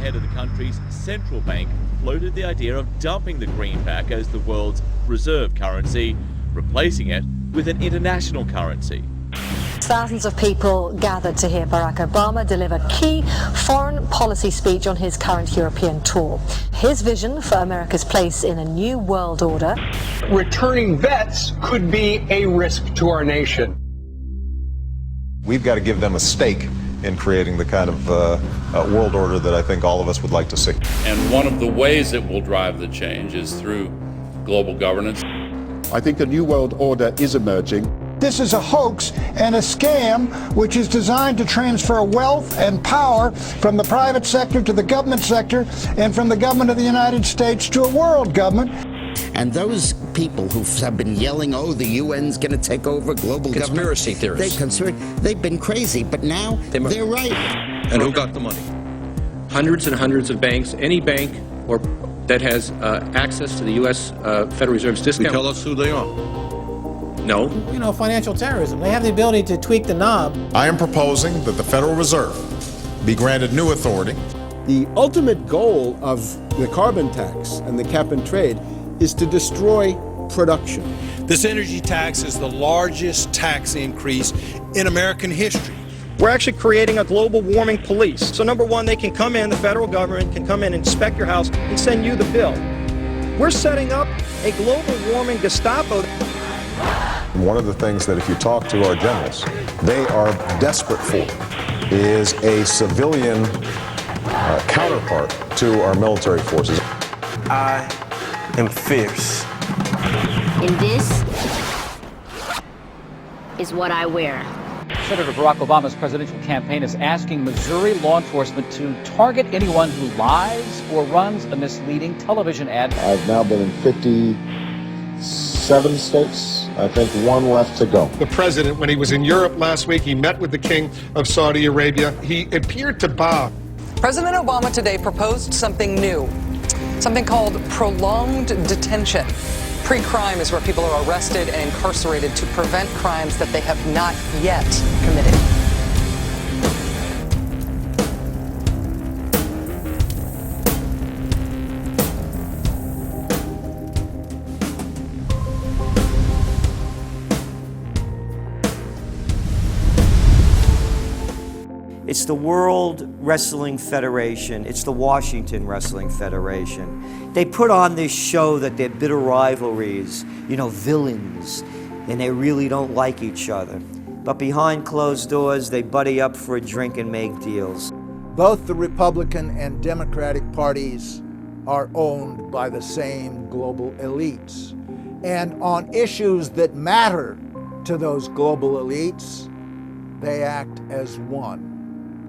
ahead of the country's central bank floated the idea of dumping the greenback as the world's reserve currency, replacing it with an international currency. Thousands of people gathered to hear Barack Obama deliver key foreign policy speech on his current European tour. His vision for America's place in a new world order. Returning vets could be a risk to our nation. We've got to give them a stake in creating the kind of world order that I think all of us would like to see. And one of the ways it will drive the change is through global governance. I think a new world order is emerging. This is a hoax and a scam which is designed to transfer wealth and power from the private sector to the government sector and from the government of the United States to a world government. And those people who have been yelling, oh, the UN's going to take over global conspiracy theorists. They've been crazy, but now they're right. And who got the money? Hundreds and hundreds of banks. Any bank that has access to the U.S. Federal Reserve's discount. Tell us who they are. No. You know, financial terrorism. They have the ability to tweak the knob. I am proposing that the Federal Reserve be granted new authority. The ultimate goal of the carbon tax and the cap and trade is to destroy production. This energy tax is the largest tax increase in American history. We're actually creating a global warming police. So number one, they can come in, the federal government can come in and inspect your house and send you the bill. We're setting up a global warming Gestapo. One of the things that if you talk to our generals, they are desperate for is a civilian counterpart to our military forces. I am fierce. And this is what I wear. Senator Barack Obama's presidential campaign is asking Missouri law enforcement to target anyone who lies or runs a misleading television ad. I've now been in 57 states. I think one left to go. The president, when he was in Europe last week, he met with the King of Saudi Arabia. He appeared to bow. President Obama today proposed something new, something called prolonged detention. Pre-crime is where people are arrested and incarcerated to prevent crimes that they have not yet committed. It's the World Wrestling Federation. It's the Washington Wrestling Federation. They put on this show that they're bitter rivalries, you know, villains, and they really don't like each other. But behind closed doors, they buddy up for a drink and make deals. Both the Republican and Democratic parties are owned by the same global elites. And on issues that matter to those global elites, they act as one.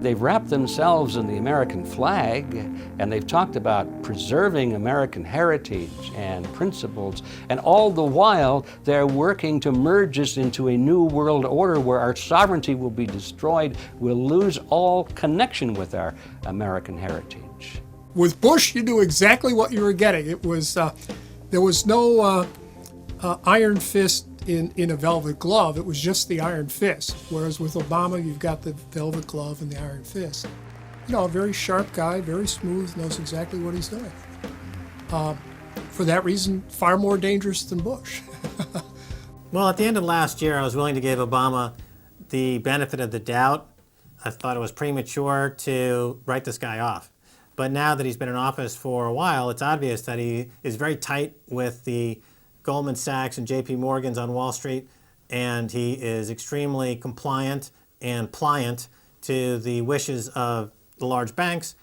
They've wrapped themselves in the American flag, and they've talked about preserving American heritage and principles, and all the while they're working to merge us into a new world order where our sovereignty will be destroyed. We'll lose all connection with our American heritage. With Bush, you knew exactly what you were getting. It was there was no iron fist in a velvet glove. It was just the iron fist. Whereas with Obama, you've got the velvet glove and the iron fist. You know, a very sharp guy, very smooth, knows exactly what he's doing. For that reason, far more dangerous than Bush. Well, at the end of last year, I was willing to give Obama the benefit of the doubt. I thought it was premature to write this guy off. But now that he's been in office for a while, it's obvious that he is very tight with the Goldman Sachs and JP Morgan's on Wall Street, and he is extremely compliant and pliant to the wishes of the large banks,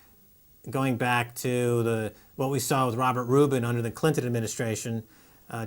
going back to what we saw with Robert Rubin under the Clinton administration,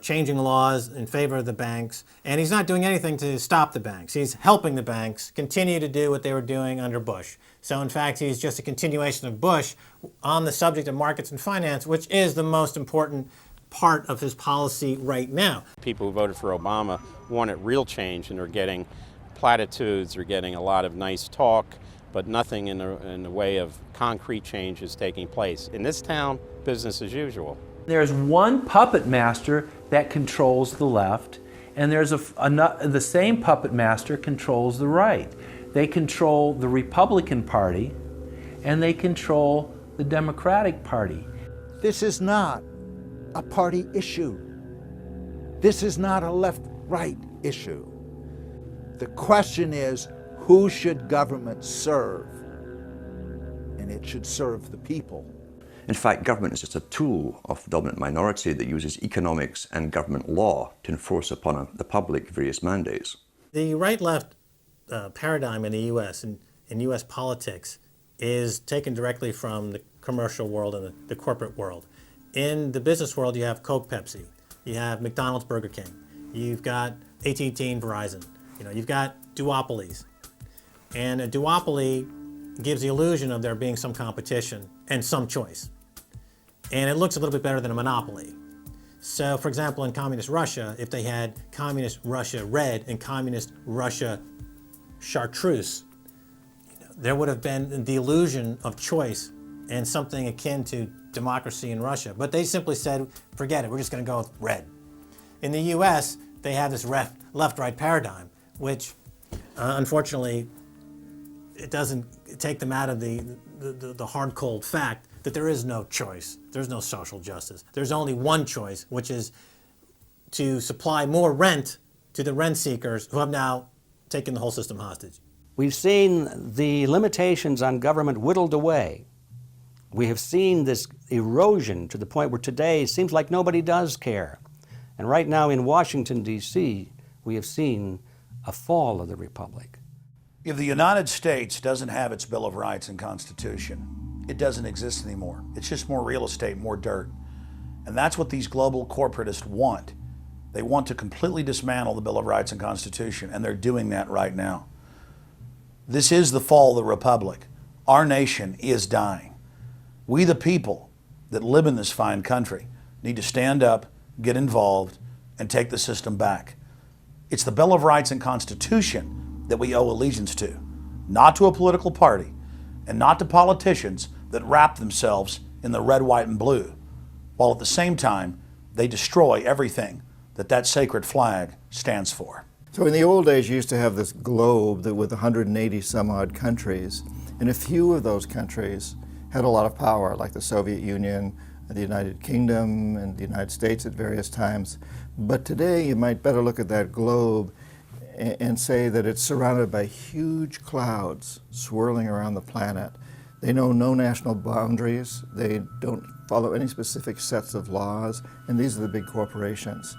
changing laws in favor of the banks. And he's not doing anything to stop the banks. He's helping the banks continue to do what they were doing under Bush. So in fact, he's just a continuation of Bush on the subject of markets and finance, which is the most important part of his policy right now. People who voted for Obama wanted real change, and they're getting platitudes, they're getting a lot of nice talk, but nothing in the way of concrete change is taking place. In this town, business as usual. There's one puppet master that controls the left, and there's the same puppet master controls the right. They control the Republican Party, and they control the Democratic Party. This is not a party issue. This is not a left-right issue. The question is, who should government serve? And it should serve the people. In fact, government is just a tool of the dominant minority that uses economics and government law to enforce upon the public various mandates. The right-left paradigm in the U.S. and in U.S. politics is taken directly from the commercial world and the corporate world. In the business world, you have Coke, Pepsi. You have McDonald's, Burger King. You've got AT&T and Verizon. You've got duopolies. And a duopoly gives the illusion of there being some competition and some choice. And it looks a little bit better than a monopoly. So, for example, in communist Russia, if they had communist Russia red and communist Russia chartreuse, there would have been the illusion of choice and something akin to democracy in Russia. But they simply said, forget it, we're just going to go with red. In the US, they have this left-right paradigm, which unfortunately, it doesn't take them out of the hard, cold fact that there is no choice. There's no social justice. There's only one choice, which is to supply more rent to the rent seekers who have now taken the whole system hostage. We've seen the limitations on government whittled away. We have seen this erosion to the point where today it seems like nobody does care. And right now in Washington, D.C., we have seen a fall of the republic. If the United States doesn't have its Bill of Rights and Constitution, it doesn't exist anymore. It's just more real estate, more dirt. And that's what these global corporatists want. They want to completely dismantle the Bill of Rights and Constitution, and they're doing that right now. This is the fall of the republic. Our nation is dying. We, the people that live in this fine country, need to stand up, get involved, and take the system back. It's the Bill of Rights and Constitution that we owe allegiance to, not to a political party, and not to politicians that wrap themselves in the red, white, and blue, while at the same time, they destroy everything that sacred flag stands for. So in the old days, you used to have this globe that with 180 some odd countries, and a few of those countries had a lot of power, like the Soviet Union, the United Kingdom, and the United States at various times. But today, you might better look at that globe and say that it's surrounded by huge clouds swirling around the planet. They know no national boundaries, they don't follow any specific sets of laws, and these are the big corporations.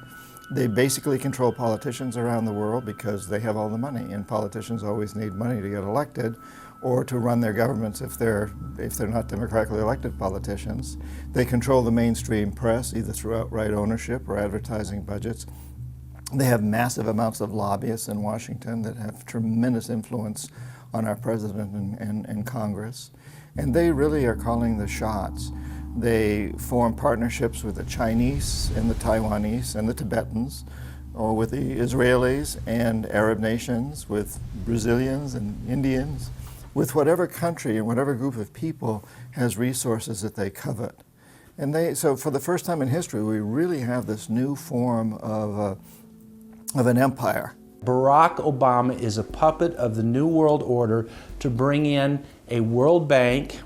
They basically control politicians around the world because they have all the money, and politicians always need money to get elected or to run their governments if they're not democratically elected politicians. They control the mainstream press, either through outright ownership or advertising budgets. They have massive amounts of lobbyists in Washington that have tremendous influence on our president and Congress. And they really are calling the shots. They form partnerships with the Chinese and the Taiwanese and the Tibetans, or with the Israelis and Arab nations, with Brazilians and Indians, with whatever country and whatever group of people has resources that they covet. And so for the first time in history, we really have this new form of an empire. Barack Obama is a puppet of the New World Order to bring in a World Bank,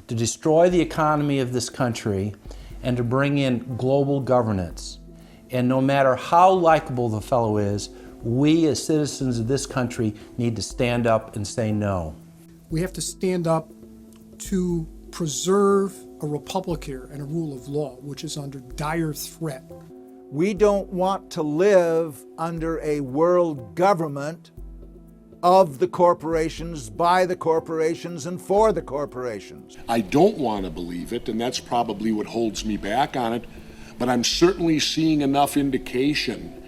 to destroy the economy of this country, and to bring in global governance. And no matter how likable the fellow is, we as citizens of this country need to stand up and say no. We have to stand up to preserve a republic here and a rule of law, which is under dire threat. We don't want to live under a world government of the corporations, by the corporations, and for the corporations. I don't want to believe it, and that's probably what holds me back on it, but I'm certainly seeing enough indication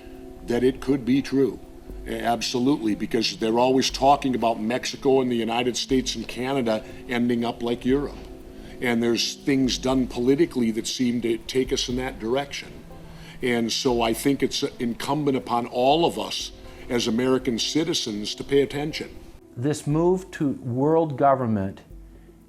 that it could be true. Absolutely, because they're always talking about Mexico and the United States and Canada ending up like Europe. And there's things done politically that seem to take us in that direction. And so I think it's incumbent upon all of us as American citizens to pay attention. This move to world government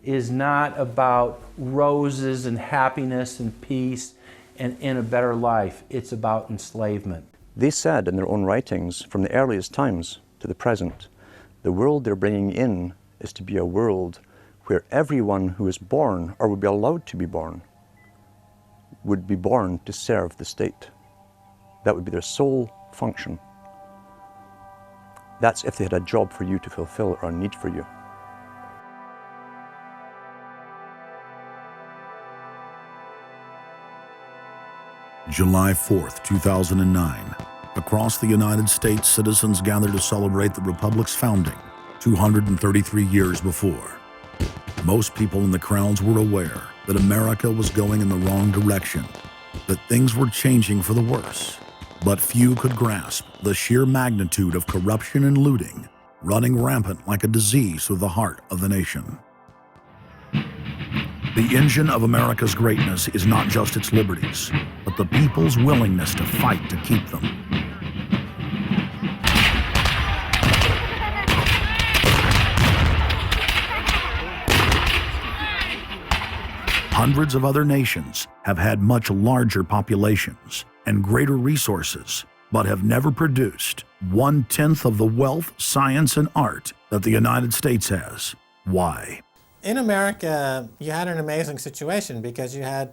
is not about roses and happiness and peace and in a better life. It's about enslavement. They said in their own writings, from the earliest times to the present, the world they're bringing in is to be a world where everyone who is born, or would be allowed to be born, would be born to serve the state. That would be their sole function. That's if they had a job for you to fulfill or a need for you. July 4th, 2009. Across the United States, citizens gathered to celebrate the Republic's founding 233 years before. Most people in the crowds were aware that America was going in the wrong direction, that things were changing for the worse. But few could grasp the sheer magnitude of corruption and looting running rampant like a disease through the heart of the nation. The engine of America's greatness is not just its liberties, but the people's willingness to fight to keep them. Hundreds of other nations have had much larger populations and greater resources, but have never produced 1/10 of the wealth, science, and art that the United States has. Why? In America, you had an amazing situation because you had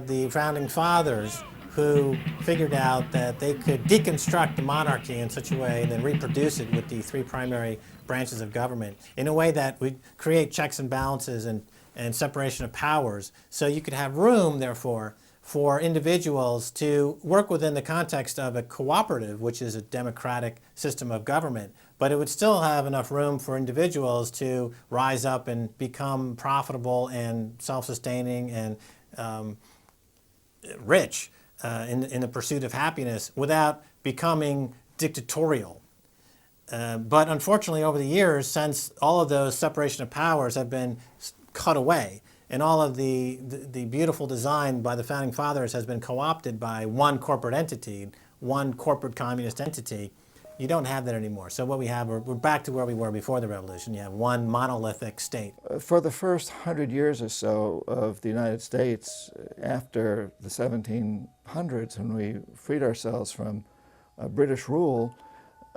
the founding fathers who figured out that they could deconstruct the monarchy in such a way and then reproduce it with the three primary branches of government in a way that would create checks and balances and separation of powers. So you could have room, therefore, for individuals to work within the context of a cooperative, which is a democratic system of government, but it would still have enough room for individuals to rise up and become profitable and self-sustaining and rich in the pursuit of happiness without becoming dictatorial. But unfortunately, over the years, since all of those separation of powers have been cut away, and all of the beautiful design by the founding fathers has been co-opted by one corporate entity, one corporate communist entity, you don't have that anymore. So what we have, we're back to where we were before the revolution. You have one monolithic state. For the first 100 years or so of the United States, after the 1700s, when we freed ourselves from British rule,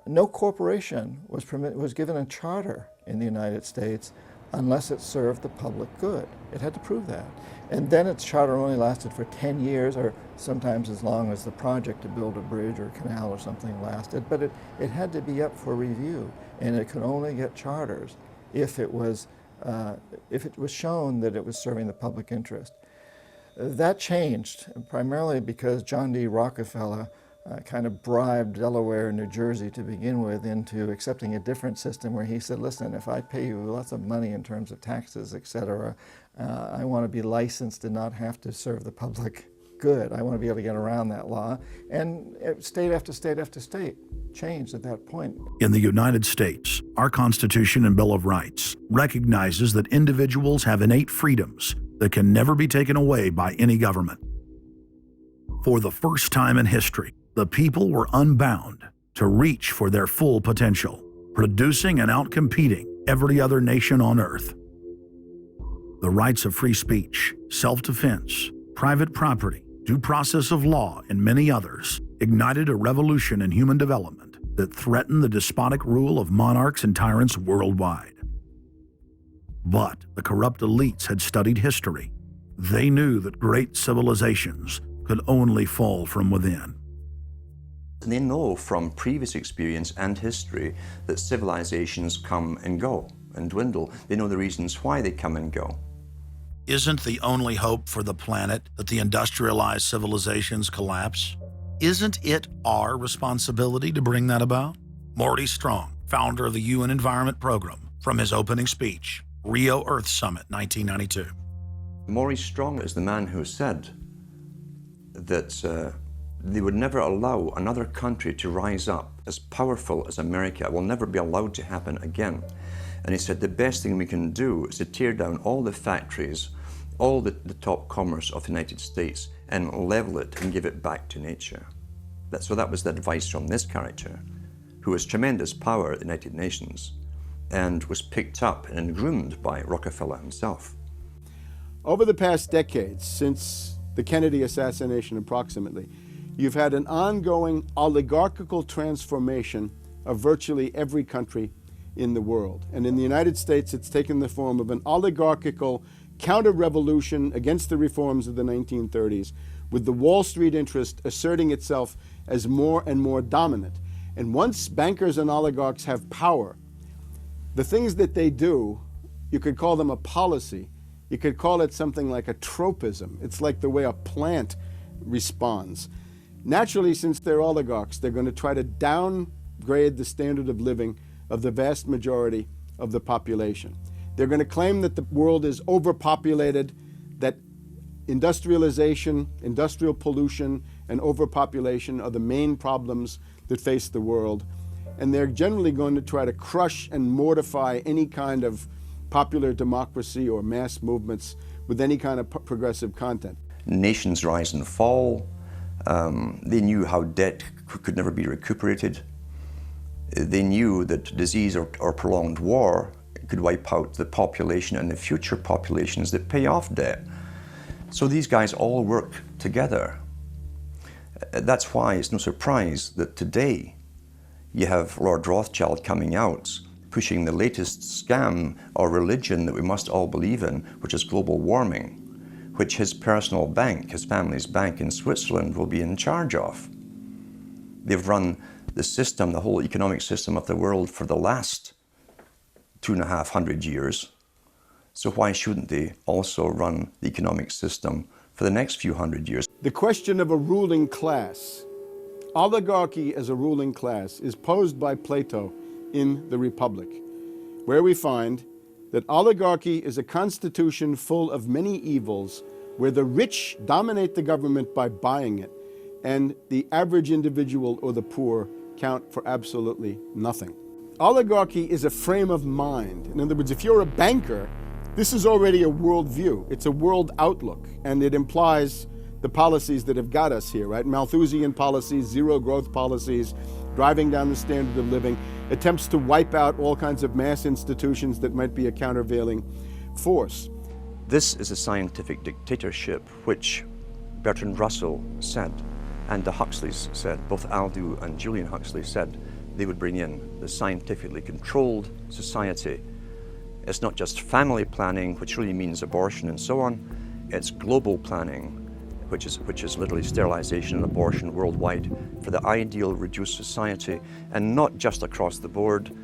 no corporation was given a charter in the United States unless it served the public good. It had to prove that. And then its charter only lasted for 10 years, or sometimes as long as the project to build a bridge or a canal or something lasted. But it had to be up for review, and it could only get charters if it was shown that it was serving the public interest. That changed, primarily because John D. Rockefeller kind of bribed Delaware and New Jersey to begin with into accepting a different system where he said, listen, if I pay you lots of money in terms of taxes, etc., I want to be licensed and not have to serve the public good. I want to be able to get around that law. And state after state after state changed at that point. In the United States, our Constitution and Bill of Rights recognizes that individuals have innate freedoms that can never be taken away by any government. For the first time in history, the people were unbound to reach for their full potential, producing and outcompeting every other nation on earth. The rights of free speech, self-defense, private property, due process of law, and many others ignited a revolution in human development that threatened the despotic rule of monarchs and tyrants worldwide. But the corrupt elites had studied history. They knew that great civilizations could only fall from within. They know from previous experience and history that civilizations come and go and dwindle. They know the reasons why they come and go. Isn't the only hope for the planet that the industrialized civilizations collapse? Isn't it our responsibility to bring that about? Morty Strong, founder of the UN Environment Program, from his opening speech, Rio Earth Summit, 1992. Maurice Strong is the man who said that they would never allow another country to rise up as powerful as America. It will never be allowed to happen again. And he said the best thing we can do is to tear down all the factories, all the top commerce of the United States, and level it and give it back to nature. So that was the advice from this character, who has tremendous power at the United Nations and was picked up and groomed by Rockefeller himself. Over the past decades, since the Kennedy assassination approximately, you've had an ongoing oligarchical transformation of virtually every country in the world. And in the United States, it's taken the form of an oligarchical counter-revolution against the reforms of the 1930s, with the Wall Street interest asserting itself as more and more dominant. And once bankers and oligarchs have power, the things that they do, you could call them a policy. You could call it something like a tropism. It's like the way a plant responds. Naturally, since they're oligarchs, they're going to try to downgrade the standard of living of the vast majority of the population. They're going to claim that the world is overpopulated, that industrialization, industrial pollution, and overpopulation are the main problems that face the world. And they're generally going to try to crush and mortify any kind of popular democracy or mass movements with any kind of progressive content. Nations rise and fall. They knew how debt could never be recuperated. They knew that disease or prolonged war could wipe out the population and the future populations that pay off debt. So these guys all work together. That's why it's no surprise that today you have Lord Rothschild coming out, pushing the latest scam or religion that we must all believe in, which is global warming, which his personal bank, his family's bank in Switzerland, will be in charge of. They've run the system, the whole economic system of the world for the last 250 years. So why shouldn't they also run the economic system for the next few hundred years? The question of a ruling class, oligarchy as a ruling class, is posed by Plato in the Republic, where we find that oligarchy is a constitution full of many evils, where the rich dominate the government by buying it, and the average individual or the poor count for absolutely nothing. Oligarchy is a frame of mind. In other words, if you're a banker, this is already a worldview. It's a world outlook, and it implies the policies that have got us here, right? Malthusian policies, zero growth policies, driving down the standard of living, attempts to wipe out all kinds of mass institutions that might be a countervailing force. This is a scientific dictatorship, which Bertrand Russell said, and the Huxleys said, both Aldous and Julian Huxley said they would bring in the scientifically controlled society. It's not just family planning, which really means abortion and so on. It's global planning, which is literally sterilization and abortion worldwide for the ideal reduced society, and not just across the board,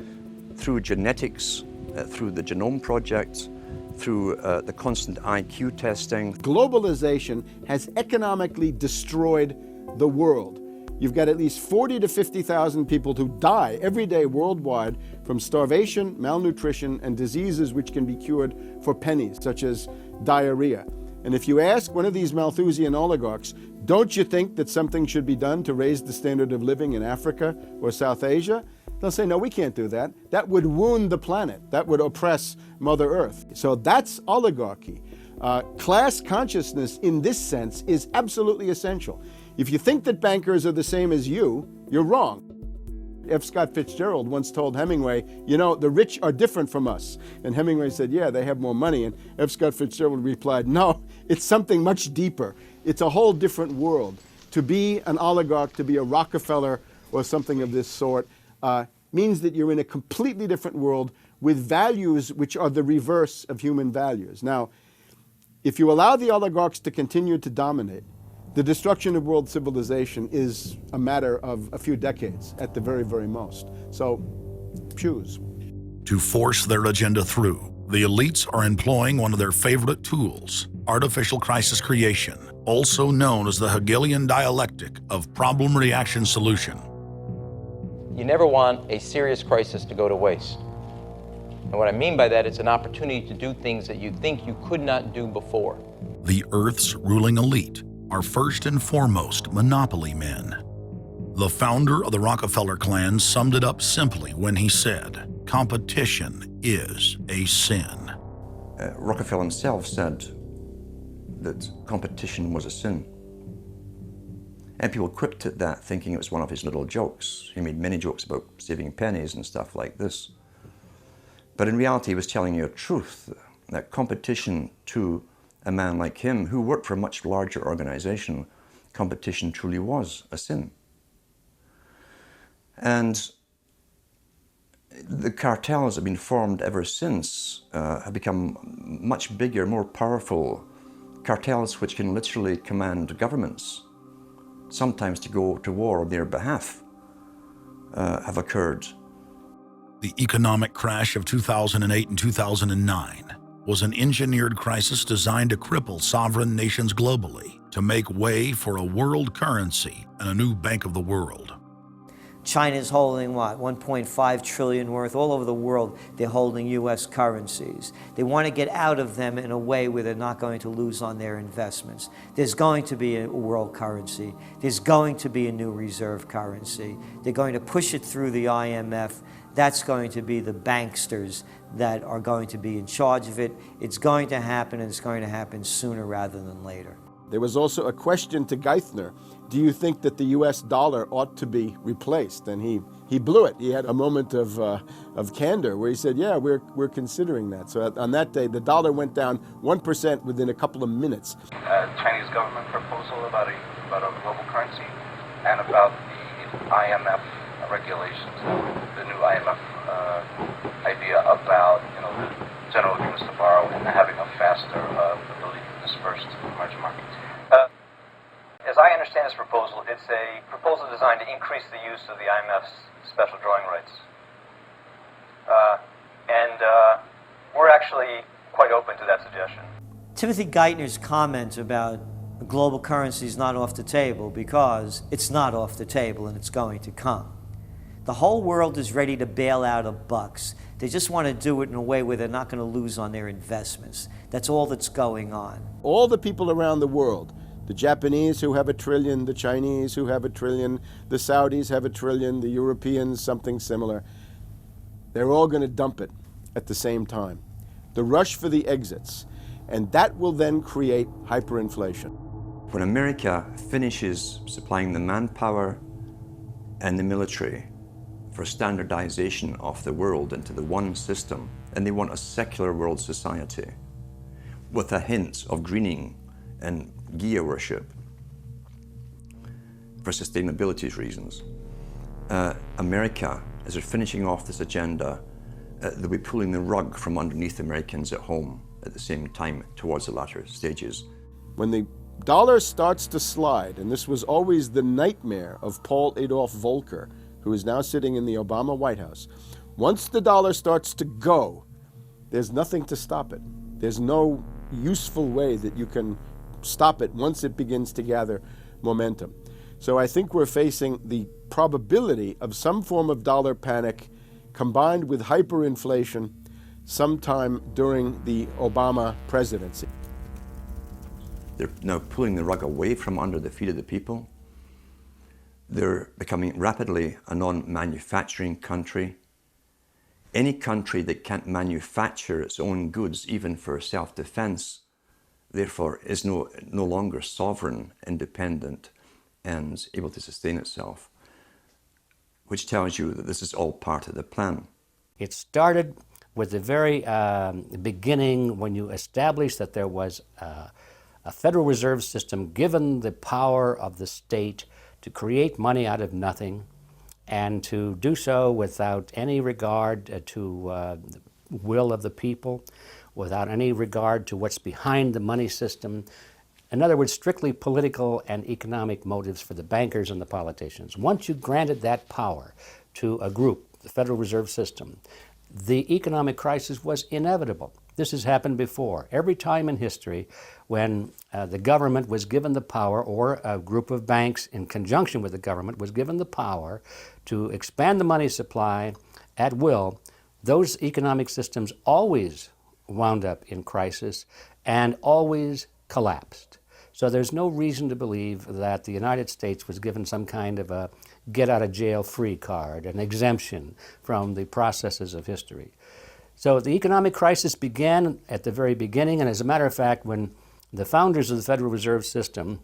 through genetics, through the Genome Project, through the constant IQ testing. Globalization has economically destroyed the world. You've got at least 40 to 50,000 people who die every day worldwide from starvation, malnutrition, and diseases which can be cured for pennies, such as diarrhea. And if you ask one of these Malthusian oligarchs, don't you think that something should be done to raise the standard of living in Africa or South Asia? They'll say, no, we can't do that. That would wound the planet. That would oppress Mother Earth. So that's oligarchy. Class consciousness in this sense is absolutely essential. If you think that bankers are the same as you, you're wrong. F. Scott Fitzgerald once told Hemingway, you know, the rich are different from us. And Hemingway said, yeah, they have more money. And F. Scott Fitzgerald replied, no, it's something much deeper. It's a whole different world. To be an oligarch, to be a Rockefeller or something of this sort, means that you're in a completely different world with values which are the reverse of human values. Now, if you allow the oligarchs to continue to dominate, the destruction of world civilization is a matter of a few decades at the very, very most. So, choose. To force their agenda through, the elites are employing one of their favorite tools, artificial crisis creation, also known as the Hegelian dialectic of problem-reaction-solution. You never want a serious crisis to go to waste. And what I mean by that, it's an opportunity to do things that you think you could not do before. The Earth's ruling elite are first and foremost monopoly men. The founder of the Rockefeller clan summed it up simply when he said, competition is a sin. Rockefeller himself said that competition was a sin. And people quipped at that, thinking it was one of his little jokes. He made many jokes about saving pennies and stuff like this. But in reality, he was telling you a truth, that competition to a man like him, who worked for a much larger organization, competition truly was a sin. And The cartels have been formed ever since, have become much bigger, more powerful. Cartels which can literally command governments, sometimes to go to war on their behalf, have occurred. The economic crash of 2008 and 2009 was an engineered crisis designed to cripple sovereign nations globally to make way for a world currency and a new bank of the world. China's holding what, 1.5 trillion worth all over the world. They're holding US currencies. They want to get out of them in a way where they're not going to lose on their investments. There's going to be a world currency. There's going to be a new reserve currency. They're going to push it through the IMF. That's going to be the banksters that are going to be in charge of it. It's going to happen, and it's going to happen sooner rather than later. There was also a question to Geithner. Do you think that the US dollar ought to be replaced? And he blew it. He had a moment of candor where he said, yeah, we're considering that. So on that day, the dollar went down 1% within a couple of minutes. Chinese government proposal about a global currency and about the IMF regulations, the new IMF idea about the general agreements to borrow and having a faster ability to disperse to the emerging market. As I understand this proposal, it's a proposal designed to increase the use of the IMF's special drawing rights. And we're actually quite open to that suggestion. Timothy Geithner's comment about global currency is not off the table because it's not off the table and it's going to come. The whole world is ready to bail out of bucks. They just want to do it in a way where they're not going to lose on their investments. That's all that's going on. All the people around the world, the Japanese who have $1 trillion, the Chinese who have $1 trillion, the Saudis have $1 trillion, the Europeans something similar, they're all going to dump it at the same time. The rush for the exits. And that will then create hyperinflation. When America finishes supplying the manpower and the military for standardization of the world into the one system, and they want a secular world society with a hint of greening and Gia worship for sustainability reasons. America, as they're finishing off this agenda, they'll be pulling the rug from underneath Americans at home at the same time towards the latter stages. When the dollar starts to slide, and this was always the nightmare of Paul Adolph Volcker, who is now sitting in the Obama White House, once the dollar starts to go, there's nothing to stop it. There's no useful way that you can stop it once it begins to gather momentum. So I think we're facing the probability of some form of dollar panic combined with hyperinflation sometime during the Obama presidency. They're now pulling the rug away from under the feet of the people. They're becoming rapidly a non-manufacturing country. Any country that can't manufacture its own goods, even for self-defense, therefore is no longer sovereign, independent, and able to sustain itself, which tells you that this is all part of the plan. It started with the very beginning when you established that there was a Federal Reserve System given the power of the state to create money out of nothing and to do so without any regard to the will of the people, without any regard to what's behind the money system. In other words, strictly political and economic motives for the bankers and the politicians. Once you granted that power to a group, the Federal Reserve System, the economic crisis was inevitable. This has happened before. Every time in history when the government was given the power, or a group of banks in conjunction with the government was given the power to expand the money supply at will, those economic systems always wound up in crisis and always collapsed. So there's no reason to believe that the United States was given some kind of a get-out-of-jail-free card, an exemption from the processes of history. So the economic crisis began at the very beginning, and as a matter of fact, when the founders of the Federal Reserve System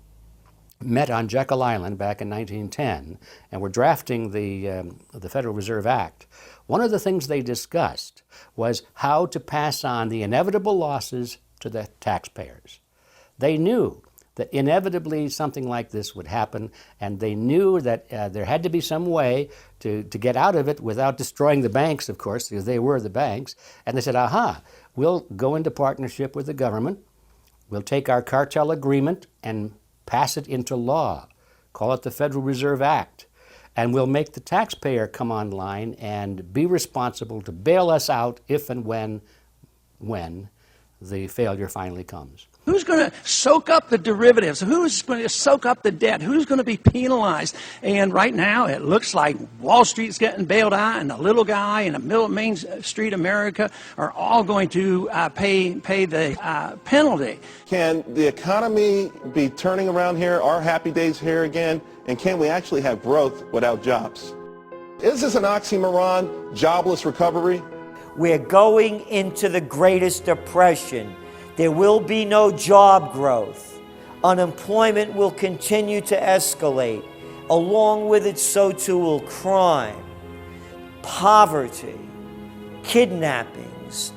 met on Jekyll Island back in 1910 and were drafting the Federal Reserve Act, one of the things they discussed was how to pass on the inevitable losses to the taxpayers. They knew that inevitably something like this would happen, and they knew that there had to be some way to get out of it without destroying the banks, of course, because they were the banks. And they said, aha, we'll go into partnership with the government, we'll take our cartel agreement and pass it into law, call it the Federal Reserve Act, and we'll make the taxpayer come online and be responsible to bail us out if and when the failure finally comes. Who's going to soak up the derivatives? Who's going to soak up the debt? Who's going to be penalized? And right now, it looks like Wall Street's getting bailed out, and the little guy in the middle of Main Street America are all going to pay the penalty. Can the economy be turning around here? Are happy days here again? And can we actually have growth without jobs? Is this an oxymoron, jobless recovery? We're going into the greatest depression. There will be no job growth. Unemployment will continue to escalate. Along with it, so too will crime, poverty, kidnappings,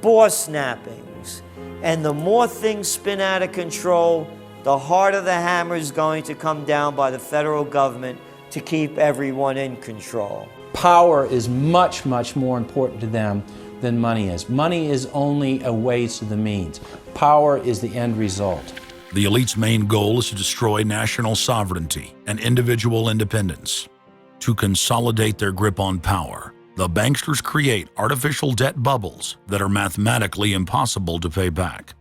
boss snappings. And the more things spin out of control, the harder the hammer is going to come down by the federal government to keep everyone in control. Power is much, much more important to them than money is. Money is only a ways to the means. Power is the end result. The elite's main goal is to destroy national sovereignty and individual independence. To consolidate their grip on power, the banksters create artificial debt bubbles that are mathematically impossible to pay back.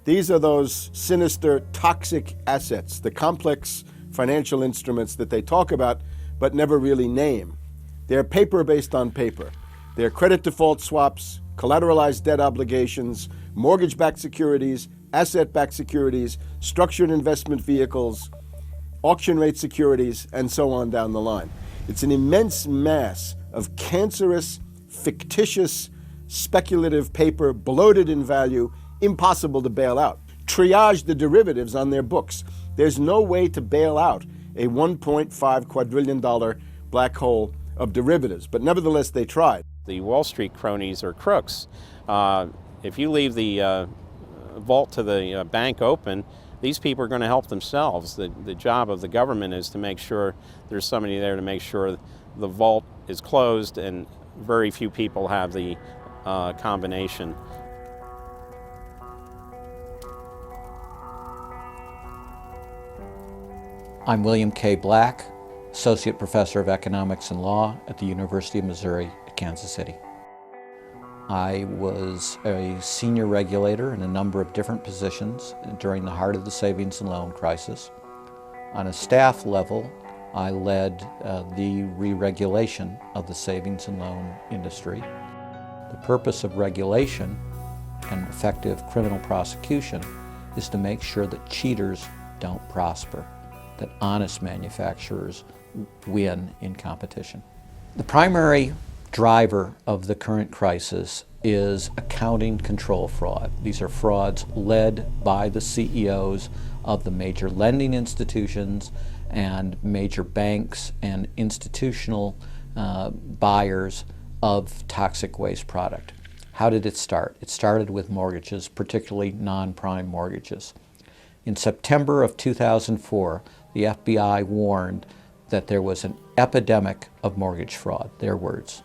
These are those sinister, toxic assets, the complex financial instruments that they talk about but never really name. They're paper based on paper. They're credit default swaps, collateralized debt obligations, mortgage-backed securities, asset-backed securities, structured investment vehicles, auction rate securities, and so on down the line. It's an immense mass of cancerous, fictitious, speculative paper, bloated in value, impossible to bail out. Triage the derivatives on their books. There's no way to bail out a $1.5 quadrillion black hole of derivatives, but nevertheless they tried. The Wall Street cronies are crooks. If you leave the vault to the bank open, these people are going to help themselves. The job of the government is to make sure there's somebody there to make sure the vault is closed, and very few people have the combination. I'm William K. Black, Associate Professor of Economics and Law at the University of Missouri at Kansas City. I was a senior regulator in a number of different positions during the heart of the savings and loan crisis. On a staff level, I led the re-regulation of the savings and loan industry. The purpose of regulation and effective criminal prosecution is to make sure that cheaters don't prosper, that honest manufacturers win in competition. The primary driver of the current crisis is accounting control fraud. These are frauds led by the CEOs of the major lending institutions and major banks and institutional buyers of toxic waste product. How did it start? It started with mortgages, particularly non-prime mortgages. In September of 2004, the FBI warned that there was an epidemic of mortgage fraud, their words,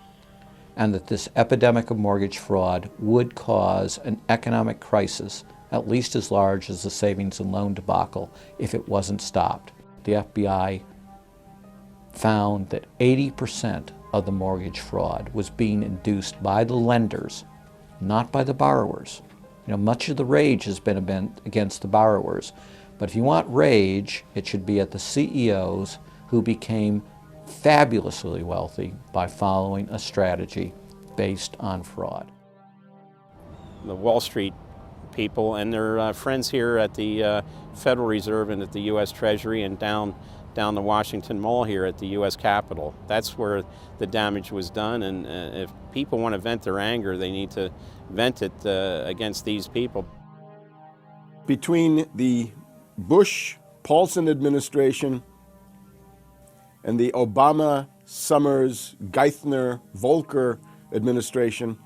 and that this epidemic of mortgage fraud would cause an economic crisis at least as large as the savings and loan debacle if it wasn't stopped. The FBI found that 80% of the mortgage fraud was being induced by the lenders, not by the borrowers. You know, much of the rage has been against the borrowers, but if you want rage, it should be at the CEOs who became fabulously wealthy by following a strategy based on fraud. The Wall Street people and their friends here at the Federal Reserve and at the U.S. Treasury and down the Washington Mall here at the U.S. Capitol. That's where the damage was done, and if people want to vent their anger, they need to vent it against these people. Between the Bush-Paulson administration and the Obama, Summers, Geithner, Volcker administration,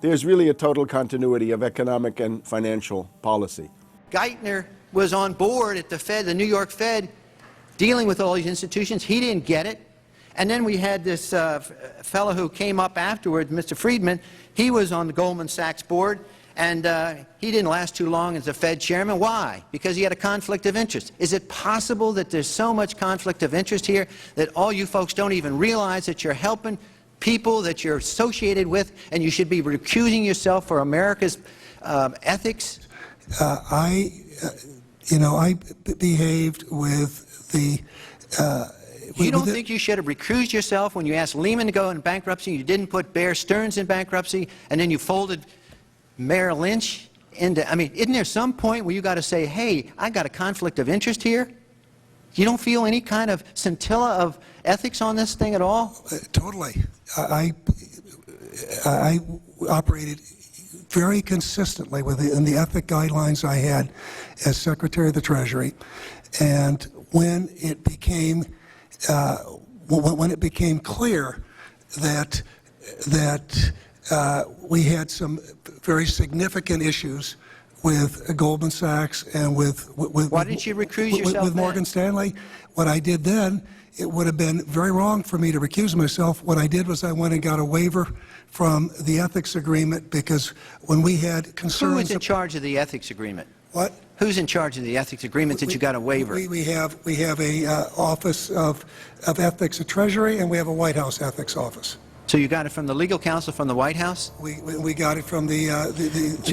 there's really a total continuity of economic and financial policy. Geithner was on board at the Fed, the New York Fed, dealing with all these institutions. He didn't get it. And then we had this fellow who came up afterwards, Mr. Friedman. He was on the Goldman Sachs board, and he didn't last too long as the Fed chairman. Why? Because he had a conflict of interest. Is it possible that there's so much conflict of interest here that all you folks don't even realize that you're helping people that you're associated with, and you should be recusing yourself for America's ethics? I behaved with the... You don't think you should have recused yourself when you asked Lehman to go in bankruptcy, you didn't put Bear Stearns in bankruptcy, and then you folded Merrill Lynch into... I mean, isn't there some point where you got to say, hey, I got a conflict of interest here? You don't feel any kind of scintilla of ethics on this thing at all? Totally. I operated very consistently within the ethic guidelines I had as Secretary of the Treasury, and when it became clear that we had some very significant issues with Goldman Sachs and with why didn't you recuse yourself with Morgan Stanley, what I did then, it would have been very wrong for me to recuse myself. What I did was I went and got a waiver from the ethics agreement, because when we had concerns... Who was in charge of the ethics agreement? What? Who's in charge of the ethics agreement that you got a waiver? We have a Office of Ethics at Treasury, and we have a White House Ethics Office. So you got it from the legal counsel from the White House? We got it from the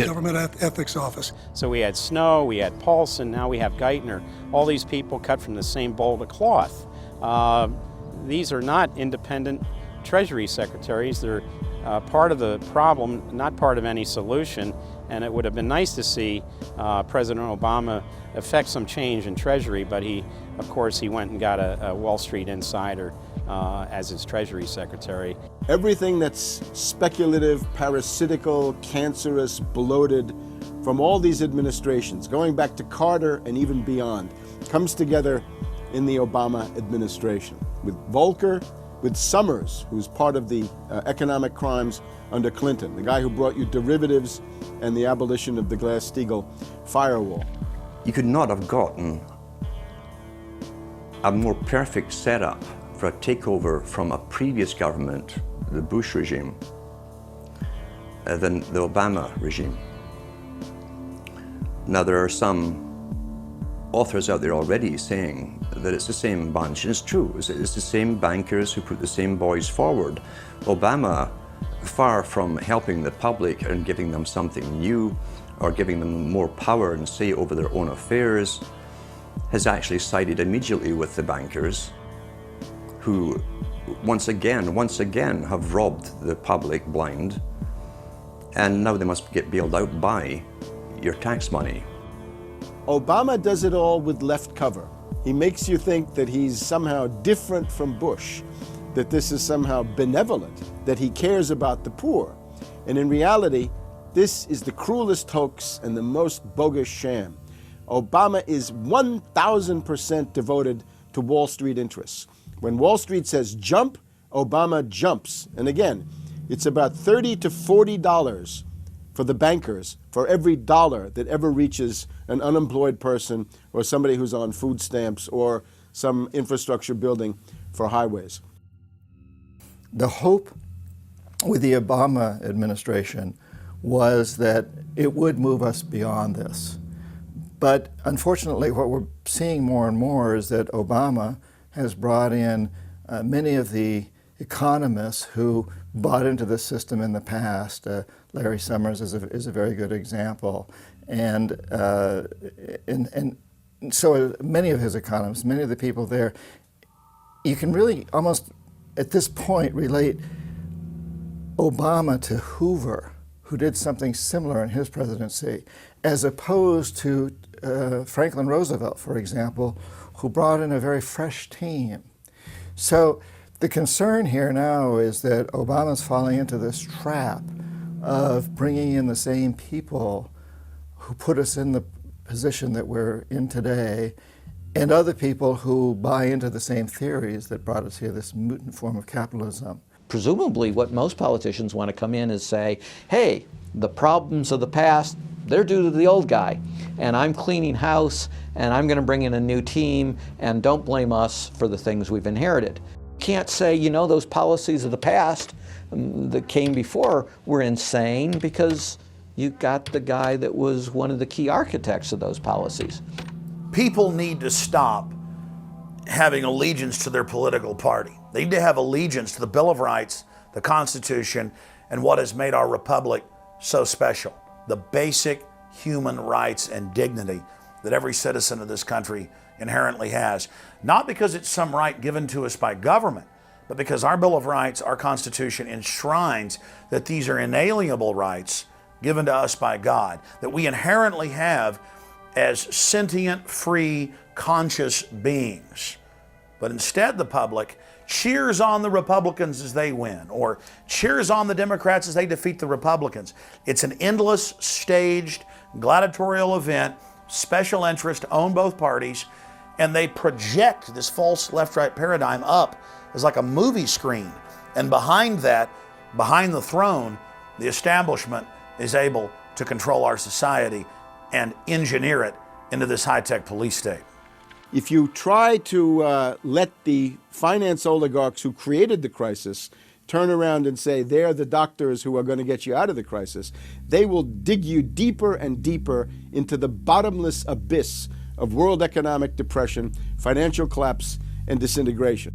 Government Ethics Office. So we had Snow, we had Paulson, now we have Geithner. All these people cut from the same bowl of cloth. These are not independent Treasury secretaries. They're part of the problem, not part of any solution. And it would have been nice to see President Obama effect some change in Treasury, but of course, he went and got a Wall Street insider as his Treasury Secretary. Everything that's speculative, parasitical, cancerous, bloated from all these administrations, going back to Carter and even beyond, comes together in the Obama administration. With Volcker, with Summers, who's part of the economic crimes under Clinton, the guy who brought you derivatives and the abolition of the Glass-Steagall firewall. You could not have gotten a more perfect setup for a takeover from a previous government, the Bush regime, than the Obama regime. Now, there are some authors out there already saying that it's the same bunch, and it's true. It's the same bankers who put the same boys forward. Obama, far from helping the public and giving them something new or giving them more power and say over their own affairs, has actually sided immediately with the bankers who once again have robbed the public blind, and now they must get bailed out by your tax money. Obama does it all with left cover. He makes you think that he's somehow different from Bush, that this is somehow benevolent, that he cares about the poor. And in reality, this is the cruelest hoax and the most bogus sham. Obama is 1,000% devoted to Wall Street interests. When Wall Street says jump, Obama jumps. And again, it's about $30 to $40 for the bankers for every dollar that ever reaches an unemployed person or somebody who's on food stamps or some infrastructure building for highways. The hope with the Obama administration was that it would move us beyond this. But unfortunately, what we're seeing more and more is that Obama has brought in many of the economists who bought into the system in the past. Larry Summers is a very good example. And so many of his economists, many of the people there, you can really almost at this point relate Obama to Hoover, who did something similar in his presidency, as opposed to Franklin Roosevelt, for example, who brought in a very fresh team. So the concern here now is that Obama's falling into this trap of bringing in the same people who put us in the position that we're in today, and other people who buy into the same theories that brought us here, this mutant form of capitalism. presumably what most politicians want to come in is say, hey, the problems of the past, they're due to the old guy, and I'm cleaning house, and I'm going to bring in a new team, and don't blame us for the things we've inherited. Can't say, you know, those policies of the past that came before were insane, because you got the guy that was one of the key architects of those policies. People need to stop having allegiance to their political party. They need to have allegiance to the Bill of Rights, the Constitution, and what has made our republic so special. The basic human rights and dignity that every citizen of this country inherently has. Not because it's some right given to us by government, but because our Bill of Rights, our Constitution, enshrines that these are inalienable rights given to us by God, that we inherently have as sentient, free, conscious beings. But instead the public cheers on the Republicans as they win, or cheers on the Democrats as they defeat the Republicans. It's an endless, staged, gladiatorial event, special interest own both parties, and they project this false left-right paradigm up as like a movie screen. And behind that, behind the throne, the establishment is able to control our society and engineer it into this high-tech police state. If you try to let the finance oligarchs who created the crisis turn around and say they're the doctors who are going to get you out of the crisis, they will dig you deeper and deeper into the bottomless abyss of world economic depression, financial collapse, and disintegration.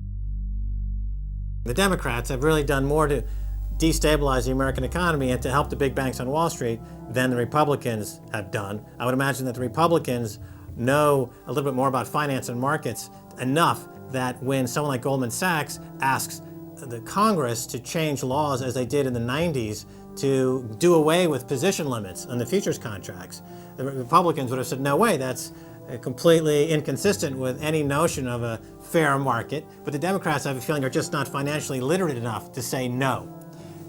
The Democrats have really done more to destabilize the American economy and to help the big banks on Wall Street than the Republicans have done. I would imagine that the Republicans know a little bit more about finance and markets enough that when someone like Goldman Sachs asks the Congress to change laws as they did in the 90s to do away with position limits on the futures contracts, the Republicans would have said, no way, that's completely inconsistent with any notion of a fair market. But the Democrats, I have a feeling, are just not financially literate enough to say no.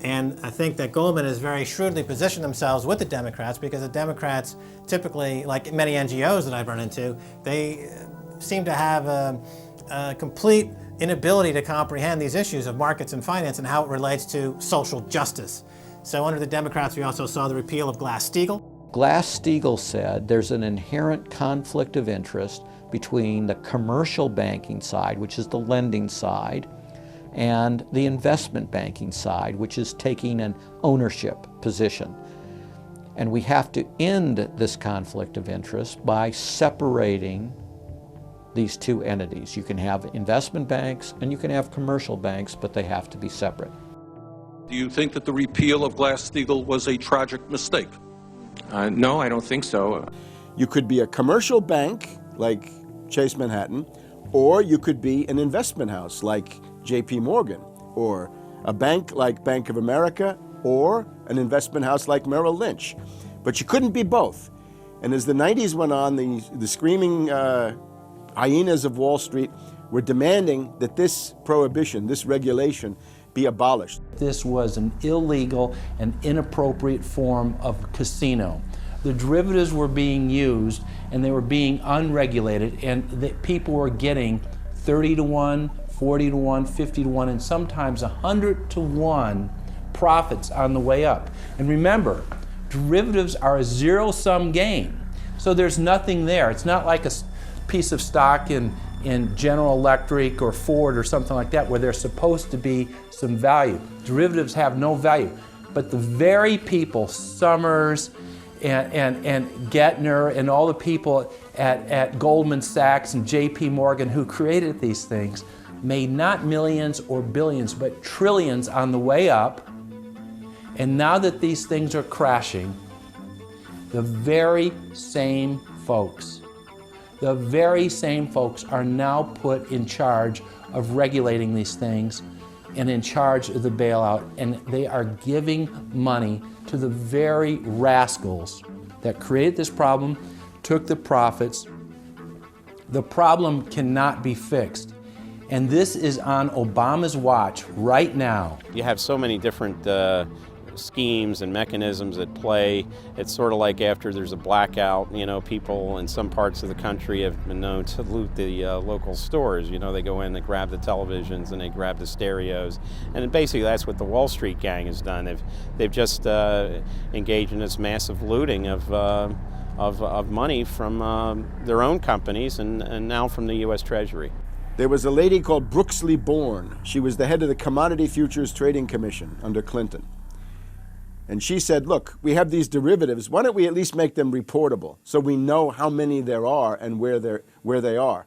And I think that Goldman has very shrewdly positioned themselves with the Democrats, because the Democrats typically, like many NGOs that I've run into, they seem to have a complete inability to comprehend these issues of markets and finance and how it relates to social justice. So under the Democrats, we also saw the repeal of Glass-Steagall. Glass-Steagall said there's an inherent conflict of interest between the commercial banking side, which is the lending side, and the investment banking side, which is taking an ownership position. And we have to end this conflict of interest by separating these two entities. You can have investment banks and you can have commercial banks, but they have to be separate. Do you think that the repeal of Glass-Steagall was a tragic mistake? No, I don't think so. You could be a commercial bank like Chase Manhattan, or you could be an investment house like JP Morgan, or a bank like Bank of America, or an investment house like Merrill Lynch. But you couldn't be both. And as the 90s went on, the screaming hyenas of Wall Street were demanding that this prohibition, this regulation, be abolished. This was an illegal and inappropriate form of casino. The derivatives were being used and they were being unregulated, and people were getting 30 to 1, 40 to 1, 50 to 1, and sometimes 100 to 1 profits on the way up. And remember, derivatives are a zero-sum game. So there's nothing there. It's not like a piece of stock in General Electric or Ford or something like that where there's supposed to be some value. Derivatives have no value. But the very people, Summers and Gettner and all the people at Goldman Sachs and JP Morgan who created these things, made not millions or billions, but trillions on the way up. And now that these things are crashing, the very same folks are now put in charge of regulating these things and in charge of the bailout, and they are giving money to the very rascals that created this problem, took the profits. The problem cannot be fixed. And this is on Obama's watch right now. You have so many different schemes and mechanisms at play. It's sort of like after there's a blackout, people in some parts of the country have been known to loot the local stores. They go in, they grab the televisions, and they grab the stereos. And basically that's what the Wall Street gang has done. They've just engaged in this massive looting of money from their own companies and now from the U.S. Treasury. There was a lady called Brooksley Born. She was the head of the Commodity Futures Trading Commission under Clinton. And she said, look, we have these derivatives. Why don't we at least make them reportable so we know how many there are and where they are?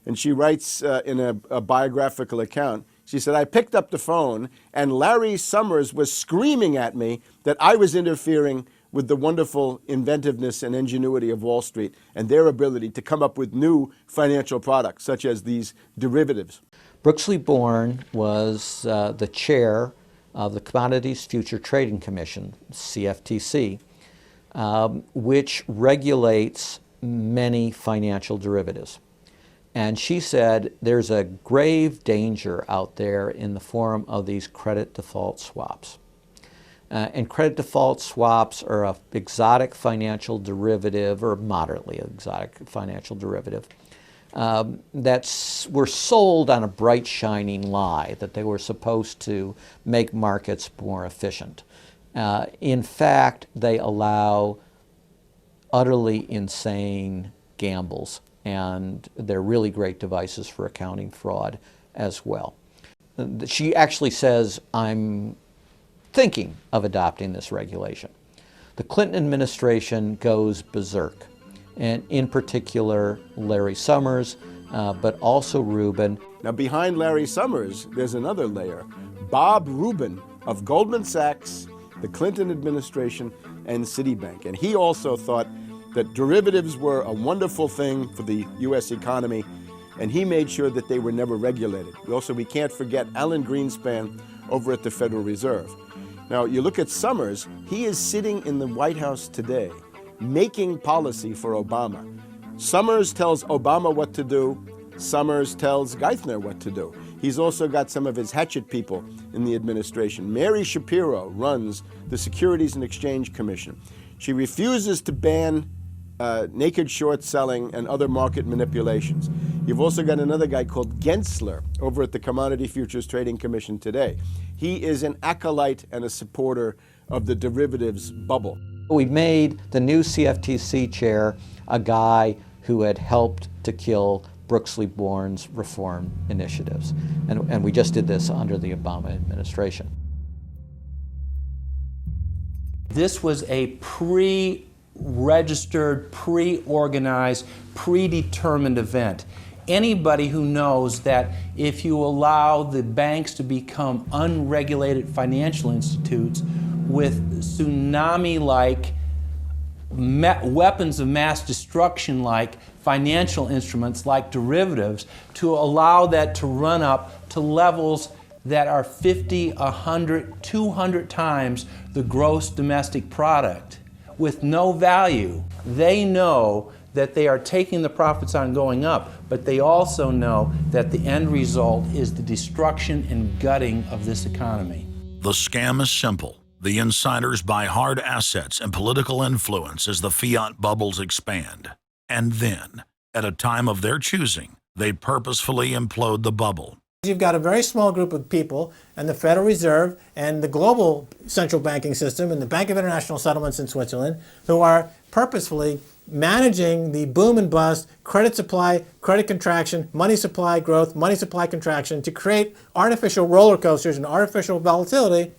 And she writes in a biographical account, she said, I picked up the phone and Larry Summers was screaming at me that I was interfering with the wonderful inventiveness and ingenuity of Wall Street and their ability to come up with new financial products, such as these derivatives. Brooksley Born was the chair of the Commodities Future Trading Commission, CFTC, which regulates many financial derivatives. And she said there's a grave danger out there in the form of these credit default swaps. And credit default swaps are an exotic financial derivative, or moderately exotic financial derivative, were sold on a bright, shining lie that they were supposed to make markets more efficient. In fact, they allow utterly insane gambles, and they're really great devices for accounting fraud as well. She actually says, I'm thinking of adopting this regulation. The Clinton administration goes berserk, and in particular Larry Summers, but also Rubin. Now behind Larry Summers, there's another layer. Bob Rubin of Goldman Sachs, the Clinton administration, and Citibank. And he also thought that derivatives were a wonderful thing for the U.S. economy, and he made sure that they were never regulated. We can't forget Alan Greenspan over at the Federal Reserve. Now, you look at Summers, he is sitting in the White House today, making policy for Obama. Summers tells Obama what to do. Summers tells Geithner what to do. He's also got some of his hatchet people in the administration. Mary Shapiro runs the Securities and Exchange Commission. She refuses to ban naked short selling and other market manipulations. You've also got another guy called Gensler over at the Commodity Futures Trading Commission today. He is an acolyte and a supporter of the derivatives bubble. We made the new CFTC chair a guy who had helped to kill Brooksley Born's reform initiatives. And we just did this under the Obama administration. This was a pre-registered, pre-organized, predetermined event. Anybody who knows that if you allow the banks to become unregulated financial institutes with tsunami-like weapons of mass destruction-like financial instruments like derivatives, to allow that to run up to levels that are 50, 100, 200 times the gross domestic product with no value. They know that they are taking the profits on going up, but they also know that the end result is the destruction and gutting of this economy. The scam is simple. The insiders buy hard assets and political influence as the fiat bubbles expand. And then, at a time of their choosing, they purposefully implode the bubble. You've got a very small group of people, and the Federal Reserve and the global central banking system and the Bank of International Settlements in Switzerland, who are purposefully managing the boom and bust, credit supply, credit contraction, money supply growth, money supply contraction to create artificial roller coasters and artificial volatility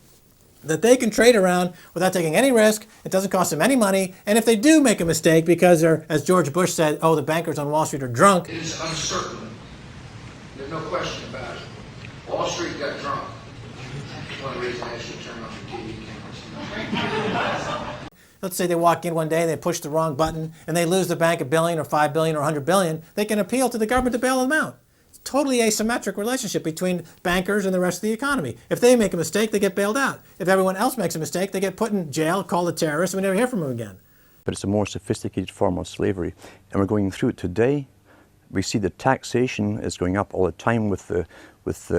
that they can trade around without taking any risk. It doesn't cost them any money. And if they do make a mistake because they're, as George Bush said, oh, the bankers on Wall Street are drunk. It is uncertain. There's no question about it. Wall Street got drunk. That's one reason I should turn off the TV cameras. Let's say they walk in one day and they push the wrong button and they lose the bank $1 billion or $5 billion or $100 billion. They can appeal to the government to bail them out. It's a totally asymmetric relationship between bankers and the rest of the economy. If they make a mistake, they get bailed out. If everyone else makes a mistake, they get put in jail, called a terrorist, and we never hear from them again. But it's a more sophisticated form of slavery. And we're going through it today. We see that taxation is going up all the time with the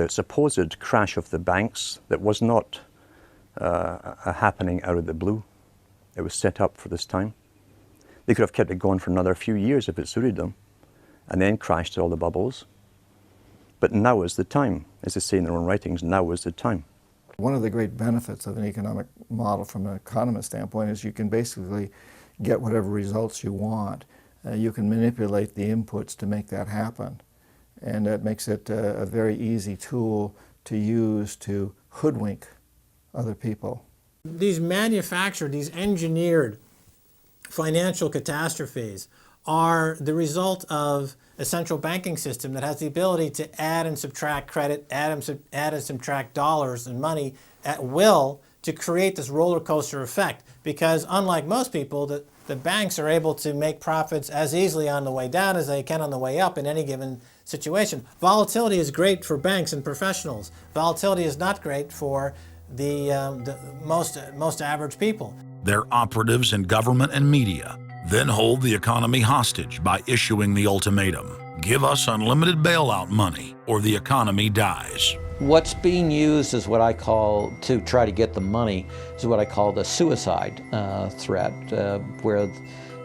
supposed crash of the banks that was not a happening out of the blue. It was set up for this time. They could have kept it going for another few years if it suited them, and then crashed all the bubbles. But now is the time. As they say in their own writings, now is the time. One of the great benefits of an economic model from an economist standpoint is you can basically get whatever results you want. You can manipulate the inputs to make that happen. And that makes it a very easy tool to use to hoodwink other people. These manufactured, these engineered financial catastrophes are the result of a central banking system that has the ability to add and subtract credit, add and subtract dollars and money at will to create this roller coaster effect. Because unlike most people, the banks are able to make profits as easily on the way down as they can on the way up in any given situation. Volatility is great for banks and professionals. Volatility is not great for the most average people. Their operatives in government and media then hold the economy hostage by issuing the ultimatum: give us unlimited bailout money or the economy dies. What's being used is what I call, to try to get the money, is what I call the suicide threat, where,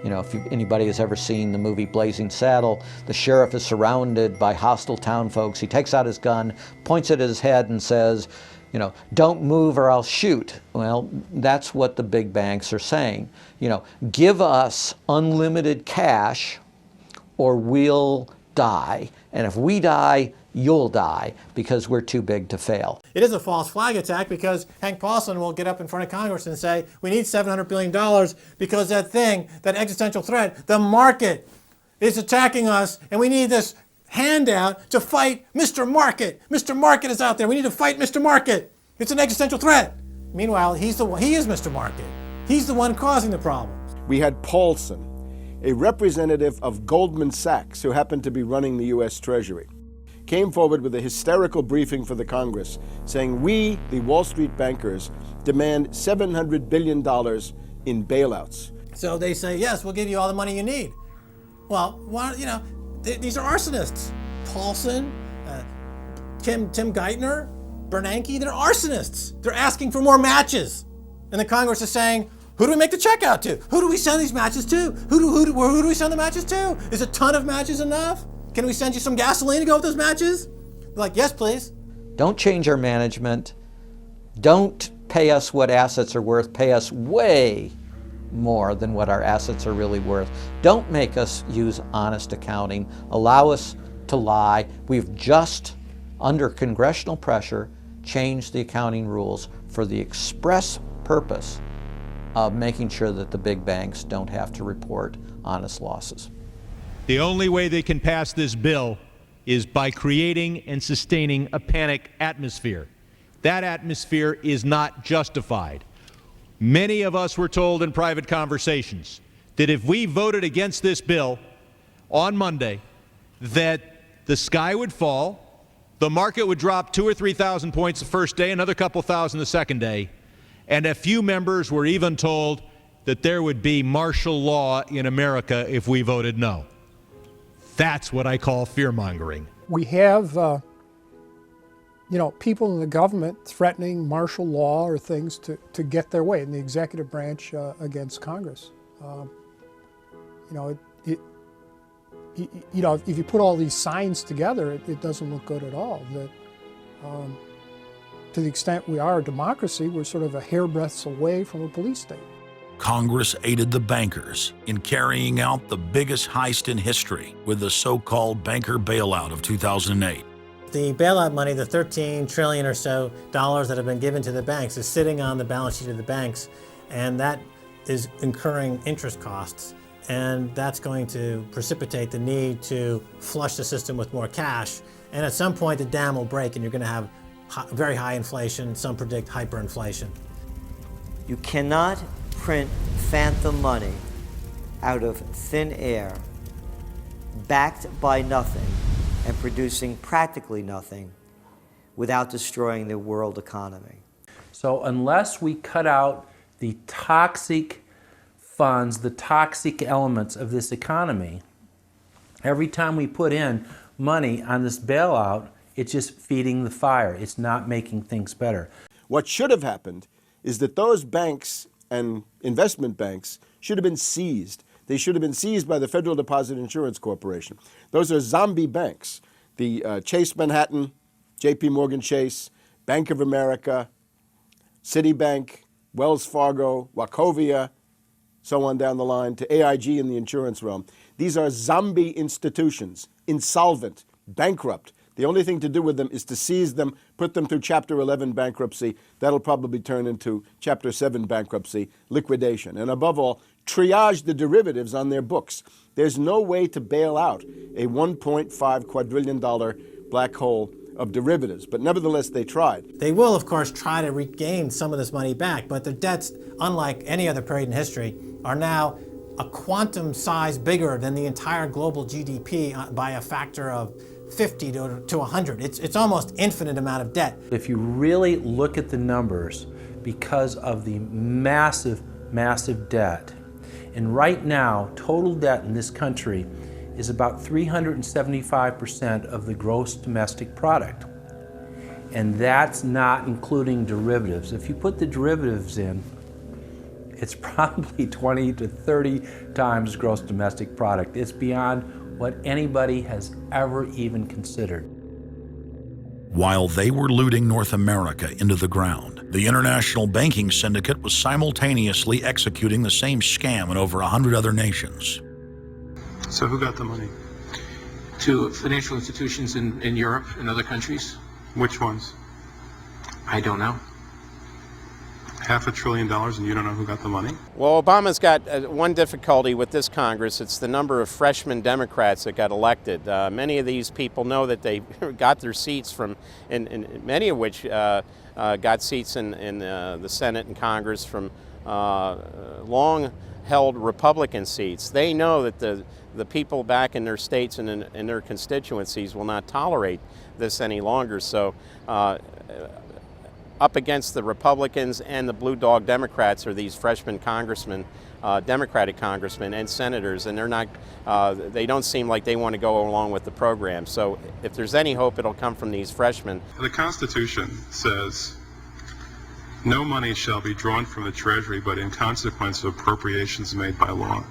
you know, if anybody has ever seen the movie Blazing Saddle, the sheriff is surrounded by hostile town folks. He takes out his gun, points it at his head and says, you know, don't move or I'll shoot. Well, that's what the big banks are saying. You know, give us unlimited cash or we'll die. And if we die, you'll die because we're too big to fail. It is a false flag attack because Hank Paulson will get up in front of Congress and say, we need $700 billion because that thing, that existential threat, the market is attacking us and we need this handout to fight Mr. Market. Mr. Market is out there. We need to fight Mr. Market. It's an existential threat. Meanwhile, he is Mr. Market. He's the one causing the problems. We had Paulson, a representative of Goldman Sachs who happened to be running the U.S. Treasury, came forward with a hysterical briefing for the Congress saying, we, the Wall Street bankers, demand $700 billion in bailouts. So they say, yes, we'll give you all the money you need. Well, you know, these are arsonists. Paulson, Tim Geithner, Bernanke, they're arsonists. They're asking for more matches. And the Congress is saying, who do we make the check out to? Who do we send these matches to? Who do we send the matches to? Is a ton of matches enough? Can we send you some gasoline to go with those matches? They're like, yes, please. Don't change our management. Don't pay us what assets are worth. Pay us way more than what our assets are really worth. Don't make us use honest accounting. Allow us to lie. We've just, under congressional pressure, changed the accounting rules for the express purpose of making sure that the big banks don't have to report honest losses. The only way they can pass this bill is by creating and sustaining a panic atmosphere. That atmosphere is not justified. Many of us were told in private conversations that if we voted against this bill on Monday, that the sky would fall, the market would drop 2,000 or 3,000 points the first day, another couple thousand the second day, and a few members were even told that there would be martial law in America if we voted no. That's what I call fear-mongering. We have people in the government threatening martial law or things to get their way in the executive branch against Congress. If you put all these signs together, it doesn't look good at all. To the extent we are a democracy, we're sort of a hairbreadth away from a police state. Congress aided the bankers in carrying out the biggest heist in history with the so-called banker bailout of 2008. The bailout money, the $13 trillion or so dollars that have been given to the banks, is sitting on the balance sheet of the banks, and that is incurring interest costs. And that's going to precipitate the need to flush the system with more cash. And at some point, the dam will break, and you're going to have very high inflation. Some predict hyperinflation. You cannot print phantom money out of thin air, backed by nothing, and producing practically nothing without destroying the world economy. So unless we cut out the toxic funds, the toxic elements of this economy, every time we put in money on this bailout, it's just feeding the fire. It's not making things better. What should have happened is that those banks and investment banks should have been seized. They should have been seized by the Federal Deposit Insurance Corporation. Those are zombie banks. The Chase Manhattan, JP Morgan Chase, Bank of America, Citibank, Wells Fargo, Wachovia, so on down the line, to AIG in the insurance realm. These are zombie institutions, insolvent, bankrupt. The only thing to do with them is to seize them, put them through Chapter 11 bankruptcy. That'll probably turn into Chapter 7 bankruptcy, liquidation. And above all, triage the derivatives on their books. There's no way to bail out a $1.5 quadrillion black hole of derivatives, but nevertheless they tried. They will, of course, try to regain some of this money back, but their debts, unlike any other period in history, are now a quantum size bigger than the entire global GDP by a factor of 50 to 100. It's almost infinite amount of debt. If you really look at the numbers, because of the massive, massive debt, and right now, total debt in this country is about 375% of the gross domestic product. And that's not including derivatives. If you put the derivatives in, it's probably 20 to 30 times gross domestic product. It's beyond what anybody has ever even considered. While they were looting North America into the ground, the international banking syndicate was simultaneously executing the same scam in over 100 other nations. So who got the money? To financial institutions in Europe and other countries. Which ones? I don't know. $500 billion and you don't know who got the money? Well, Obama's got one difficulty with this Congress. It's the number of freshman Democrats that got elected. Many of these people know that they got their seats from, and many of which got seats in the Senate and Congress from long-held Republican seats. They know that the people back in their states and in their constituencies will not tolerate this any longer. So up against the Republicans and the blue dog Democrats are these freshman congressmen, Democratic congressmen and senators, and they're not, they don't seem like they want to go along with the program. So if there's any hope, it'll come from these freshmen. The Constitution says no money shall be drawn from the Treasury but in consequence of appropriations made by law.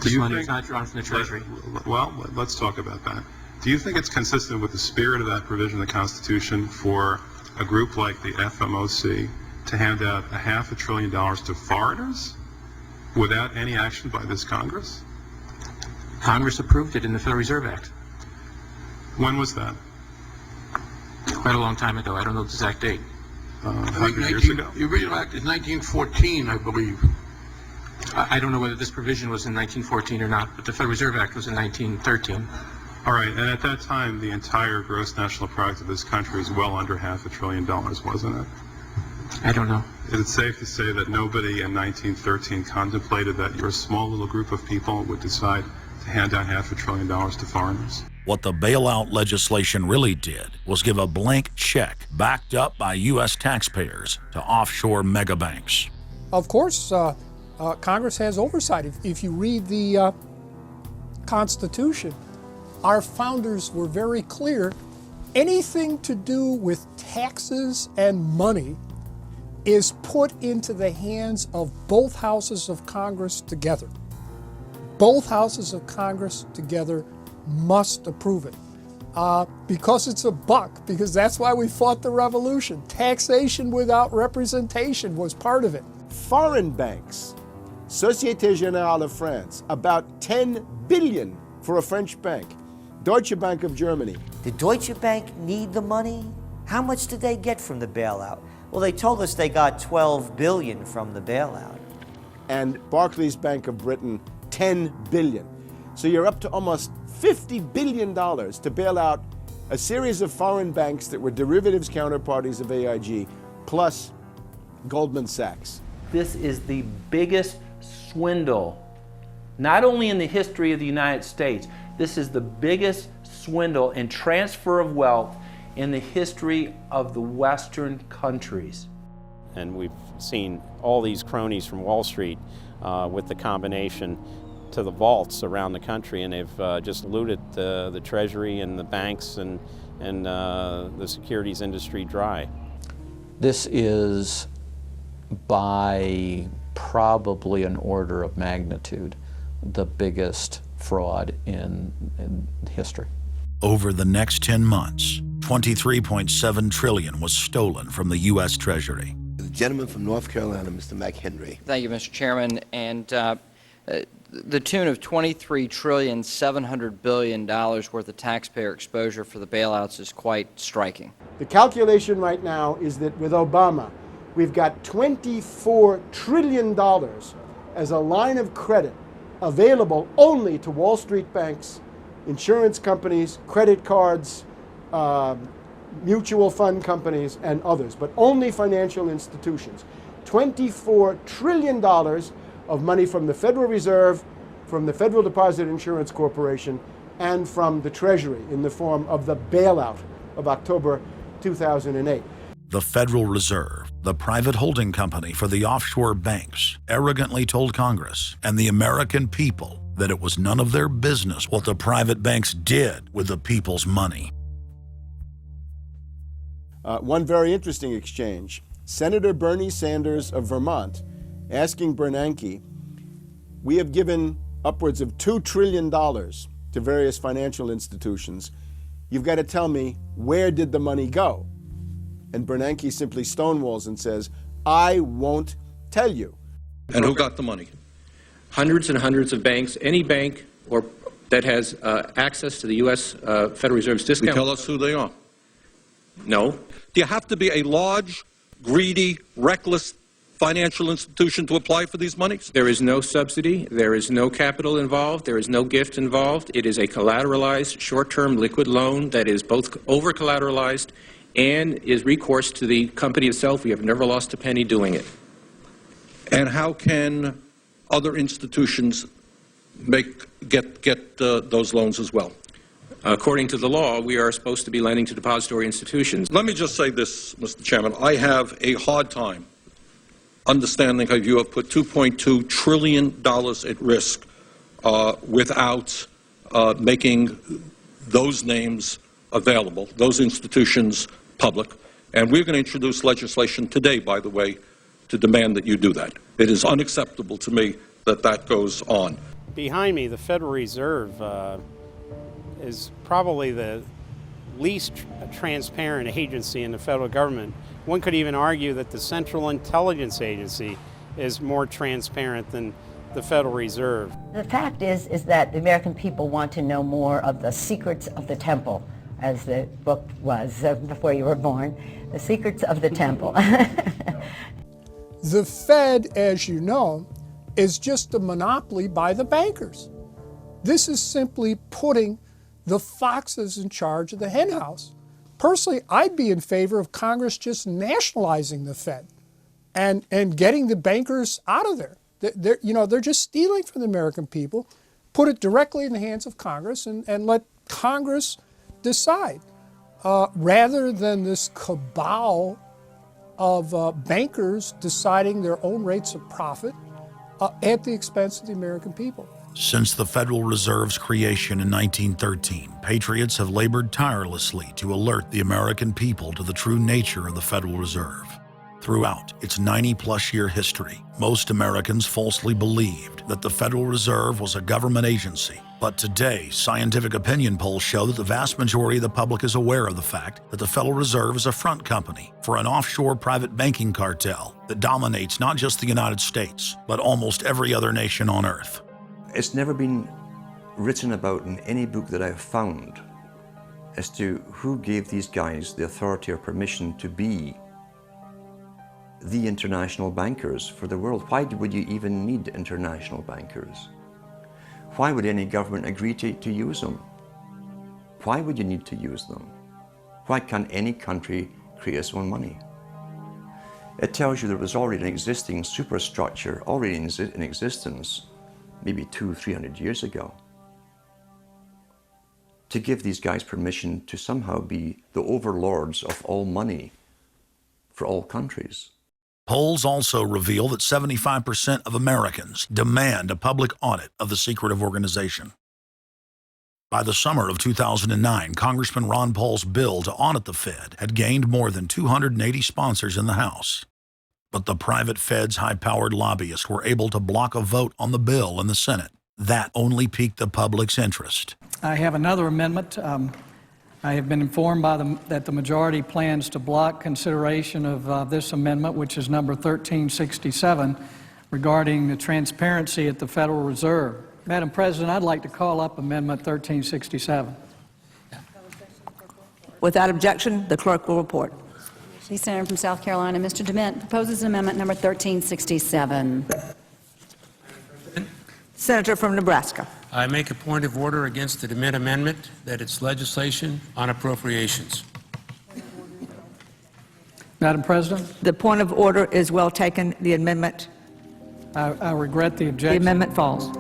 This money is not drawn from the Treasury. Well, let's talk about that. Do you think it's consistent with the spirit of that provision of the Constitution for a group like the FMOC to hand out $500 billion to foreigners without any action by this Congress? Congress approved it in the Federal Reserve Act. When was that? Quite a long time ago. I don't know the exact date. 100 years ago? The original act is 1914, I believe. I don't know whether this provision was in 1914 or not, but the Federal Reserve Act was in 1913. All right, and at that time, the entire gross national product of this country was well under $500 billion, wasn't it? I don't know. Is it safe to say that nobody in 1913 contemplated that your small little group of people would decide to hand out $500 billion to foreigners? What the bailout legislation really did was give a blank check backed up by U.S. taxpayers to offshore megabanks. Of course, Congress has oversight. If you read the Constitution, our founders were very clear. Anything to do with taxes and money is put into the hands of both houses of Congress together. Both houses of Congress together must approve it. Because it's a buck, because that's why we fought the revolution. Taxation without representation was part of it. Foreign banks, Société Générale of France, about 10 billion for a French bank. Deutsche Bank of Germany. Did Deutsche Bank need the money? How much did they get from the bailout? Well, they told us they got $12 billion from the bailout. And Barclays Bank of Britain, $10 billion. So you're up to almost $50 billion to bail out a series of foreign banks that were derivatives counterparties of AIG, plus Goldman Sachs. This is the biggest swindle, not only in the history of the United States, this is the biggest swindle and transfer of wealth in the history of the Western countries. And we've seen all these cronies from Wall Street with the combination to the vaults around the country, and they've just looted the Treasury and the banks and the securities industry dry. This is by probably an order of magnitude the biggest fraud in history. Over the next 10 months, $23.7 trillion was stolen from the U.S. Treasury. The gentleman from North Carolina, Mr. McHenry. Thank you, Mr. Chairman. And the tune of $23.7 trillion worth of taxpayer exposure for the bailouts is quite striking. The calculation right now is that with Obama, we've got $24 trillion as a line of credit available only to Wall Street banks, insurance companies, credit cards, mutual fund companies, and others, but only financial institutions. $24 trillion of money from the Federal Reserve, from the Federal Deposit Insurance Corporation, and from the Treasury in the form of the bailout of October 2008. The Federal Reserve, the private holding company for the offshore banks, arrogantly told Congress and the American people that it was none of their business what the private banks did with the people's money. One very interesting exchange. Senator Bernie Sanders of Vermont asking Bernanke, we have given upwards of $2 trillion to various financial institutions. You've got to tell me, where did the money go? And Bernanke simply stonewalls and says, I won't tell you. And who got the money? Hundreds and hundreds of banks. Any bank or that has access to the U.S. Federal Reserve's discount. You tell us who they are. No. Do you have to be a large, greedy, reckless financial institution to apply for these monies? There is no subsidy. There is no capital involved. There is no gift involved. It is a collateralized, short-term liquid loan that is both over-collateralized and is recourse to the company itself. We have never lost a penny doing it. And how can other institutions get those loans as well? According to the law, we are supposed to be lending to depository institutions. Let me just say this, Mr. Chairman. I have a hard time understanding how you have put $2.2 trillion at risk without making those names available, those institutions public. And we're going to introduce legislation today, by the way, to demand that you do that. It is unacceptable to me that that goes on. Behind me, the Federal Reserve is probably the least transparent agency in the federal government. One could even argue that the Central Intelligence Agency is more transparent than the Federal Reserve. The fact is that the American people want to know more of the secrets of the temple, as the book was before you were born, the secrets of the temple. The Fed, as you know, is just a monopoly by the bankers. This is simply putting the foxes in charge of the henhouse. Personally, I'd be in favor of Congress just nationalizing the Fed and getting the bankers out of there. They're just stealing from the American people. Put it directly in the hands of Congress and let Congress decide, rather than this cabal of bankers deciding their own rates of profit at the expense of the American people. Since the Federal Reserve's creation in 1913, patriots have labored tirelessly to alert the American people to the true nature of the Federal Reserve. Throughout its 90-plus year history, most Americans falsely believed that the Federal Reserve was a government agency. But today, scientific opinion polls show that the vast majority of the public is aware of the fact that the Federal Reserve is a front company for an offshore private banking cartel that dominates not just the United States, but almost every other nation on Earth. It's never been written about in any book that I've found as to who gave these guys the authority or permission to be the international bankers for the world. Why would you even need international bankers? Why would any government agree to use them? Why would you need to use them? Why can't any country create its own money? It tells you there was already an existing superstructure already in existence maybe 200-300 years ago, to give these guys permission to somehow be the overlords of all money for all countries. Polls also reveal that 75% of Americans demand a public audit of the secretive organization. By the summer of 2009, Congressman Ron Paul's bill to audit the Fed had gained more than 280 sponsors in the House. But the private Fed's high-powered lobbyists were able to block a vote on the bill in the Senate. That only piqued the public's interest. I have another amendment. I have been informed that the majority plans to block consideration of this amendment, which is number 1367, regarding the transparency at the Federal Reserve. Madam President, I'd like to call up Amendment 1367. Without objection, the clerk will report. The Senator from South Carolina, Mr. DeMint, proposes an amendment number 1367. Senator from Nebraska. I make a point of order against the DeMint amendment that it's legislation on appropriations. Madam President? The point of order is well taken. The amendment. I regret the objection. The amendment falls.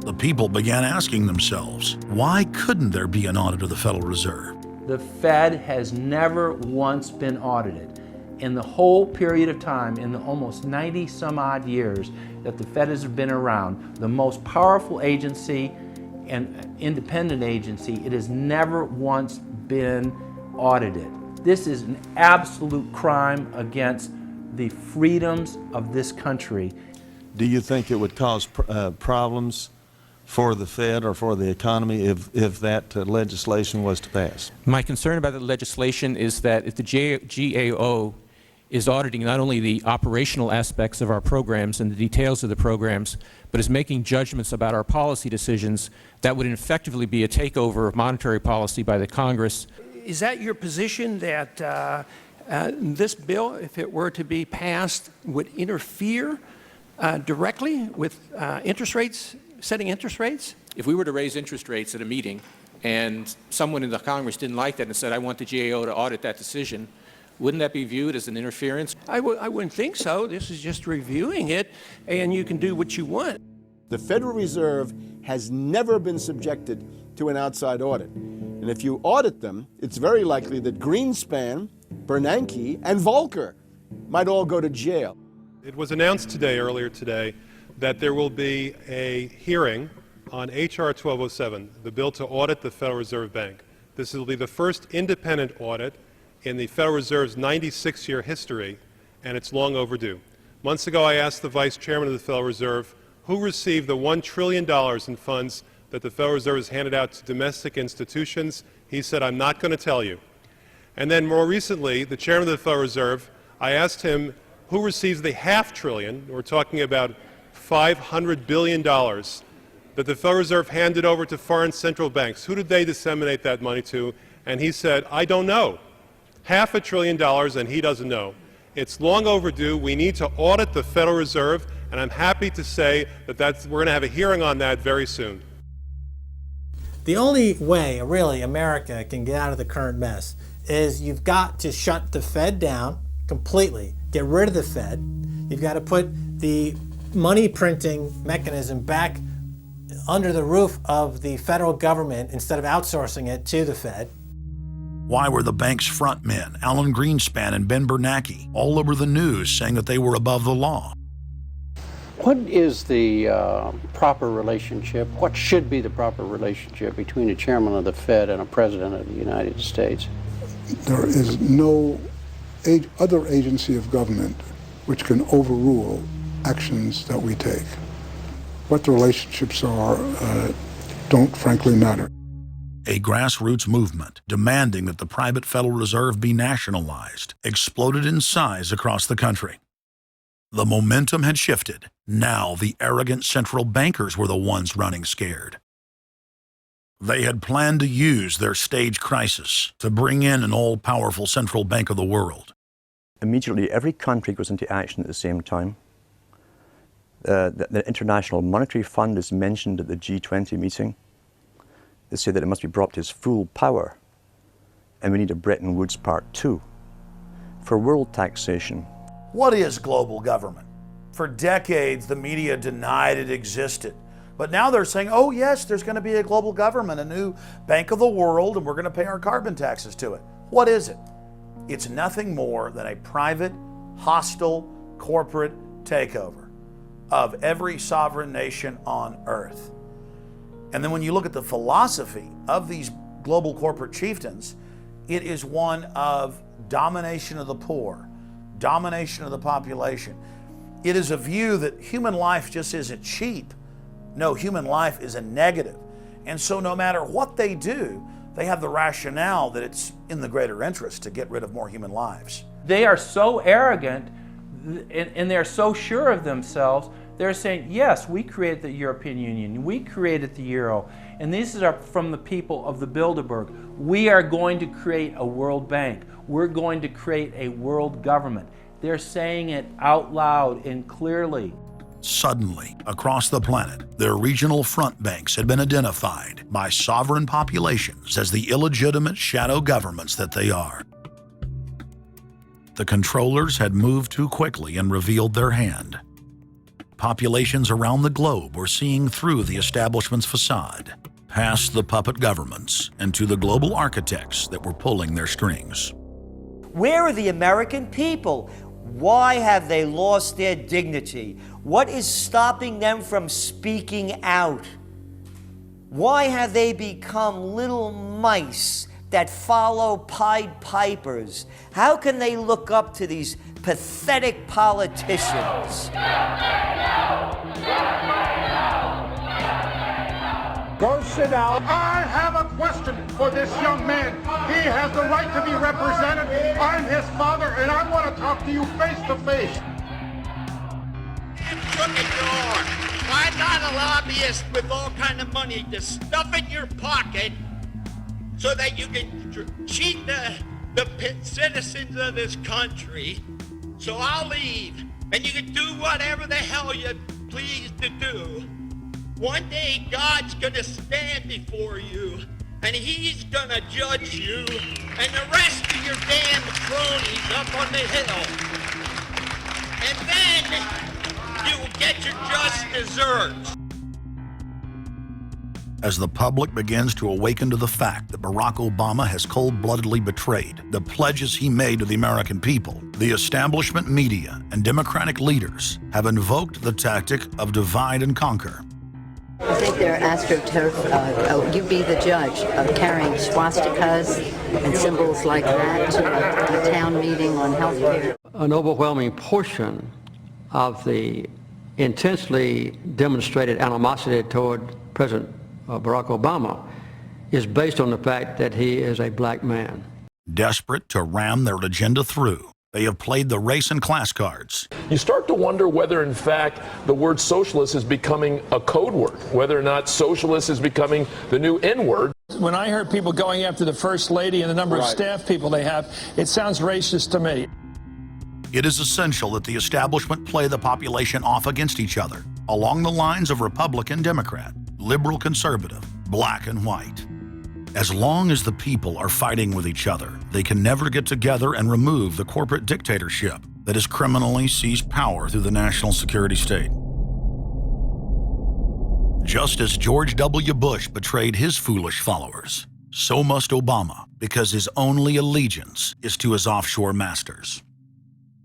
The people began asking themselves, why couldn't there be an audit of the Federal Reserve? The Fed has never once been audited. In the whole period of time, in the almost 90 some odd years that the Fed has been around, the most powerful agency and independent agency, it has never once been audited. This is an absolute crime against the freedoms of this country. Do you think it would cause problems for the Fed or for the economy if that legislation was to pass? My concern about the legislation is that if the GAO is auditing not only the operational aspects of our programs and the details of the programs, but is making judgments about our policy decisions, that would effectively be a takeover of monetary policy by the Congress. Is that your position, that this bill, if it were to be passed, would interfere directly with interest rates, setting interest rates? If we were to raise interest rates at a meeting and someone in the Congress didn't like that and said, I want the GAO to audit that decision, wouldn't that be viewed as an interference? I wouldn't think so. This is just reviewing it, and you can do what you want. The Federal Reserve has never been subjected to an outside audit. And if you audit them, it's very likely that Greenspan, Bernanke, and Volcker might all go to jail. It was announced earlier today, that there will be a hearing on H.R. 1207, the bill to audit the Federal Reserve Bank. This will be the first independent audit in the Federal Reserve's 96-year history, and it's long overdue. Months ago, I asked the Vice Chairman of the Federal Reserve who received the $1 trillion in funds that the Federal Reserve has handed out to domestic institutions. He said, I'm not going to tell you. And then more recently, the Chairman of the Federal Reserve, I asked him who receives the $500 billion, we're talking about $500 billion, that the Federal Reserve handed over to foreign central banks. Who did they disseminate that money to? And he said, I don't know. $500 billion, and he doesn't know. It's long overdue. We need to audit the Federal Reserve, and I'm happy to say that we're going to have a hearing on that very soon. The only way, really, America can get out of the current mess is you've got to shut the Fed down completely, get rid of the Fed. You've got to put the money printing mechanism back under the roof of the federal government instead of outsourcing it to the Fed. Why were the bank's front men, Alan Greenspan and Ben Bernanke, all over the news saying that they were above the law? What is the proper relationship, what should be the proper relationship between a chairman of the Fed and a president of the United States? There is no other agency of government which can overrule actions that we take. What the relationships are don't frankly matter. A grassroots movement demanding that the private Federal Reserve be nationalized exploded in size across the country. The momentum had shifted. Now the arrogant central bankers were the ones running scared. They had planned to use their stage crisis to bring in an all-powerful central bank of the world. Immediately, every country goes into action at the same time. The International Monetary Fund is mentioned at the G20 meeting. They say that it must be brought to its full power, and we need a Bretton Woods Part 2 for world taxation. What is global government? For decades, the media denied it existed. But now they're saying, oh yes, there's going to be a global government, a new bank of the world, and we're going to pay our carbon taxes to it. What is it? It's nothing more than a private, hostile, corporate takeover of every sovereign nation on earth. And then when you look at the philosophy of these global corporate chieftains, it is one of domination of the poor, domination of the population. It is a view that human life just isn't cheap. No, human life is a negative. And so no matter what they do, they have the rationale that it's in the greater interest to get rid of more human lives. They are so arrogant and they're so sure of themselves, they're saying, yes, we created the European Union, we created the Euro, and these are from the people of the Bilderberg. We are going to create a world bank. We're going to create a world government. They're saying it out loud and clearly. Suddenly, across the planet, their regional front banks had been identified by sovereign populations as the illegitimate shadow governments that they are. The controllers had moved too quickly and revealed their hand. Populations around the globe were seeing through the establishment's facade, past the puppet governments, and to the global architects that were pulling their strings. Where are the American people? Why have they lost their dignity? What is stopping them from speaking out? Why have they become little mice that follow Pied Pipers? How can they look up to these pathetic politicians? Go sit down. I have a question for this young man. He has the right to be represented. I'm his father, and I want to talk to you face to face. Why not a lobbyist with all kind of money to stuff in your pocket so that you can cheat the citizens of this country? So I'll leave, and you can do whatever the hell you please to do. One day God's gonna stand before you, and he's gonna judge you and the rest of your damn cronies up on the hill. And then you will get your just desserts. As the public begins to awaken to the fact that Barack Obama has cold-bloodedly betrayed the pledges he made to the American people, the establishment media and Democratic leaders have invoked the tactic of divide and conquer. I think they're astroturf. You be the judge of carrying swastikas and symbols like that to a town meeting on health care. An overwhelming portion of the intensely demonstrated animosity toward President Barack Obama is based on the fact that he is a black man. Desperate to ram their agenda through, they have played the race and class cards. You start to wonder whether, in fact, the word socialist is becoming a code word, whether or not socialist is becoming the new N-word. When I heard people going after the First Lady and the number of staff people they have, it sounds racist to me. It is essential that the establishment play the population off against each other, along the lines of Republican, Democrat, liberal, conservative, black and white. As long as the people are fighting with each other, they can never get together and remove the corporate dictatorship that has criminally seized power through the national security state. Just as George W. Bush betrayed his foolish followers, so must Obama, because his only allegiance is to his offshore masters.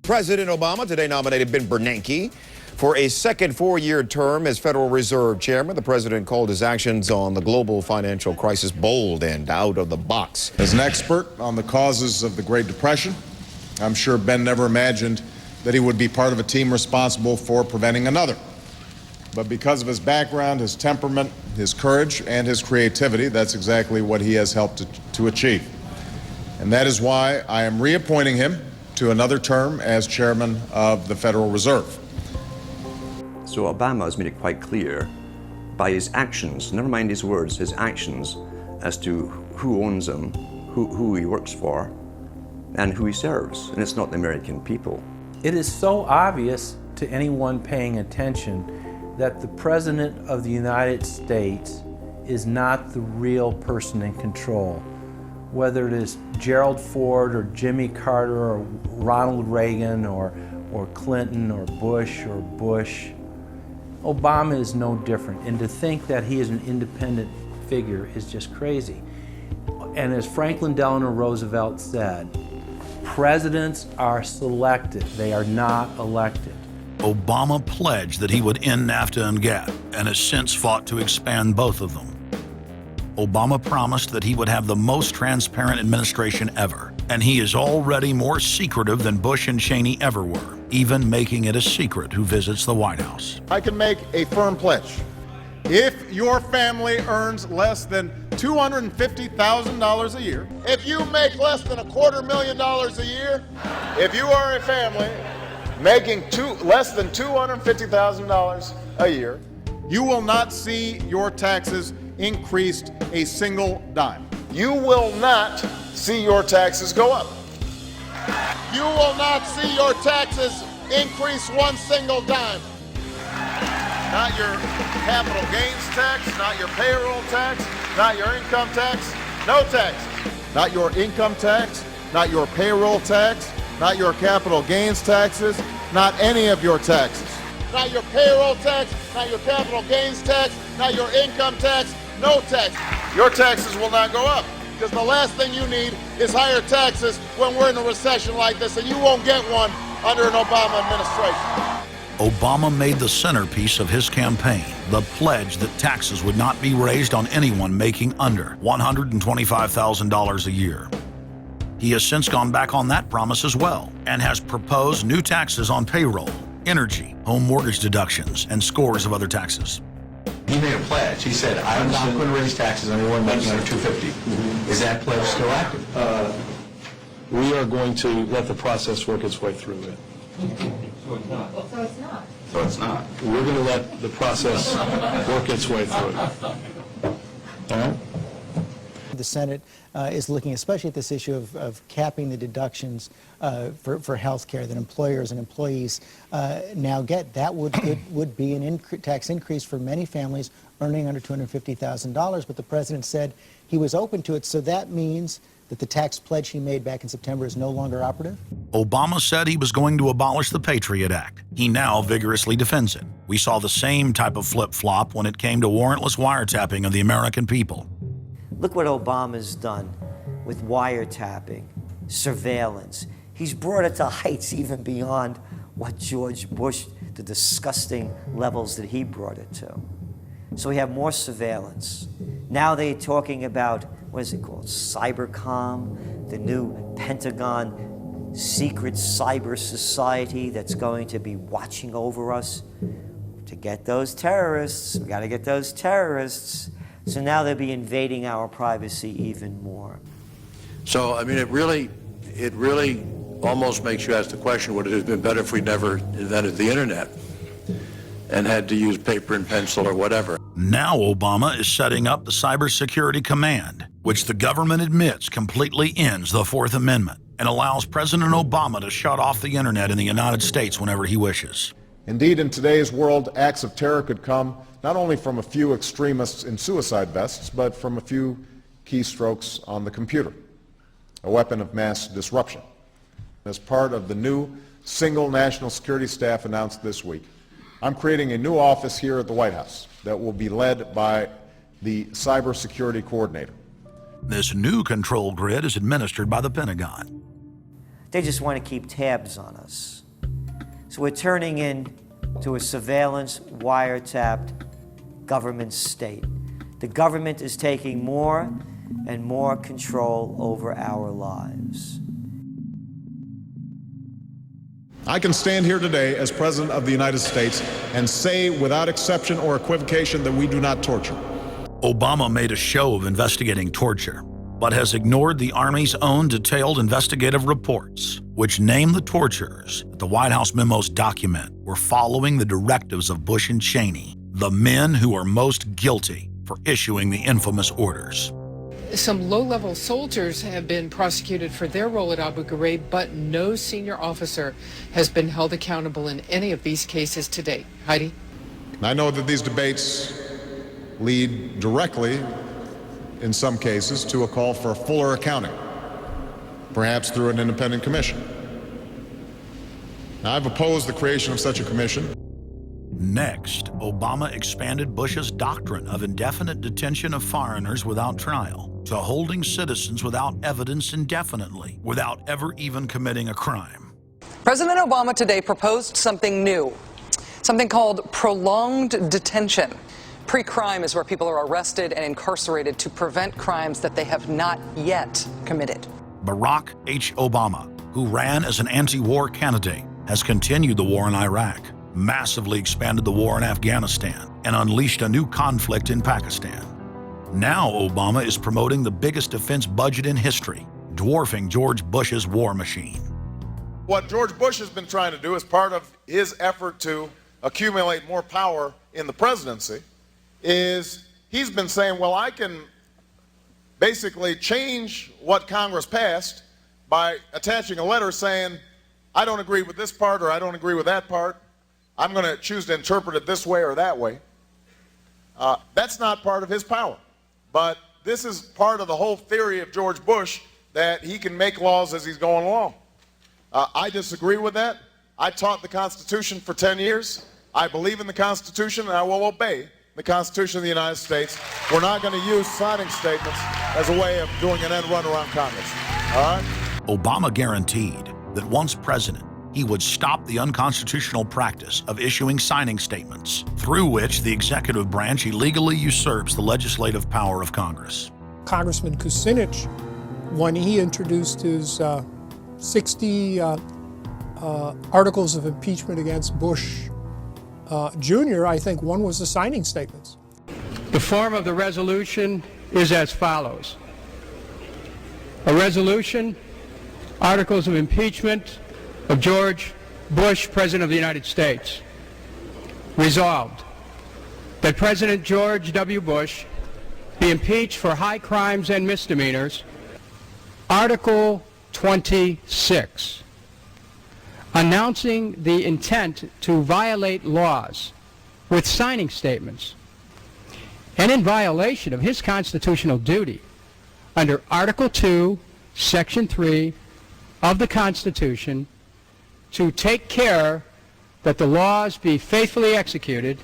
President Obama today nominated Ben Bernanke for a second four-year term as Federal Reserve Chairman. The president called his actions on the global financial crisis bold and out of the box. As an expert on the causes of the Great Depression, I'm sure Ben never imagined that he would be part of a team responsible for preventing another. But because of his background, his temperament, his courage, and his creativity, that's exactly what he has helped to achieve. And that is why I am reappointing him to another term as Chairman of the Federal Reserve. So Obama has made it quite clear by his actions, never mind his words, his actions, as to who owns him, who he works for, and who he serves. And it's not the American people. It is so obvious to anyone paying attention that the President of the United States is not the real person in control. Whether it is Gerald Ford or Jimmy Carter or Ronald Reagan or Clinton or Bush or Bush, Obama is no different, and to think that he is an independent figure is just crazy. And as Franklin Delano Roosevelt said, presidents are selected, they are not elected. Obama pledged that he would end NAFTA and GATT, and has since fought to expand both of them. Obama promised that he would have the most transparent administration ever, and he is already more secretive than Bush and Cheney ever were, even making it a secret who visits the White House. I can make a firm pledge. If your family earns less than $250,000 a year, if you make less than $250,000 a year, if you are a family making less than $250,000 a year, you will not see your taxes increased a single dime. You will not see your taxes go up. You will not see your taxes increase one single dime. Not your capital gains tax, not your payroll tax, not your income tax, no taxes. Not your income tax, not your payroll tax, not your capital gains taxes, not any of your taxes. Not your payroll tax, not your capital gains tax, not your income tax, no tax. Your taxes will not go up, because the last thing you need is higher taxes when we're in a recession like this, and you won't get one under an Obama administration. Obama made the centerpiece of his campaign the pledge that taxes would not be raised on anyone making under $125,000 a year. He has since gone back on that promise as well, and has proposed new taxes on payroll, energy, home mortgage deductions, and scores of other taxes. He made a pledge. He said, I'm not going to raise taxes on anyone making under $250,000. Is that pledge still active? We are going to let the process work its way through it. So it's not. So it's not. So it's not. We're going to let the process work its way through it. All right? The Senate is looking especially at this issue of capping the deductions for health care that employers and employees now get. That would be an tax increase for many families earning under $250,000, but the president said he was open to it, so that means that the tax pledge he made back in September is no longer operative? Obama said he was going to abolish the Patriot Act. He now vigorously defends it. We saw the same type of flip-flop when it came to warrantless wiretapping of the American people. Look what Obama's done with wiretapping, surveillance. He's brought it to heights even beyond what George Bush, the disgusting levels that he brought it to. So we have more surveillance. Now they're talking about, what is it called, Cybercom, the new Pentagon secret cyber society that's going to be watching over us to get those terrorists. We got to get those terrorists. So now they'll be invading our privacy even more. So, I mean, it really almost makes you ask the question, would it have been better if we never invented the internet and had to use paper and pencil or whatever? Now Obama is setting up the Cybersecurity Command, which the government admits completely ends the Fourth Amendment and allows President Obama to shut off the internet in the United States whenever he wishes. Indeed, in today's world, acts of terror could come not only from a few extremists in suicide vests, but from a few keystrokes on the computer, a weapon of mass disruption. As part of the new single national security staff announced this week, I'm creating a new office here at the White House that will be led by the cybersecurity coordinator. This new control grid is administered by the Pentagon. They just want to keep tabs on us. So we're turning into a surveillance, wiretapped government state. The government is taking more and more control over our lives. I can stand here today as President of the United States and say without exception or equivocation that we do not torture. Obama made a show of investigating torture, but has ignored the Army's own detailed investigative reports, which name the torturers that the White House memos document were following the directives of Bush and Cheney, the men who are most guilty for issuing the infamous orders. Some low-level soldiers have been prosecuted for their role at Abu Ghraib, but no senior officer has been held accountable in any of these cases to date. Heidi? I know that these debates lead directly, in some cases, to a call for fuller accounting, perhaps through an independent commission. Now, I've opposed the creation of such a commission. Next, Obama expanded Bush's doctrine of indefinite detention of foreigners without trial to holding citizens without evidence indefinitely, without ever even committing a crime. President Obama today proposed something new, something called prolonged detention. Pre-crime is where people are arrested and incarcerated to prevent crimes that they have not yet committed. Barack H. Obama, who ran as an anti-war candidate, has continued the war in Iraq, massively expanded the war in Afghanistan, and unleashed a new conflict in Pakistan. Now Obama is promoting the biggest defense budget in history, dwarfing George Bush's war machine. What George Bush has been trying to do as part of his effort to accumulate more power in the presidency is he's been saying, well, I can basically change what Congress passed by attaching a letter saying, I don't agree with this part or I don't agree with that part. I'm going to choose to interpret it this way or that way. That's not part of his power. But this is part of the whole theory of George Bush, that he can make laws as he's going along. I disagree with that. I taught the Constitution for 10 years. I believe in the Constitution, and I will obey the Constitution of the United States. We're not going to use signing statements as a way of doing an end run around Congress. All right? Obama guaranteed that once president, he would stop the unconstitutional practice of issuing signing statements, through which the executive branch illegally usurps the legislative power of Congress. Congressman Kucinich, when he introduced his 60 articles of impeachment against Bush Jr., I think one was the signing statements. The form of the resolution is as follows. A resolution, articles of impeachment of George Bush, President of the United States. Resolved, that President George W. Bush be impeached for high crimes and misdemeanors. Article 26, announcing the intent to violate laws with signing statements, and in violation of his constitutional duty under Article 2, Section 3 of the Constitution, to take care that the laws be faithfully executed,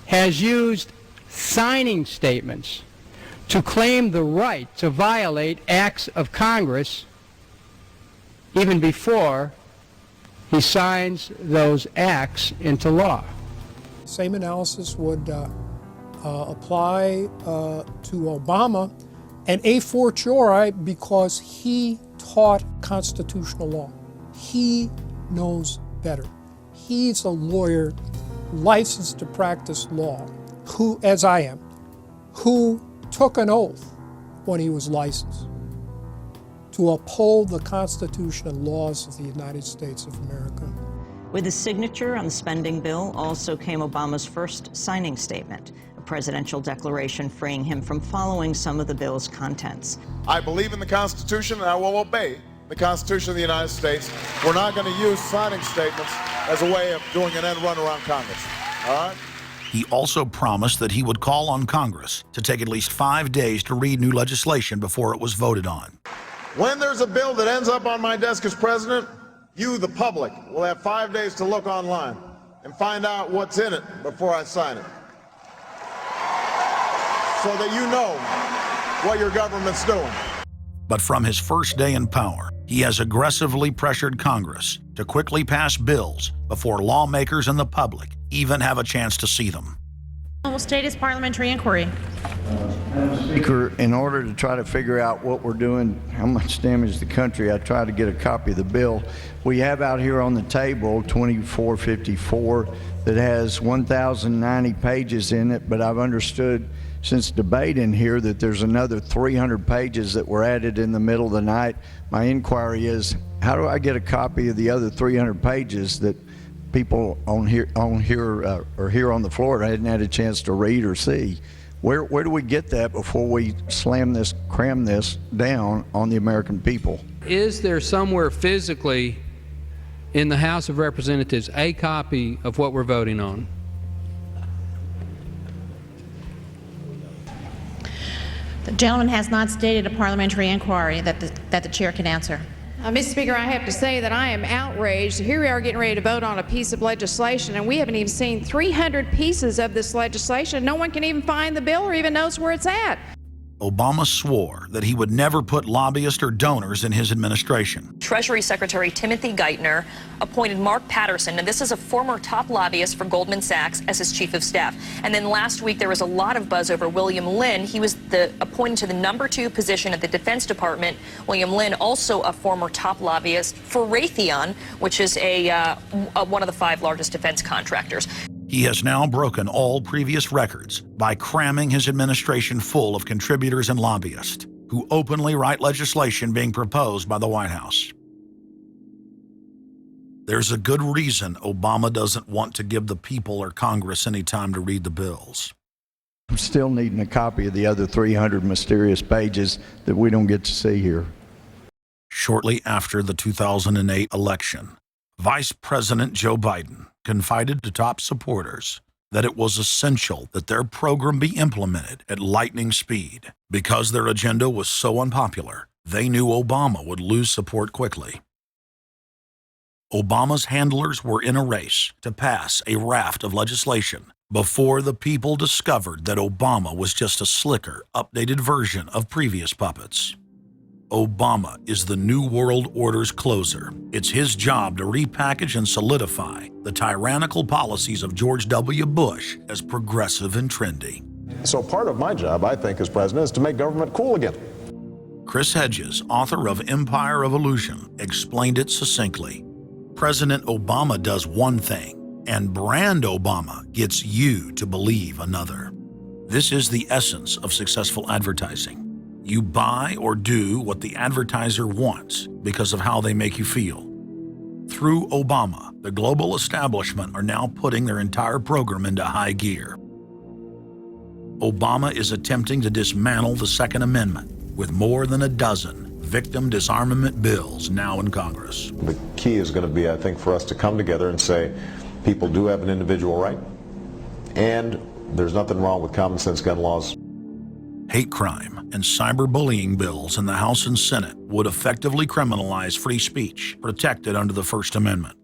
has used signing statements to claim the right to violate acts of Congress even before he signs those acts into law. Same analysis would apply to Obama, and a fortiori because he taught constitutional law. He knows better. He's a lawyer licensed to practice law, who, as I am, who took an oath when he was licensed to uphold the Constitution and laws of the United States of America. With his signature on the spending bill also came Obama's first signing statement, a presidential declaration freeing him from following some of the bill's contents. I believe in the Constitution, and I will obey the Constitution of the United States. We're not going to use signing statements as a way of doing an end run around Congress. All right? He also promised that he would call on Congress to take at least 5 days to read new legislation before it was voted on. When there's a bill that ends up on my desk as president, you, the public, will have 5 days to look online and find out what's in it before I sign it, so that you know what your government's doing. But from his first day in power, he has aggressively pressured Congress to quickly pass bills before lawmakers and the public even have a chance to see them. Will state his parliamentary inquiry. Speaker, in order to try to figure out what we're doing, how much damage to the country, I tried to get a copy of the bill. We have out here on the table 2454 that has 1,090 pages in it, but I've understood since debate in here that there's another 300 pages that were added in the middle of the night. My inquiry is, how do I get a copy of the other 300 pages that people on here on the floor hadn't had a chance to read or see? Where do we get that before we cram this down on the American people? Is there somewhere physically in the House of Representatives a copy of what we're voting on? The gentleman has not stated a parliamentary inquiry that the chair can answer. Mr. Speaker, I have to say that I am outraged. Here we are getting ready to vote on a piece of legislation, and we haven't even seen 300 pieces of this legislation. No one can even find the bill or even knows where it's at. Obama swore that he would never put lobbyists or donors in his administration. Treasury Secretary Timothy Geithner appointed Mark Patterson, and this is a former top lobbyist for Goldman Sachs, as his chief of staff. And then last week there was a lot of buzz over William Lynn. He was appointed to the #2 position at the Defense Department. William Lynn, also a former top lobbyist for Raytheon, which is one of the 5 largest defense contractors. He has now broken all previous records by cramming his administration full of contributors and lobbyists who openly write legislation being proposed by the White House. There's a good reason Obama doesn't want to give the people or Congress any time to read the bills. I'm still needing a copy of the other 300 mysterious pages that we don't get to see here. Shortly after the 2008 election, Vice President Joe Biden confided to top supporters that it was essential that their program be implemented at lightning speed. Because their agenda was so unpopular, they knew Obama would lose support quickly. Obama's handlers were in a race to pass a raft of legislation before the people discovered that Obama was just a slicker, updated version of previous puppets. Obama is the New World Order's closer. It's his job to repackage and solidify the tyrannical policies of George W. Bush as progressive and trendy. So part of my job, I think, as president, is to make government cool again. Chris Hedges, author of Empire of Illusion, explained it succinctly. President Obama does one thing, and brand Obama gets you to believe another. This is the essence of successful advertising. You buy or do what the advertiser wants because of how they make you feel. Through Obama, the global establishment are now putting their entire program into high gear. Obama is attempting to dismantle the Second Amendment with more than a dozen victim disarmament bills now in Congress. The key is going to be, I think, for us to come together and say people do have an individual right, and there's nothing wrong with common sense gun laws. Hate crime and cyberbullying bills in the House and Senate would effectively criminalize free speech protected under the First Amendment.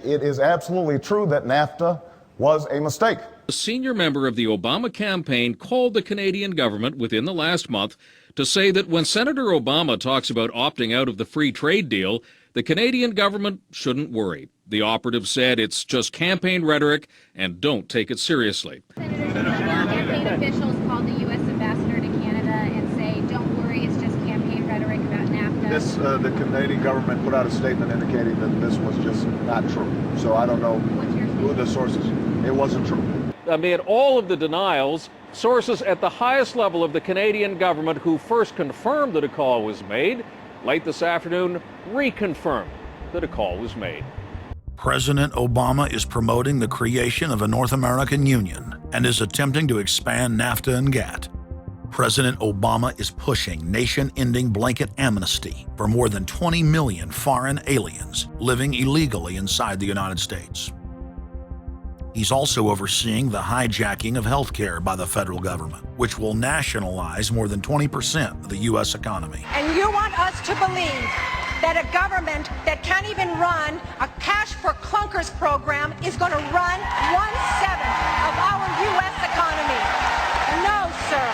It is absolutely true that NAFTA was a mistake. A senior member of the Obama campaign called the Canadian government within the last month to say that when Senator Obama talks about opting out of the free trade deal, the Canadian government shouldn't worry. The operative said it's just campaign rhetoric and don't take it seriously. Campaign officials called the U.S. ambassador to Canada and say, don't worry, it's just campaign rhetoric about NAFTA. The Canadian government put out a statement indicating that this was just not true. So I don't know who the sources. It wasn't true. Amid all of the denials, sources at the highest level of the Canadian government who first confirmed that a call was made, late this afternoon reconfirmed that a call was made. President Obama is promoting the creation of a North American Union and is attempting to expand NAFTA and GATT. President Obama is pushing nation-ending blanket amnesty for more than 20 million foreign aliens living illegally inside the United States. He's also overseeing the hijacking of health care by the federal government, which will nationalize more than 20% of the U.S. economy. And you want us to believe that a government that can't even run a cash for clunkers program is going to run 1/7 of our U.S. economy. No, sir.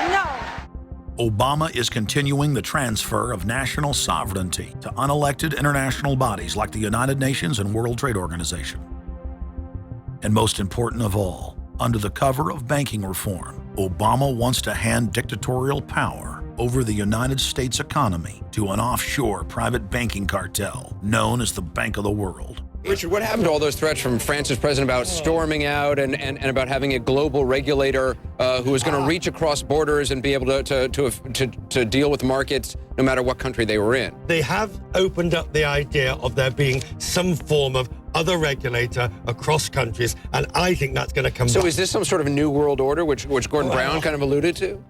No. Obama is continuing the transfer of national sovereignty to unelected international bodies like the United Nations and World Trade Organization. And most important of all, under the cover of banking reform, Obama wants to hand dictatorial power over the United States economy to an offshore private banking cartel known as the Bank of the World. Richard, what happened to all those threats from France's president about storming out and about having a global regulator who was going to reach across borders and be able to deal with markets no matter what country they were in? They have opened up the idea of there being some form of other regulator across countries, and I think that's going to come back. So is this some sort of new world order, which Gordon Brown kind of alluded to?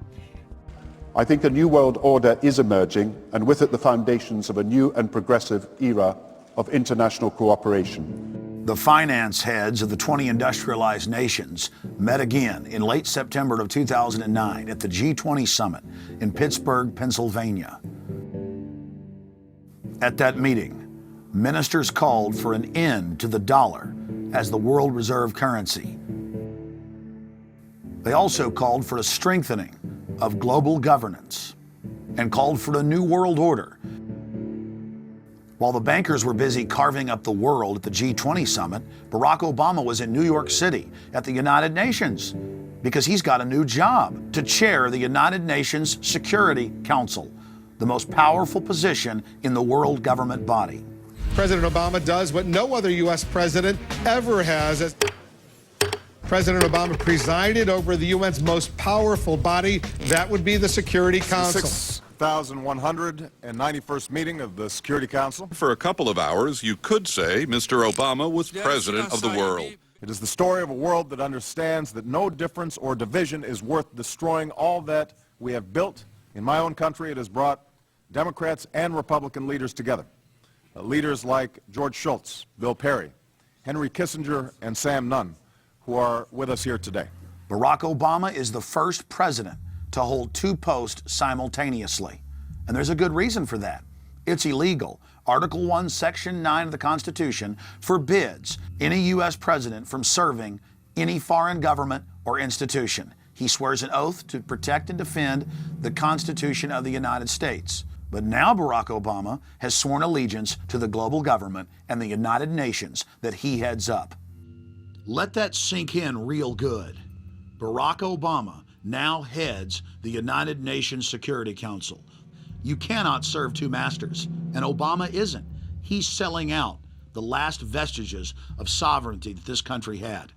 I think a new world order is emerging, and with it the foundations of a new and progressive era of international cooperation. The finance heads of the 20 industrialized nations met again in late September of 2009 at the G20 summit in Pittsburgh, Pennsylvania. At that meeting, ministers called for an end to the dollar as the world reserve currency. They also called for a strengthening of global governance and called for a new world order. While the bankers were busy carving up the world at the G20 summit, Barack Obama was in New York City at the United Nations because he's got a new job to chair the United Nations Security Council, the most powerful position in the world government body. President Obama does what no other U.S. president ever has. As President Obama presided over the UN's most powerful body, that would be the Security Council. 6,191st meeting of the Security Council. For a couple of hours, you could say Mr. Obama was president of the world. It is the story of a world that understands that no difference or division is worth destroying all that we have built. In my own country, it has brought Democrats and Republican leaders together. Leaders like George Shultz, Bill Perry, Henry Kissinger, and Sam Nunn, who are with us here today. Barack Obama is the first president to hold two posts simultaneously. And there's a good reason for that. It's illegal. Article 1, Section 9 of the Constitution forbids any U.S. president from serving any foreign government or institution. He swears an oath to protect and defend the Constitution of the United States. But now Barack Obama has sworn allegiance to the global government and the United Nations that he heads up. Let that sink in real good. Barack Obama now heads the United Nations Security Council. You cannot serve two masters, and Obama isn't. He's selling out the last vestiges of sovereignty that this country had.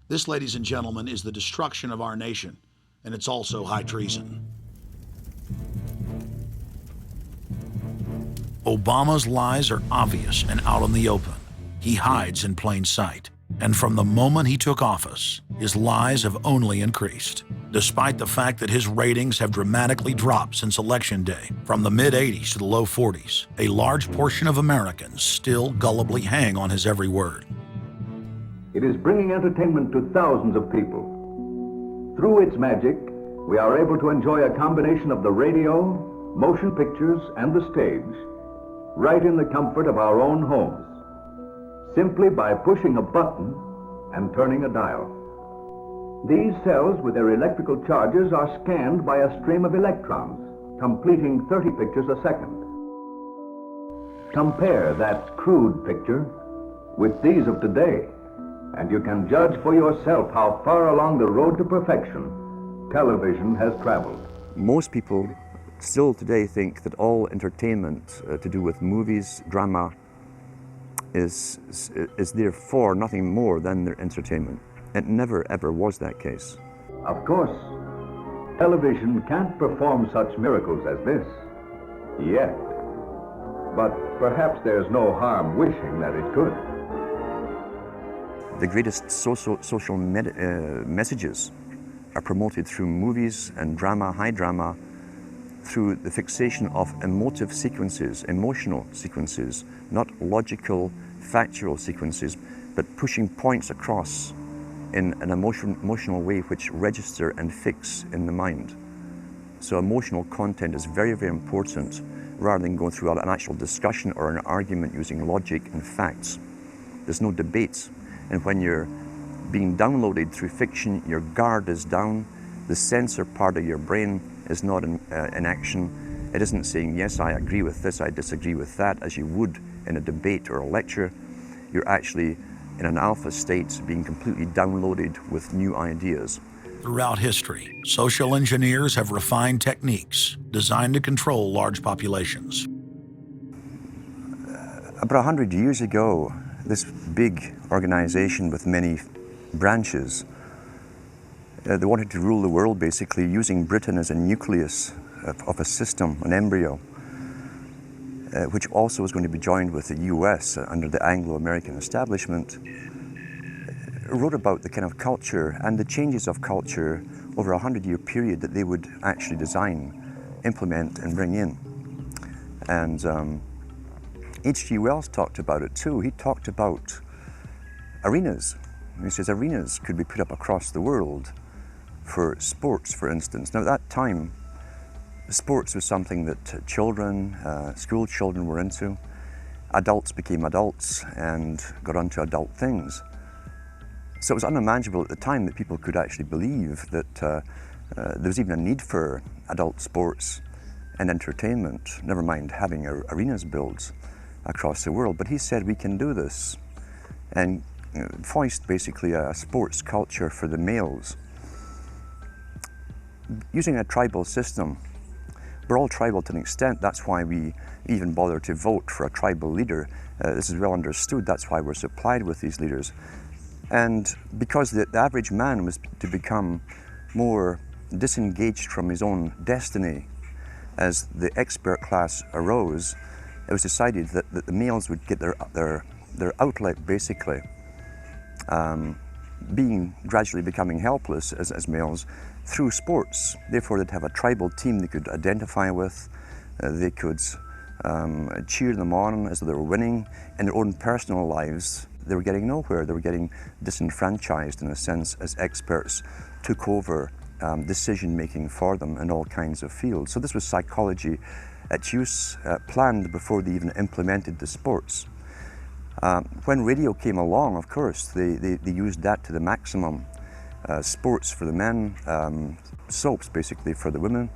This, ladies and gentlemen, is the destruction of our nation, and it's also high treason. Obama's lies are obvious and out in the open. He hides in plain sight. And from the moment he took office, his lies have only increased. Despite the fact that his ratings have dramatically dropped since Election Day, from the mid-80s to the low 40s, a large portion of Americans still gullibly hang on his every word. It is bringing entertainment to thousands of people. Through its magic, we are able to enjoy a combination of the radio, motion pictures, and the stage, right in the comfort of our own homes, simply by pushing a button and turning a dial. These cells with their electrical charges are scanned by a stream of electrons, completing 30 pictures a second. Compare that crude picture with these of today, and you can judge for yourself how far along the road to perfection television has traveled. Most people still today think that all entertainment to do with movies, drama, is therefore nothing more than their entertainment. It never ever was that case. Of course, television can't perform such miracles as this, yet. But perhaps there's no harm wishing that it could. The greatest social messages are promoted through movies and drama, high drama, through the fixation of emotive sequences, emotional sequences, not logical, factual sequences, but pushing points across in an emotional way which register and fix in the mind. So emotional content is very, very important, rather than going through an actual discussion or an argument using logic and facts. There's no debate. And when you're being downloaded through fiction, your guard is down, the censor part of your brain is not in action. It isn't saying, yes, I agree with this, I disagree with that, as you would in a debate or a lecture. You're actually in an alpha state, being completely downloaded with new ideas. Throughout history, social engineers have refined techniques designed to control large populations. About 100 years ago, this big organization with many branches, they wanted to rule the world basically using Britain as a nucleus of a system, an embryo, which also was going to be joined with the US under the Anglo-American establishment, wrote about the kind of culture and the changes of culture over a 100-year period that they would actually design, implement, and bring in. And H.G. Wells talked about it too. He talked about arenas. He says arenas could be put up across the world for sports, for instance. Now at that time, sports was something that children, school children were into. Adults became adults and got onto adult things. So it was unimaginable at the time that people could actually believe that There was even a need for adult sports and entertainment, never mind having arenas built across the world. But he said we can do this, and foist basically a sports culture for the males. Using a tribal system, we're all tribal to an extent. That's why we even bother to vote for a tribal leader. This is well understood. That's why we're supplied with these leaders. And because the average man was to become more disengaged from his own destiny as the expert class arose, it was decided that the males would get their outlet, basically, gradually becoming helpless as males through sports. Therefore, they'd have a tribal team they could identify with. They could cheer them on as they were winning. In their own personal lives, they were getting nowhere. They were getting disenfranchised, in a sense, as experts took over decision-making for them in all kinds of fields. So this was psychology at use, planned before they even implemented the sports. When radio came along, of course, they used that to the maximum. Sports for the men, soaps basically for the women.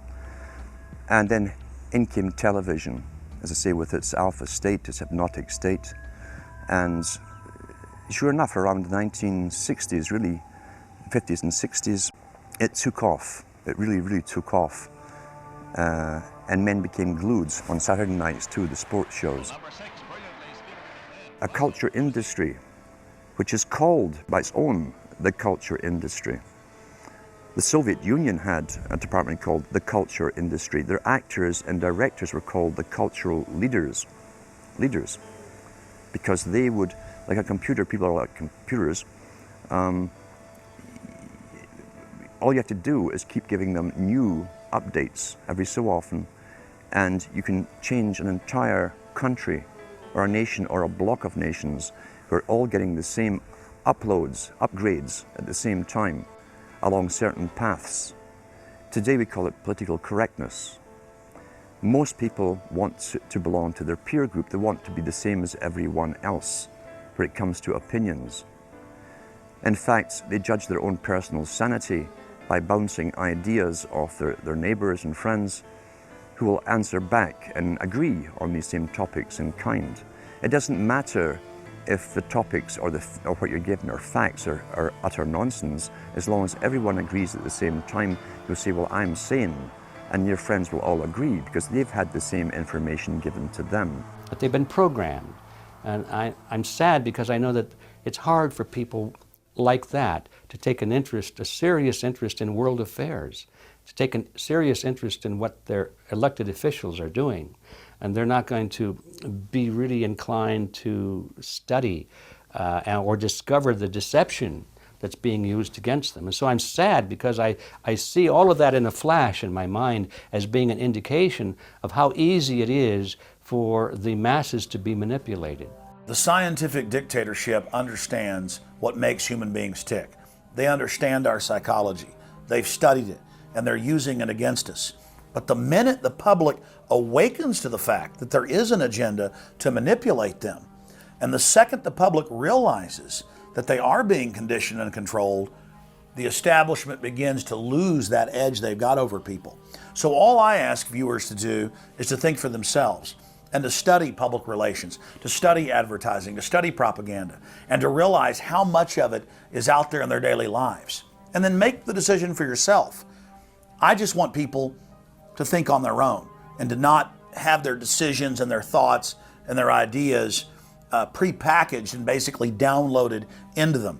And then in came television, as I say, with its alpha state, its hypnotic state. And sure enough, around the 1960s, really, 50s and 60s, it took off. It really, really took off. And men became glued on Saturday nights to the sports shows. A culture industry, which is called by its own the culture industry. The Soviet Union had a department called the culture industry. Their actors and directors were called the cultural leaders, because they would, like a computer, people are like computers, all you have to do is keep giving them new updates every so often, and you can change an entire country or a nation or a block of nations who are all getting the same upgrades at the same time along certain paths. Today we call it political correctness. Most people want to belong to their peer group. They want to be the same as everyone else when it comes to opinions. In fact, they judge their own personal sanity by bouncing ideas off their neighbors and friends who will answer back and agree on these same topics in kind. It doesn't matter if the topics or what you're given are facts or utter nonsense, as long as everyone agrees at the same time. You'll say, well, I'm sane, and your friends will all agree because they've had the same information given to them. But they've been programmed, and I'm sad because I know that it's hard for people like that to take an interest, a serious interest in world affairs, to take a serious interest in what their elected officials are doing. And they're not going to be really inclined to study or discover the deception that's being used against them. And so I'm sad because I see all of that in a flash in my mind as being an indication of how easy it is for the masses to be manipulated. The scientific dictatorship understands what makes human beings tick. They understand our psychology. They've studied it, and they're using it against us. But the minute the public awakens to the fact that there is an agenda to manipulate them, and the second the public realizes that they are being conditioned and controlled, the establishment begins to lose that edge they've got over people. So all I ask viewers to do is to think for themselves and to study public relations, to study advertising, to study propaganda, and to realize how much of it is out there in their daily lives. And then make the decision for yourself. I just want people to think on their own and to not have their decisions and their thoughts and their ideas pre-packaged and basically downloaded into them.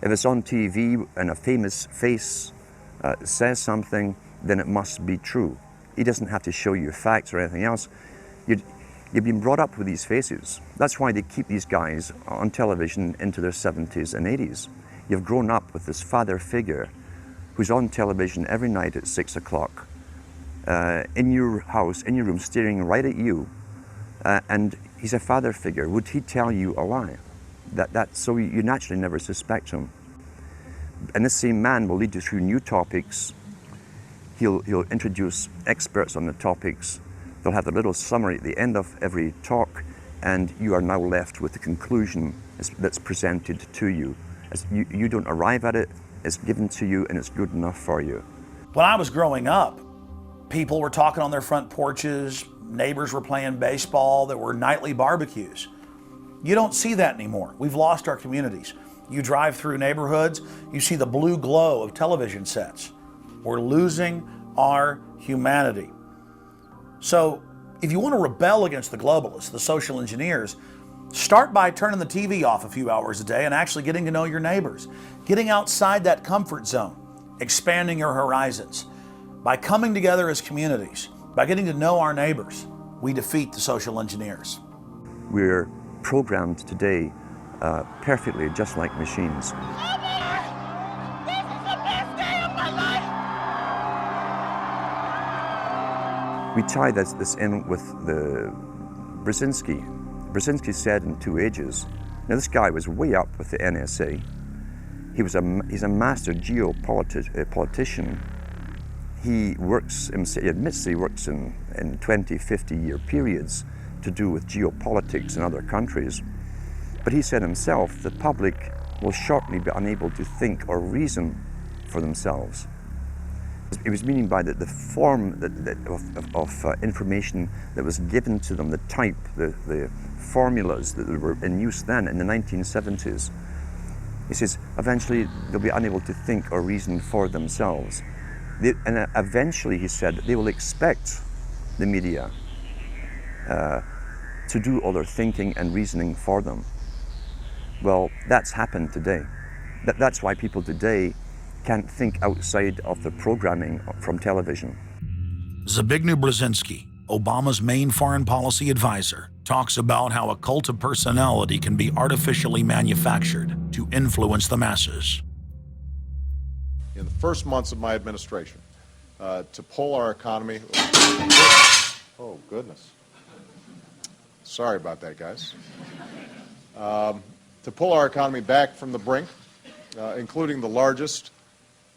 If it's on TV and a famous face says something, then it must be true. He doesn't have to show you facts or anything else. You've been brought up with these faces. That's why they keep these guys on television into their 70s and 80s. You've grown up with this father figure who's on television every night at 6 o'clock. In your house, in your room, staring right at you, and he's a father figure. Would he tell you a lie? So you naturally never suspect him. And this same man will lead you through new topics. He'll introduce experts on the topics. They'll have a little summary at the end of every talk, and you are now left with the conclusion that's presented to you. You don't arrive at it, it's given to you, and it's good enough for you. When I was growing up, people were talking on their front porches, neighbors were playing baseball, there were nightly barbecues. You don't see that anymore. We've lost our communities. You drive through neighborhoods, you see the blue glow of television sets. We're losing our humanity. So if you want to rebel against the globalists, the social engineers, start by turning the TV off a few hours a day and actually getting to know your neighbors, getting outside that comfort zone, expanding your horizons. By coming together as communities, by getting to know our neighbors, we defeat the social engineers. We're programmed today perfectly, just like machines. We tie this in with the Brzezinski. Brzezinski said in 2 Ages, now this guy was way up with the NSA. He's a master geopolitician. He admits he works in 20, 50-year periods to do with geopolitics in other countries. But he said himself, the public will shortly be unable to think or reason for themselves. It was meaning by the form of information that was given to them, the type, the formulas that were in use then in the 1970s. He says, eventually they'll be unable to think or reason for themselves. And eventually, he said, they will expect the media to do all their thinking and reasoning for them. Well, that's happened today. That's why people today can't think outside of the programming from television. Zbigniew Brzezinski, Obama's main foreign policy advisor, talks about how a cult of personality can be artificially manufactured to influence the masses. In the first months of my administration, to pull our economy... Oh, goodness. Sorry about that, guys. To pull our economy back from the brink, including the largest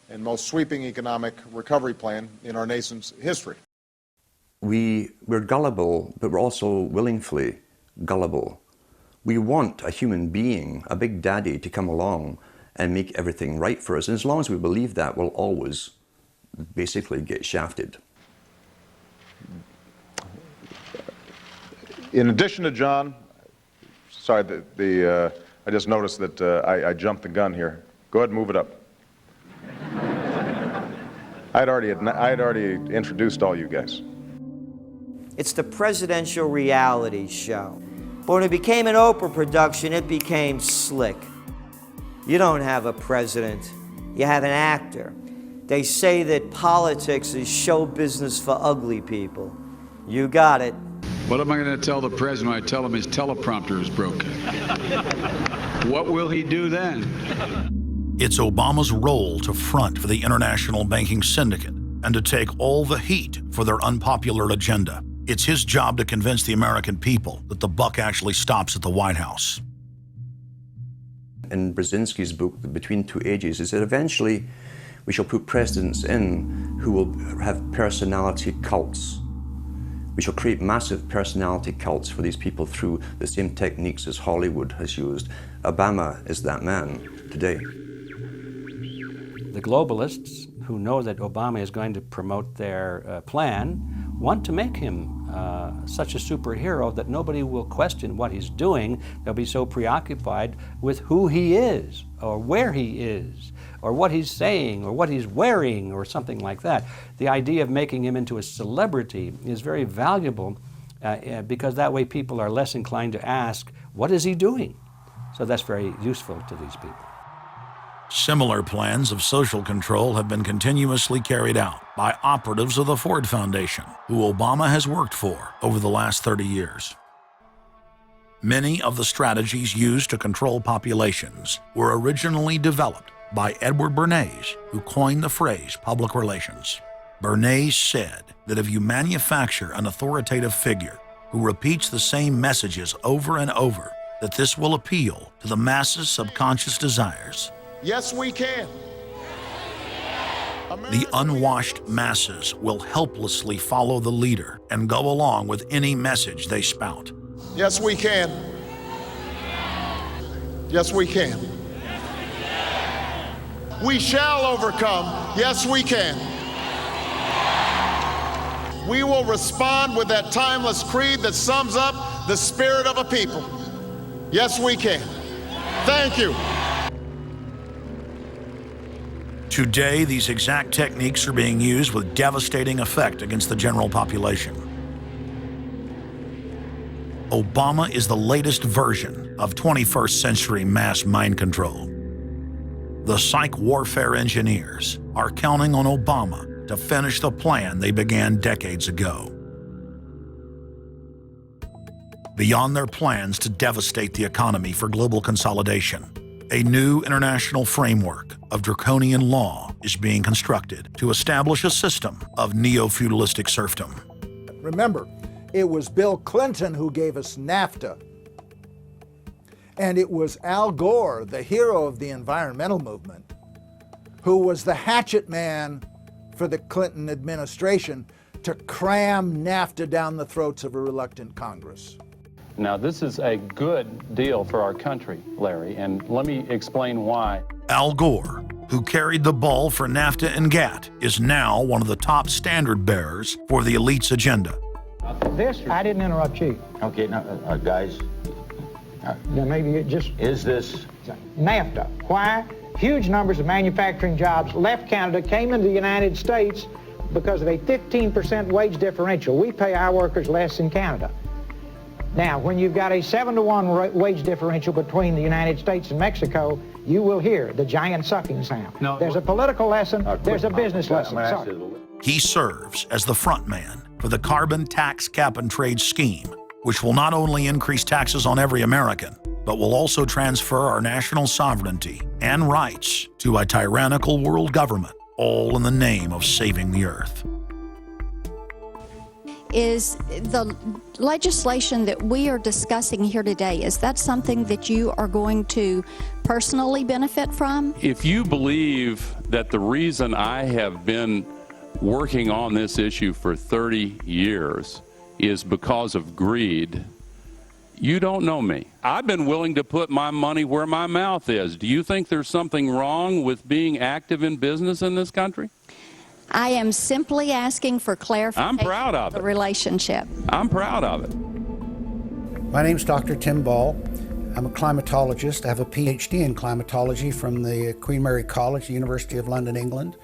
and most sweeping economic recovery plan in our nation's history. We're gullible, but we're also willingly gullible. We want a human being, a big daddy, to come along and make everything right for us. And as long as we believe that, we'll always basically get shafted. In addition to John, sorry, I just noticed that I jumped the gun here. Go ahead and move it up. I'd already introduced all you guys. It's the presidential reality show. But when it became an Oprah production, it became slick. You don't have a president, you have an actor. They say that politics is show business for ugly people. You got it. What am I going to tell the president when I tell him his teleprompter is broken? What will he do then? It's Obama's role to front for the international banking syndicate and to take all the heat for their unpopular agenda. It's his job to convince the American people that the buck actually stops at the White House. In Brzezinski's book, Between Two Ages, is that eventually we shall put presidents in who will have personality cults. We shall create massive personality cults for these people through the same techniques as Hollywood has used. Obama is that man today. The globalists, who know that Obama is going to promote their plan, want to make him such a superhero that nobody will question what he's doing. They'll be so preoccupied with who he is, or where he is, or what he's saying, or what he's wearing, or something like that. The idea of making him into a celebrity is very valuable because that way people are less inclined to ask, what is he doing? So that's very useful to these people. Similar plans of social control have been continuously carried out by operatives of the Ford Foundation, who Obama has worked for over the last 30 years. Many of the strategies used to control populations were originally developed by Edward Bernays, who coined the phrase public relations. Bernays said that if you manufacture an authoritative figure who repeats the same messages over and over, that this will appeal to the masses' subconscious desires. Yes, we can. The unwashed masses will helplessly follow the leader and go along with any message they spout. Yes, we can. Yes, we can. We shall overcome. Yes, we can. we will respond with that timeless creed that sums up the spirit of a people. Yes, we can. Thank you. Today, these exact techniques are being used with devastating effect against the general population. Obama is the latest version of 21st century mass mind control. The psych warfare engineers are counting on Obama to finish the plan they began decades ago. Beyond their plans to devastate the economy for global consolidation, a new international framework of draconian law is being constructed to establish a system of neo-feudalistic serfdom. Remember, it was Bill Clinton who gave us NAFTA. And it was Al Gore, the hero of the environmental movement, who was the hatchet man for the Clinton administration to cram NAFTA down the throats of a reluctant Congress. Now, this is a good deal for our country, Larry, and let me explain why. Al Gore, who carried the ball for NAFTA and GATT, is now one of the top standard bearers for the elite's agenda. I didn't interrupt you. Okay, now, guys. Now maybe it just... Is this... NAFTA. Why? Huge numbers of manufacturing jobs left Canada, came into the United States because of a 15% wage differential. We pay our workers less in Canada. Now, when you've got a 7-to-1 wage differential between the United States and Mexico, you will hear the giant sucking sound. No, there's a political lesson, there's a business lesson. Sorry. He serves as the front man for the carbon tax cap and trade scheme, which will not only increase taxes on every American, but will also transfer our national sovereignty and rights to a tyrannical world government, all in the name of saving the earth. Is the legislation that we are discussing here today, is that something that you are going to personally benefit from? If you believe that the reason I have been working on this issue for 30 years is because of greed, you don't know me. I've been willing to put my money where my mouth is. Do you think there's something wrong with being active in business in this country? I am simply asking for clarification. I'm proud of the it. relationship. I'm proud of it. My name's Dr. Tim Ball. I'm a climatologist. I have a PhD in climatology from the Queen Mary College, the University of London, England.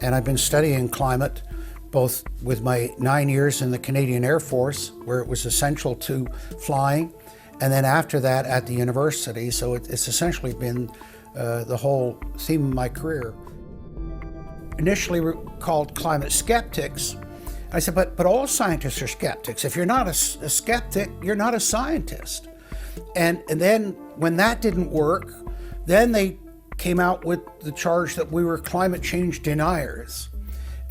And I've been studying climate both with my 9 years in the Canadian Air Force, where it was essential to flying, and then after that at the university. So it's essentially been the whole theme of my career. Initially we're called climate skeptics. I said, but all scientists are skeptics. If you're not a skeptic, you're not a scientist. And then when that didn't work, then they came out with the charge that we were climate change deniers.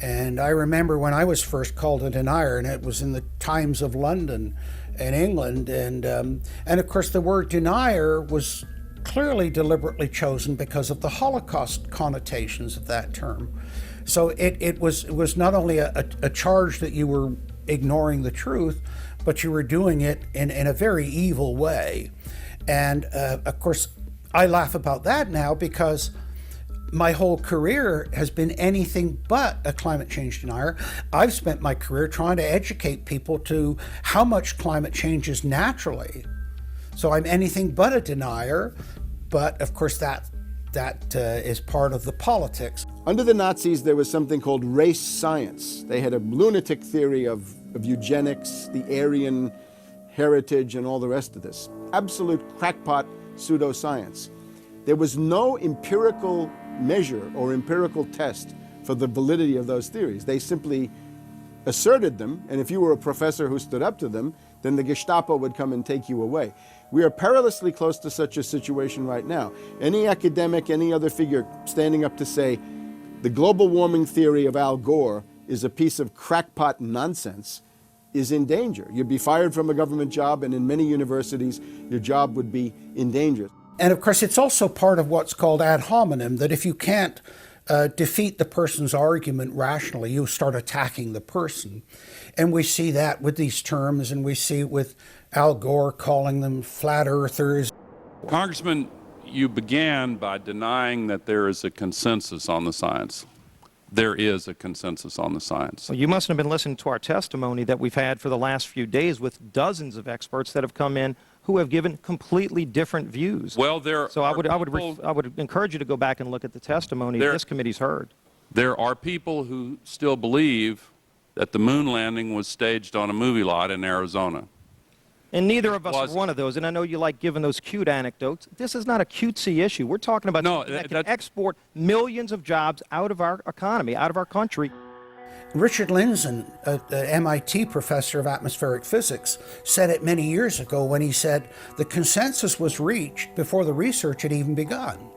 And I remember when I was first called a denier, and it was in the Times of London and England. And of course the word denier was clearly deliberately chosen because of the Holocaust connotations of that term. So it was not only a charge that you were ignoring the truth, but you were doing it in a very evil way. And of course, I laugh about that now because my whole career has been anything but a climate change denier. I've spent my career trying to educate people to how much climate changes naturally. So I'm anything but a denier, but of course that is part of the politics. Under the Nazis, there was something called race science. They had a lunatic theory of eugenics, the Aryan heritage, and all the rest of this. Absolute crackpot pseudoscience. There was no empirical measure or empirical test for the validity of those theories. They simply asserted them, and if you were a professor who stood up to them, then the Gestapo would come and take you away. We are perilously close to such a situation right now. Any academic, any other figure standing up to say the global warming theory of Al Gore is a piece of crackpot nonsense is in danger. You'd be fired from a government job, and in many universities, your job would be in danger. And of course, it's also part of what's called ad hominem, that if you can't defeat the person's argument rationally, you start attacking the person. And we see that with these terms, and we see it with Al Gore calling them flat earthers. Congressman, you began by denying that there is a consensus on the science. there is a consensus on the science. Well, you mustn't have been listening to our testimony that we've had for the last few days with dozens of experts that have come in who have given completely different views. Well, I would encourage you to go back and look at the testimony this committee's heard. There are people who still believe that the moon landing was staged on a movie lot in Arizona. And neither of us are one of those. And I know you like giving those cute anecdotes. This is not a cutesy issue. We're talking about something that can export millions of jobs out of our economy, out of our country. Richard Lindzen, an MIT professor of atmospheric physics, said it many years ago when he said the consensus was reached before the research had even begun.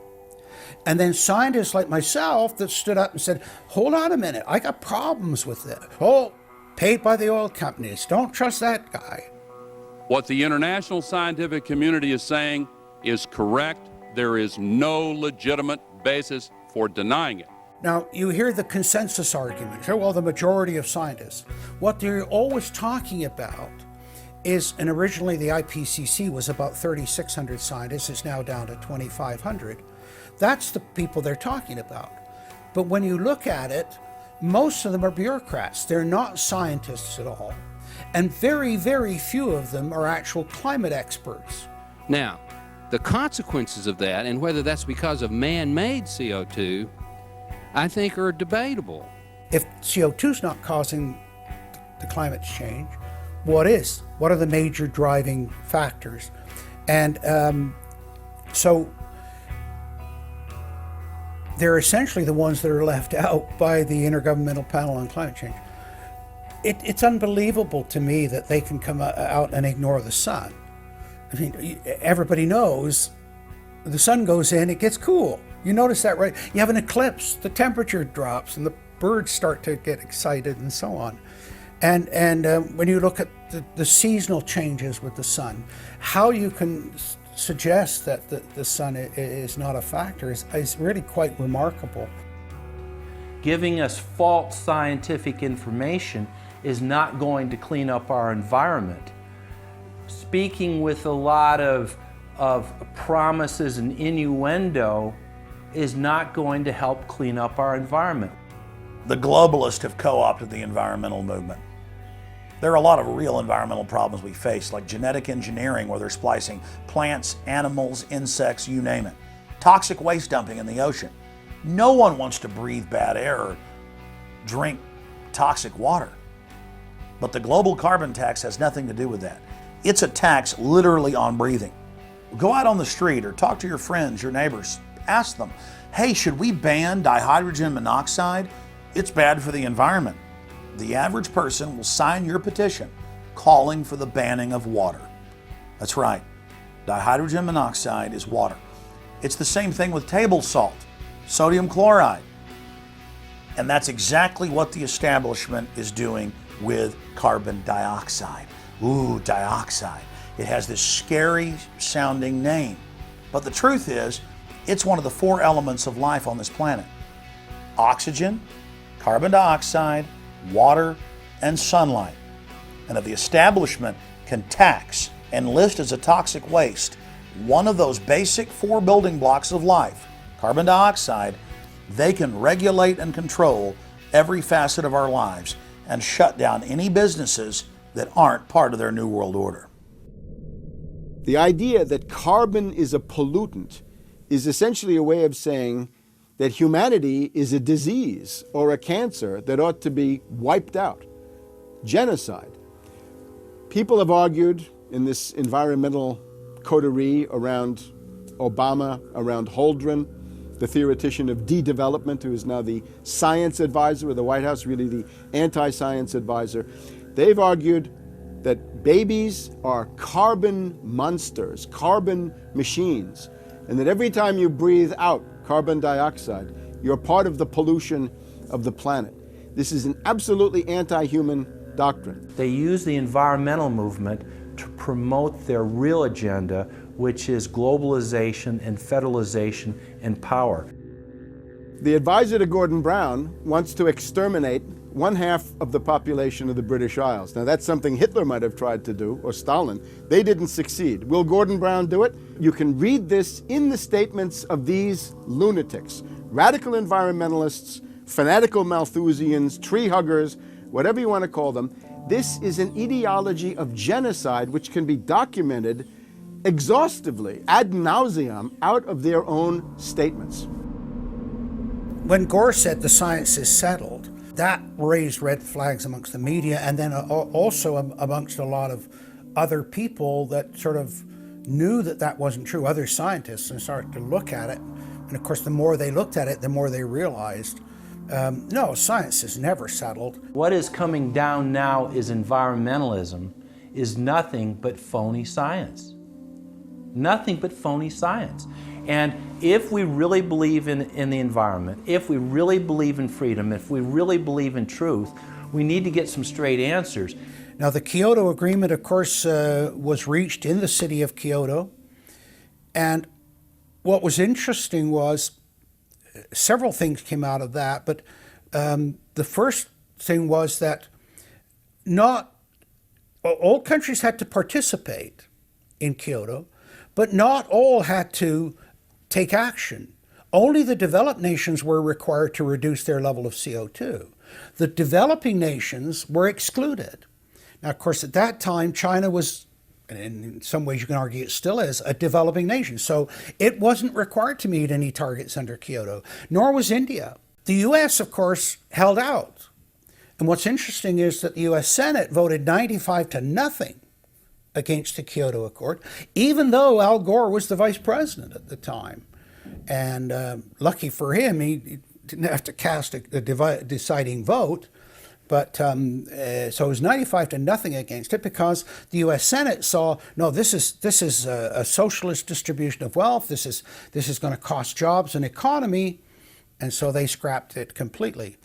And then scientists like myself that stood up and said, hold on a minute, I got problems with this. Oh, paid by the oil companies, don't trust that guy. What the international scientific community is saying is correct. There is no legitimate basis for denying it. Now, you hear the consensus argument. Well, the majority of scientists. What they're always talking about is, and originally the IPCC was about 3,600 scientists, it's now down to 2,500. That's the people they're talking about. But when you look at it, most of them are bureaucrats. They're not scientists at all. And very, very few of them are actual climate experts. Now, the consequences of that, and whether that's because of man-made CO2, I think are debatable. If CO2 is not causing the climate change, what is? What are the major driving factors? And so they're essentially the ones that are left out by the Intergovernmental Panel on Climate Change. It's unbelievable to me that they can come out and ignore the sun. I mean, everybody knows the sun goes in, it gets cool. You notice that, right? You have an eclipse, the temperature drops, and the birds start to get excited and so on. And when you look at the seasonal changes with the sun, how you can suggest that the sun is not a factor is really quite remarkable. Giving us false scientific information is not going to clean up our environment. Speaking with a lot of promises and innuendo is not going to help clean up our environment. The globalists have co-opted the environmental movement. There are a lot of real environmental problems we face, like genetic engineering, where they're splicing plants, animals, insects, you name it. Toxic waste dumping in the ocean. No one wants to breathe bad air or drink toxic water. But the global carbon tax has nothing to do with that. It's a tax literally on breathing. Go out on the street or talk to your friends, your neighbors. Ask them, hey, should we ban dihydrogen monoxide? It's bad for the environment. The average person will sign your petition calling for the banning of water. That's right. Dihydrogen monoxide is water. It's the same thing with table salt, sodium chloride. And that's exactly what the establishment is doing with carbon dioxide. Ooh, dioxide. It has this scary sounding name. But the truth is, it's one of the 4 elements of life on this planet. Oxygen, carbon dioxide, water, and sunlight. And if the establishment can tax and list as a toxic waste one of those basic 4 building blocks of life, carbon dioxide, they can regulate and control every facet of our lives and shut down any businesses that aren't part of their New World Order. The idea that carbon is a pollutant is essentially a way of saying that humanity is a disease or a cancer that ought to be wiped out. Genocide. People have argued in this environmental coterie around Obama, around Holdren, the theoretician of de-development, who is now the science advisor of the White House, really the anti-science advisor. They've argued that babies are carbon monsters, carbon machines, and that every time you breathe out carbon dioxide, you're part of the pollution of the planet. This is an absolutely anti-human doctrine. They use the environmental movement to promote their real agenda, which is globalization and federalization and power. The advisor to Gordon Brown wants to exterminate 1/2 of the population of the British Isles. Now that's something Hitler might have tried to do, or Stalin. They didn't succeed. Will Gordon Brown do it? You can read this in the statements of these lunatics, radical environmentalists fanatical Malthusians, tree huggers, whatever you want to call them. This is an ideology of genocide which can be documented exhaustively, ad nauseum, out of their own statements. When Gore said the science is settled, that raised red flags amongst the media, and then also amongst a lot of other people that sort of knew that that wasn't true, other scientists, and started to look at it. And of course, the more they looked at it, the more they realized, no, science is never settled. What is coming down now is environmentalism, is nothing but phony science. Nothing but phony science. And if we really believe in the environment, if we really believe in freedom, if we really believe in truth, we need to get some straight answers. Now, the Kyoto Agreement, of course, was reached in the city of Kyoto. And what was interesting was several things came out of that, but the first thing was that not all countries had to participate in Kyoto, but not all had to take action. Only the developed nations were required to reduce their level of CO2. The developing nations were excluded. Now, of course, at that time, China was, and in some ways you can argue it still is, a developing nation. So it wasn't required to meet any targets under Kyoto, nor was India. The U.S., of course, held out. And what's interesting is that the U.S. Senate voted 95-0 against the Kyoto Accord, even though Al Gore was the vice president at the time. And lucky for him, he didn't have to cast a deciding vote. But so it was 95-0 against it, because the U.S. Senate saw, no, this is a socialist distribution of wealth. This is going to cost jobs and economy, and so they scrapped it completely.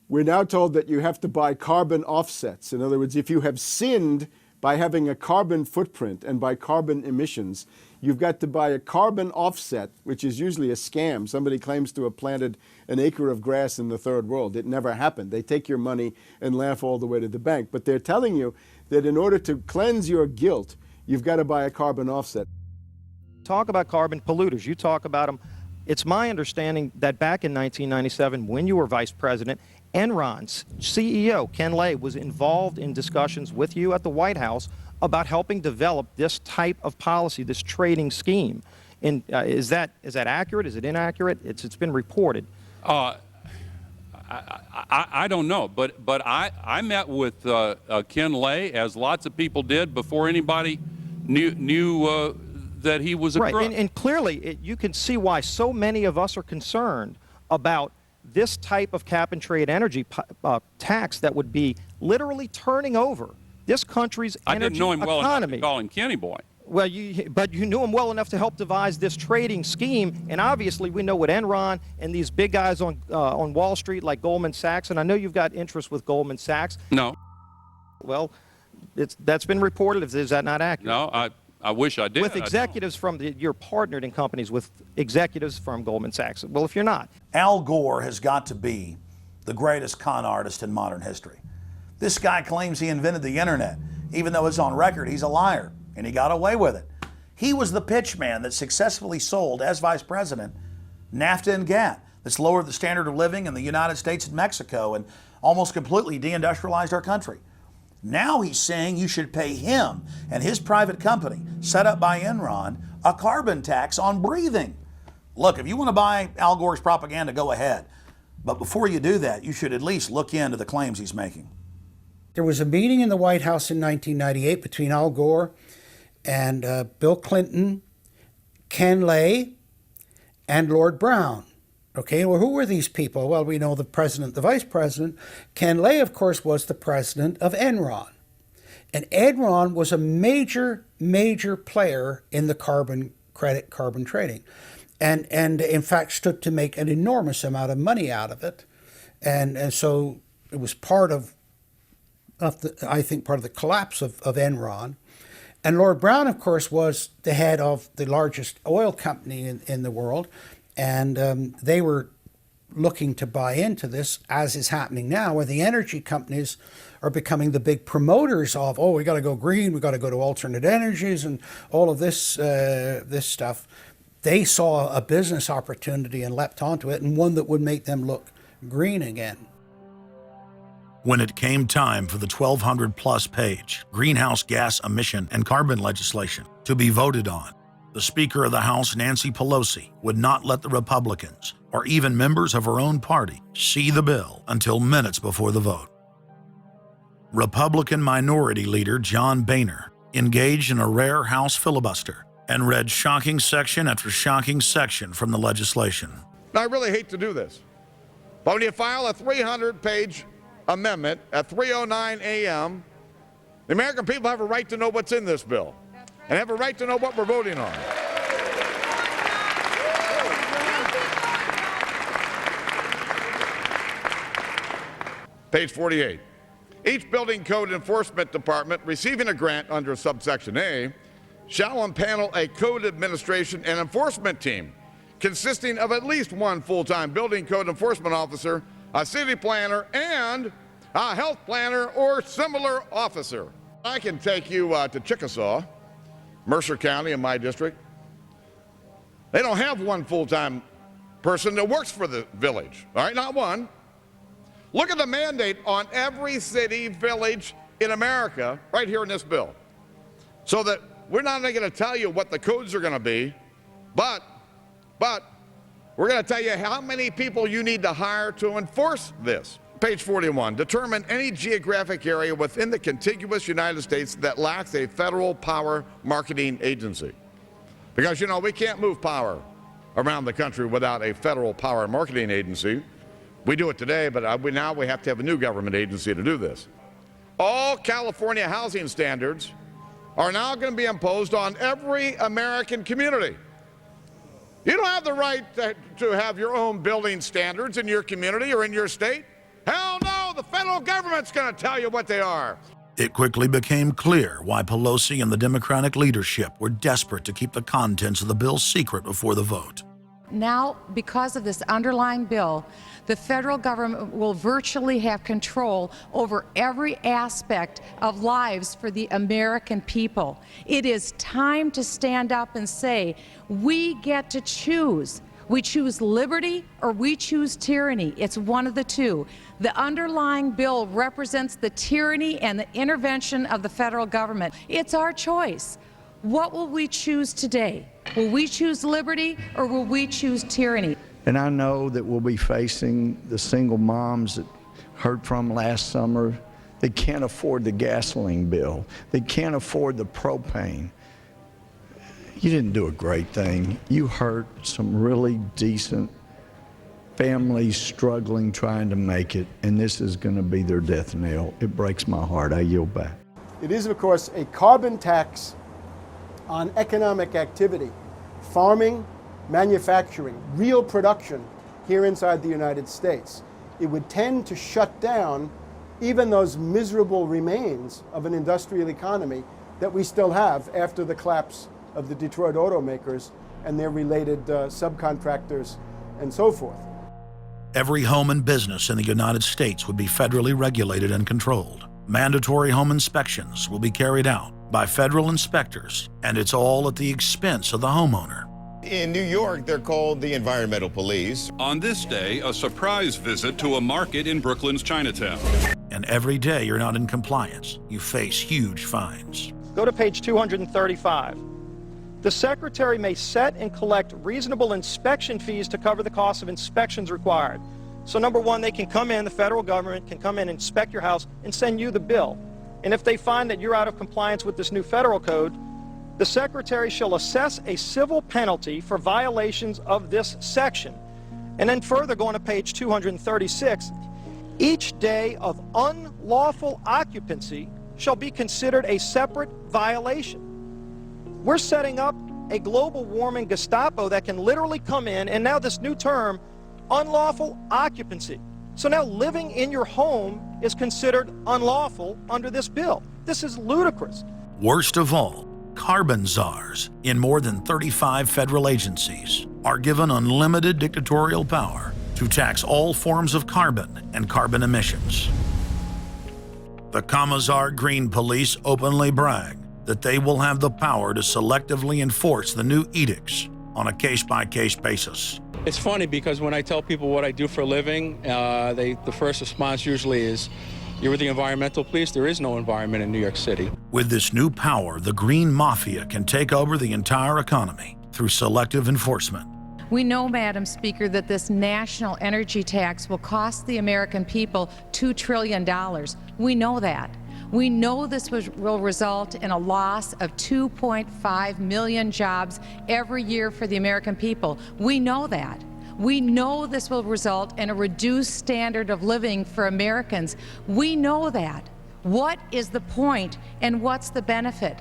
We're now told that you have to buy carbon offsets. In other words, if you have sinned by having a carbon footprint and by carbon emissions, you've got to buy a carbon offset, which is usually a scam. Somebody claims to have planted an acre of grass in the third world. It never happened. They take your money and laugh all the way to the bank. But they're telling you that in order to cleanse your guilt, you've got to buy a carbon offset. Talk about carbon polluters. You talk about them. It's my understanding that back in 1997, when you were vice president, Enron's CEO, Ken Lay, was involved in discussions with you at the White House about helping develop this type of policy, this trading scheme. And is that accurate? Is it inaccurate? It's been reported. I don't know, but I met with Ken Lay, as lots of people did, before anybody knew that he was a crook. Right, and clearly you can see why so many of us are concerned about this type of cap-and-trade energy tax that would be literally turning over this country's energy economy. I didn't know him well enough to call him Kenny Boy. Well, but you knew him well enough to help devise this trading scheme, and obviously we know what Enron and these big guys on Wall Street like Goldman Sachs, and I know you've got interest with Goldman Sachs. No. Well, that's been reported. Is that not accurate? No, I wish I did. With executives from you're partnered in companies with executives from Goldman Sachs. Well, if you're not. Al Gore has got to be the greatest con artist in modern history. This guy claims he invented the internet, even though it's on record he's a liar, and he got away with it. He was the pitch man that successfully sold, as vice president, NAFTA and GATT, that's lowered the standard of living in the United States and Mexico and almost completely deindustrialized our country. Now he's saying you should pay him and his private company, set up by Enron, a carbon tax on breathing. Look, if you want to buy Al Gore's propaganda, go ahead. But before you do that, you should at least look into the claims he's making. There was a meeting in the White House in 1998 between Al Gore and Bill Clinton, Ken Lay, and Lord Brown. Okay, well, who were these people? Well, we know the president, the vice president. Ken Lay, of course, was the president of Enron. And Enron was a major, major player in the carbon credit, carbon trading. And in fact, stood to make an enormous amount of money out of it. And so it was part of the collapse of Enron. And Lord Brown, of course, was the head of the largest oil company in the world. And they were looking to buy into this, as is happening now, where the energy companies are becoming the big promoters of, oh, we got to go green, we got to go to alternate energies, and all of this stuff. They saw a business opportunity and leapt onto it, and one that would make them look green again. When it came time for the 1,200-plus page greenhouse gas emission and carbon legislation to be voted on, the Speaker of the House, Nancy Pelosi, would not let the Republicans, or even members of her own party, see the bill until minutes before the vote. Republican Minority Leader John Boehner engaged in a rare House filibuster and read shocking section after shocking section from the legislation. I really hate to do this, but when you file a 300-page amendment at 3:09 a.m., the American people have a right to know what's in this bill and have a right to know what we're voting on. Page 48. Each building code enforcement department receiving a grant under subsection A shall impanel a code administration and enforcement team consisting of at least one full-time building code enforcement officer, a city planner, and a health planner or similar officer. I can take you to Chickasaw, Mercer County in my district. They don't have one full-time person that works for the village, all right, not one. Look at the mandate on every city, village in America right here in this bill. So that we're not only going to tell you what the codes are going to be, but we're going to tell you how many people you need to hire to enforce this. Page 41, determine any geographic area within the contiguous United States that lacks a federal power marketing agency. Because, you know, we can't move power around the country without a federal power marketing agency. We do it today, but now we have to have a new government agency to do this. All California housing standards are now going to be imposed on every American community. You don't have the right to have your own building standards in your community or in your state. Hell no, the federal government's going to tell you what they are. It quickly became clear why Pelosi and the Democratic leadership were desperate to keep the contents of the bill secret before the vote. Now, because of this underlying bill, the federal government will virtually have control over every aspect of lives for the American people. It is time to stand up and say, we get to choose. We choose liberty or we choose tyranny. It's one of the two. The underlying bill represents the tyranny and the intervention of the federal government. It's our choice. What will we choose today? Will we choose liberty or will we choose tyranny? And I know that we'll be facing the single moms that heard from last summer. They can't afford the gasoline bill. They can't afford the propane. You didn't do a great thing. You hurt some really decent families struggling, trying to make it, and this is going to be their death knell. It breaks my heart. I yield back. It is, of course, a carbon tax on economic activity, farming, manufacturing, real production here inside the United States. It would tend to shut down even those miserable remains of an industrial economy that we still have after the collapse of the Detroit automakers and their related subcontractors and so forth. Every home and business in the United States would be federally regulated and controlled. Mandatory home inspections will be carried out by federal inspectors, and it's all at the expense of the homeowner. In New York, they're called the environmental police. On this day, a surprise visit to a market in Brooklyn's Chinatown. And every day you're not in compliance, you face huge fines. Go to page 235. The Secretary may set and collect reasonable inspection fees to cover the cost of inspections required. So number one, they can come in, the federal government can come in and inspect your house and send you the bill. And if they find that you're out of compliance with this new federal code, the Secretary shall assess a civil penalty for violations of this section. And then further, going to page 236, each day of unlawful occupancy shall be considered a separate violation. We're setting up a global warming Gestapo that can literally come in, and now this new term, unlawful occupancy. So now living in your home is considered unlawful under this bill. This is ludicrous. Worst of all, carbon czars in more than 35 federal agencies are given unlimited dictatorial power to tax all forms of carbon and carbon emissions. The Commissar Green Police openly brag that they will have the power to selectively enforce the new edicts on a case-by-case basis. It's funny because when I tell people what I do for a living, the first response usually is, "You're with the environmental police?" There is no environment in New York City. With this new power, the green mafia can take over the entire economy through selective enforcement. We know, Madam Speaker, that this national energy tax will cost the American people $2 trillion. We know that. We know this will result in a loss of 2.5 million jobs every year for the American people. We know that. We know this will result in a reduced standard of living for Americans. We know that. What is the point and what's the benefit?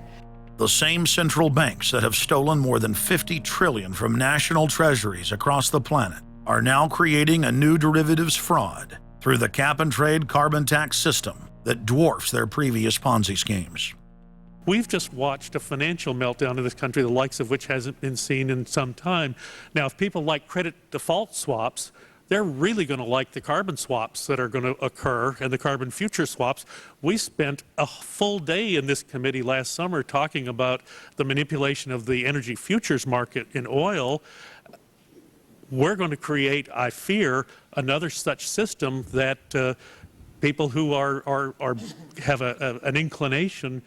The same central banks that have stolen more than $50 trillion from national treasuries across the planet are now creating a new derivatives fraud through the cap-and-trade carbon tax system that dwarfs their previous Ponzi schemes. We've just watched a financial meltdown in this country, the likes of which hasn't been seen in some time. Now, if people like credit default swaps, they're really going to like the carbon swaps that are going to occur and the carbon future swaps. We spent a full day in this committee last summer talking about the manipulation of the energy futures market in oil. We're going to create, I fear, another such system that people who have an inclination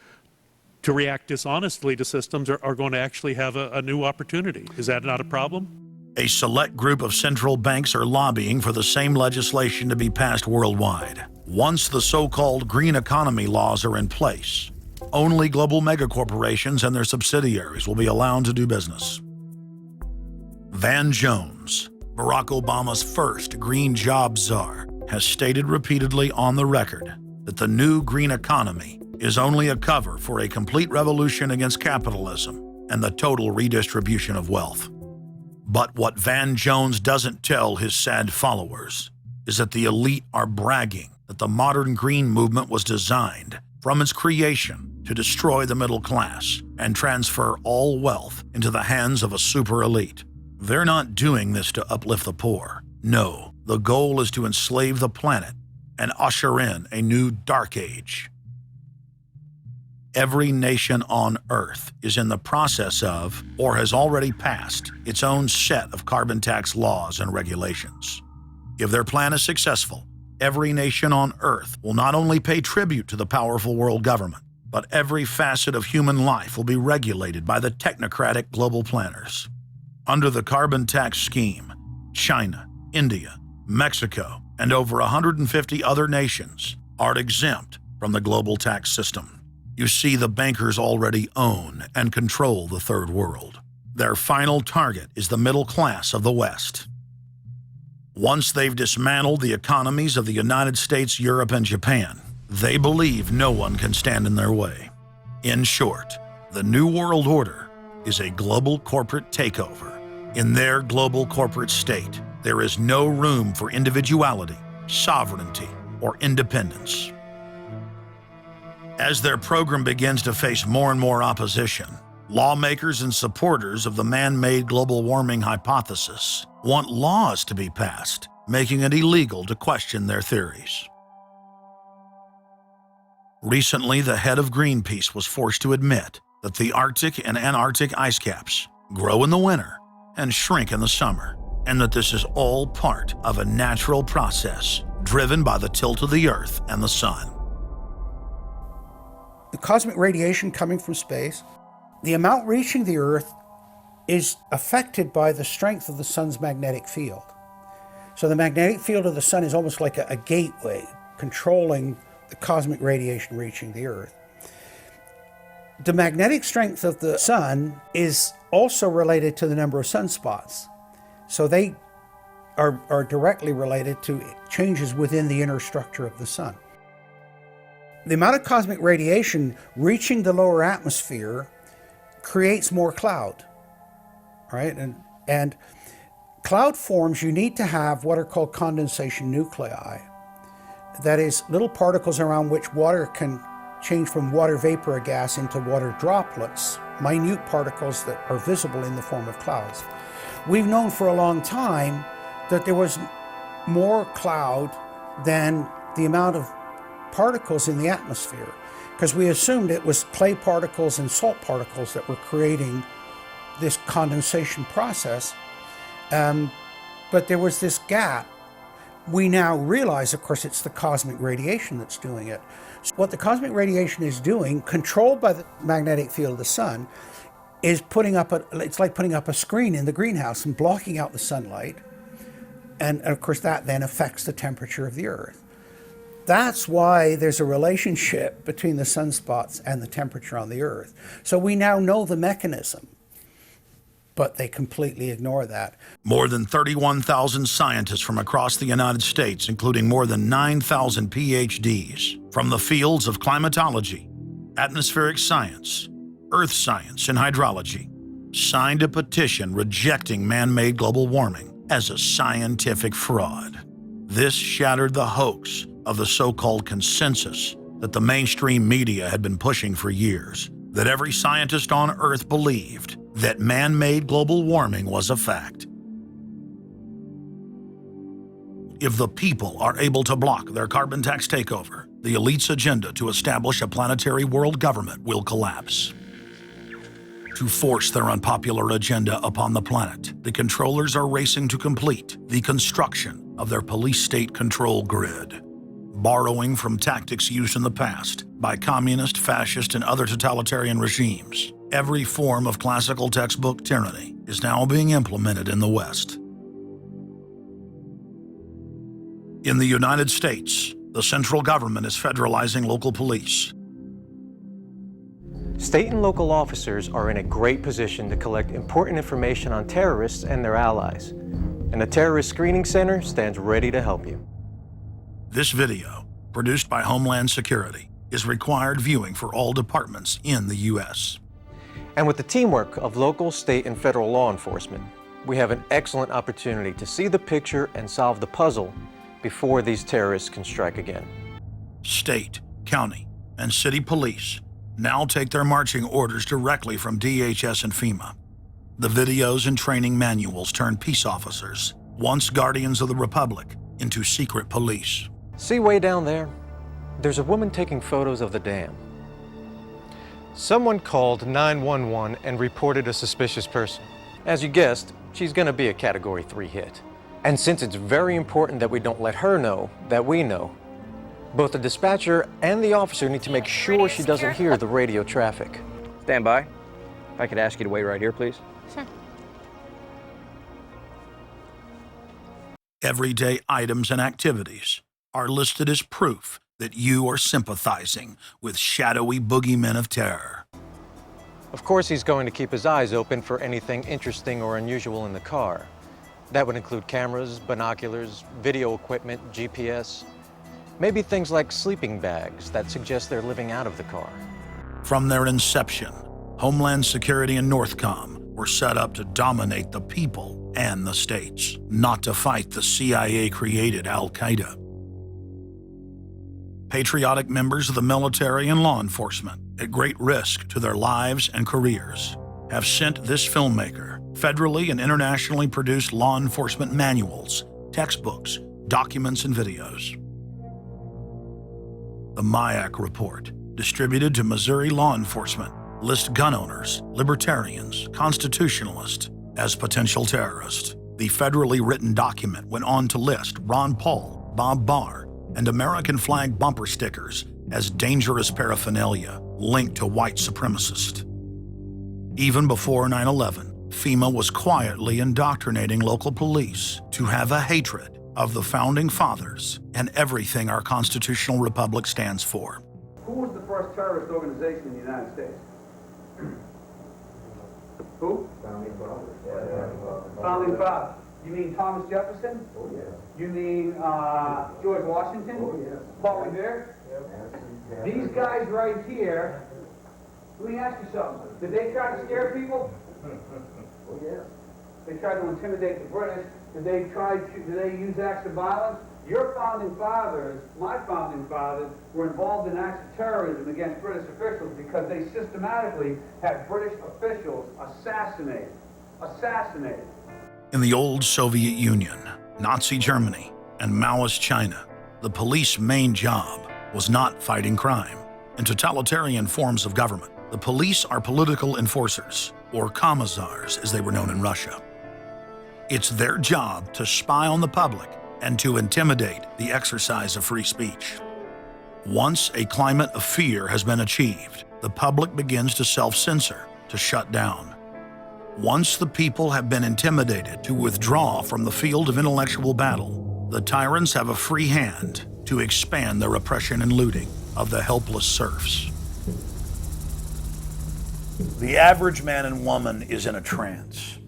to react dishonestly to systems are going to actually have a new opportunity. Is that not a problem? A select group of central banks are lobbying for the same legislation to be passed worldwide. Once the so-called green economy laws are in place, only global megacorporations and their subsidiaries will be allowed to do business. Van Jones, Barack Obama's first green job czar, has stated repeatedly on the record that the new green economy is only a cover for a complete revolution against capitalism and the total redistribution of wealth. But what Van Jones doesn't tell his sad followers is that the elite are bragging that the modern green movement was designed from its creation to destroy the middle class and transfer all wealth into the hands of a super elite. They're not doing this to uplift the poor. No, the goal is to enslave the planet and usher in a new dark age. Every nation on Earth is in the process of, or has already passed, its own set of carbon tax laws and regulations. If their plan is successful, every nation on Earth will not only pay tribute to the powerful world government, but every facet of human life will be regulated by the technocratic global planners. Under the carbon tax scheme, China, India, Mexico, and over 150 other nations are exempt from the global tax system. You see, the bankers already own and control the third world. Their final target is the middle class of the West. Once they've dismantled the economies of the United States, Europe, and Japan, they believe no one can stand in their way. In short, the New World Order is a global corporate takeover. In their global corporate state, there is no room for individuality, sovereignty, or independence. As their program begins to face more and more opposition, lawmakers and supporters of the man-made global warming hypothesis want laws to be passed, making it illegal to question their theories. Recently, the head of Greenpeace was forced to admit that the Arctic and Antarctic ice caps grow in the winter and shrink in the summer, and that this is all part of a natural process driven by the tilt of the Earth and the Sun. The cosmic radiation coming from space, the amount reaching the Earth is affected by the strength of the sun's magnetic field. So the magnetic field of the sun is almost like a gateway controlling the cosmic radiation reaching the Earth. The magnetic strength of the sun is also related to the number of sunspots. So they are directly related to changes within the inner structure of the sun. The amount of cosmic radiation reaching the lower atmosphere creates more cloud, right? And cloud forms, you need to have what are called condensation nuclei. That is, little particles around which water can change from water vapor or gas into water droplets, minute particles that are visible in the form of clouds. We've known for a long time that there was more cloud than the amount of particles in the atmosphere, because we assumed it was clay particles and salt particles that were creating this condensation process, but there was this gap. We now realize, of course, it's the cosmic radiation that's doing it. So what the cosmic radiation is doing, controlled by the magnetic field of the sun, is it's like putting up a screen in the greenhouse and blocking out the sunlight. And of course, that then affects the temperature of the Earth. That's why there's a relationship between the sunspots and the temperature on the Earth. So we now know the mechanism, but they completely ignore that. More than 31,000 scientists from across the United States, including more than 9,000 PhDs from the fields of climatology, atmospheric science, earth science, and hydrology, signed a petition rejecting man-made global warming as a scientific fraud. This shattered the hoax of the so-called consensus that the mainstream media had been pushing for years, that every scientist on Earth believed that man-made global warming was a fact. If the people are able to block their carbon tax takeover, the elite's agenda to establish a planetary world government will collapse. To force their unpopular agenda upon the planet, the controllers are racing to complete the construction of their police state control grid. Borrowing from tactics used in the past by communist, fascist, and other totalitarian regimes, every form of classical textbook tyranny is now being implemented in the West. In the United States, the central government is federalizing local police. State and local officers are in a great position to collect important information on terrorists and their allies, and the Terrorist Screening Center stands ready to help you. This video, produced by Homeland Security, is required viewing for all departments in the U.S. And with the teamwork of local, state, and federal law enforcement, we have an excellent opportunity to see the picture and solve the puzzle before these terrorists can strike again. State, county, and city police now take their marching orders directly from DHS and FEMA. The videos and training manuals turn peace officers, once guardians of the Republic, into secret police. See way down there? There's a woman taking photos of the dam. Someone called 911 and reported a suspicious person. As you guessed, she's going to be a Category 3 hit. And since it's very important that we don't let her know that we know, both the dispatcher and the officer need to make sure she doesn't hear the radio traffic. Stand by. If I could ask you to wait right here, please. Sure. Everyday items and activities are listed as proof that you are sympathizing with shadowy boogeymen of terror. Of course, he's going to keep his eyes open for anything interesting or unusual in the car. That would include cameras, binoculars, video equipment, GPS, maybe things like sleeping bags that suggest they're living out of the car. From their inception, Homeland Security and Northcom were set up to dominate the people and the states, not to fight the CIA-created Al-Qaeda. Patriotic members of the military and law enforcement, at great risk to their lives and careers, have sent this filmmaker federally and internationally produced law enforcement manuals, textbooks, documents, and videos. The MIAC report, distributed to Missouri law enforcement, lists gun owners, libertarians, constitutionalists as potential terrorists. The federally written document went on to list Ron Paul, Bob Barr, and American flag bumper stickers as dangerous paraphernalia linked to white supremacists. Even before 9/11, FEMA was quietly indoctrinating local police to have a hatred of the Founding Fathers and everything our constitutional republic stands for. Who was the first terrorist organization in the United States? Who? Founding Fathers. Founding Fathers. You mean Thomas Jefferson? Oh, yeah. You mean George Washington? Oh, yeah. Paul Revere? Yeah. These guys right here, let me ask you something. Did they try to scare people? Oh, yeah. They tried to intimidate the British. Did they use acts of violence? Your founding fathers, my founding fathers, were involved in acts of terrorism against British officials because they systematically had British officials assassinated. In the old Soviet Union, Nazi Germany, and Maoist China, the police's main job was not fighting crime. In totalitarian forms of government, the police are political enforcers, or commissars as they were known in Russia. It's their job to spy on the public and to intimidate the exercise of free speech. Once a climate of fear has been achieved, the public begins to self-censor, to shut down. Once the people have been intimidated to withdraw from the field of intellectual battle, the tyrants have a free hand to expand their oppression and looting of the helpless serfs. The average man and woman is in a trance.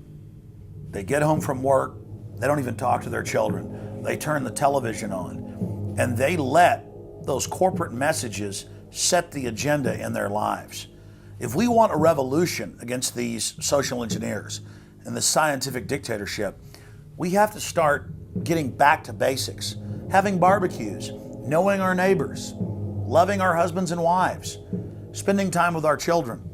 They get home from work, they don't even talk to their children. They turn the television on, and they let those corporate messages set the agenda in their lives. If we want a revolution against these social engineers and the scientific dictatorship, we have to start getting back to basics, having barbecues, knowing our neighbors, loving our husbands and wives, spending time with our children,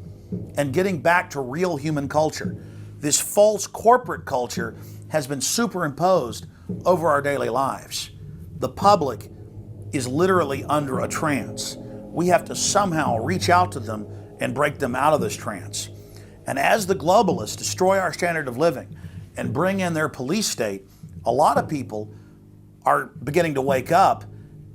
and getting back to real human culture. This false corporate culture has been superimposed over our daily lives. The public is literally under a trance. We have to somehow reach out to them and break them out of this trance. And as the globalists destroy our standard of living and bring in their police state, a lot of people are beginning to wake up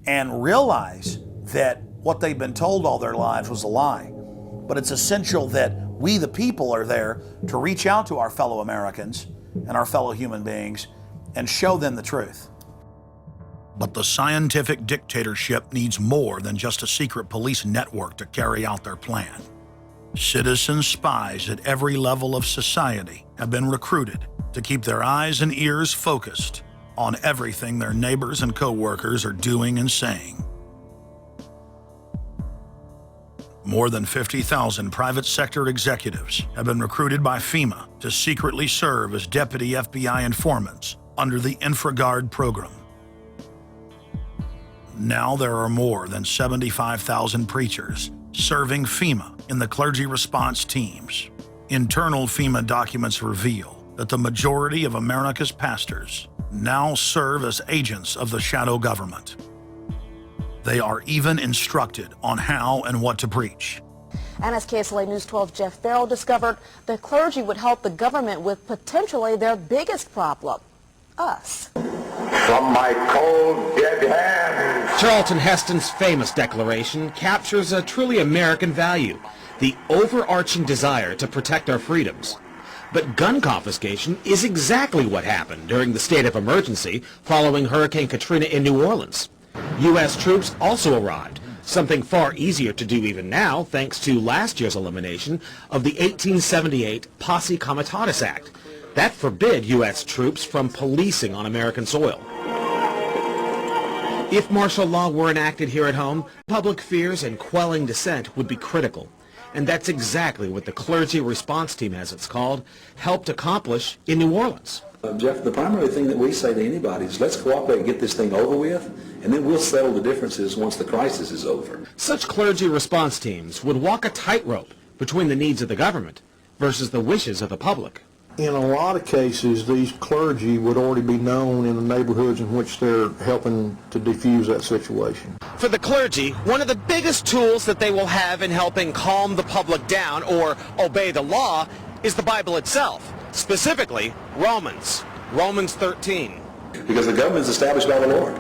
and realize that what they've been told all their lives was a lie. But it's essential that we, the people, are there to reach out to our fellow Americans and our fellow human beings and show them the truth. But the scientific dictatorship needs more than just a secret police network to carry out their plan. Citizen spies at every level of society have been recruited to keep their eyes and ears focused on everything their neighbors and co-workers are doing and saying. More than 50,000 private sector executives have been recruited by FEMA to secretly serve as deputy FBI informants under the InfraGard program. Now there are more than 75,000 preachers serving FEMA in the clergy response teams. Internal FEMA documents reveal that the majority of America's pastors now serve as agents of the shadow government. They are even instructed on how and what to preach. And as KSLA News 12 Jeff Farrell discovered, the clergy would help the government with potentially their biggest problem, us. From my cold, dead hands. Charlton Heston's famous declaration captures a truly American value, the overarching desire to protect our freedoms. But gun confiscation is exactly what happened during the state of emergency following Hurricane Katrina in New Orleans. U.S. troops also arrived, something far easier to do even now thanks to last year's elimination of the 1878 Posse Comitatus Act. That forbid U.S. troops from policing on American soil. If martial law were enacted here at home, public fears and quelling dissent would be critical. And that's exactly what the clergy response team, as it's called, helped accomplish in New Orleans. Jeff, the primary thing that we say to anybody is let's cooperate and get this thing over with, and then we'll settle the differences once the crisis is over. Such clergy response teams would walk a tightrope between the needs of the government versus the wishes of the public. In a lot of cases, these clergy would already be known in the neighborhoods in which they're helping to defuse that situation. For the clergy, one of the biggest tools that they will have in helping calm the public down or obey the law is the Bible itself, specifically Romans 13. Because the government is established by the Lord,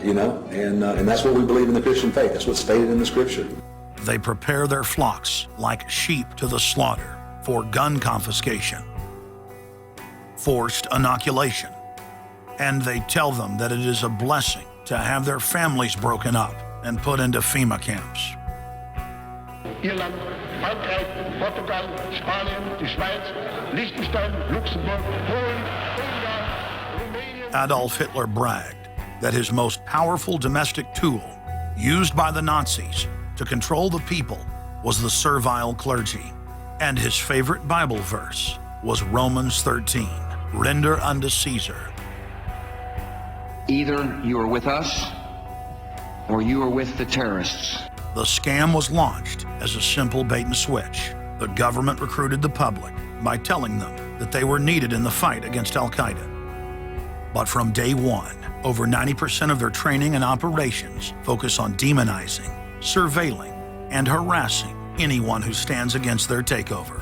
and that's what we believe in the Christian faith. That's what's stated in the Scripture. They prepare their flocks like sheep to the slaughter for gun confiscation, forced inoculation, and they tell them that it is a blessing to have their families broken up and put into FEMA camps. Irland, Frankreich, Portugal, Spanien, die Schweiz, Liechtenstein, Luxembourg, Polen, Ungarn, Romania. Adolf Hitler bragged that his most powerful domestic tool, used by the Nazis to control the people, was the servile clergy. And his favorite Bible verse was Romans 13, render unto Caesar. Either you are with us or you are with the terrorists. The scam was launched as a simple bait and switch. The government recruited the public by telling them that they were needed in the fight against Al-Qaeda. But from day one, over 90% of their training and operations focus on demonizing, surveilling, and harassing anyone who stands against their takeover.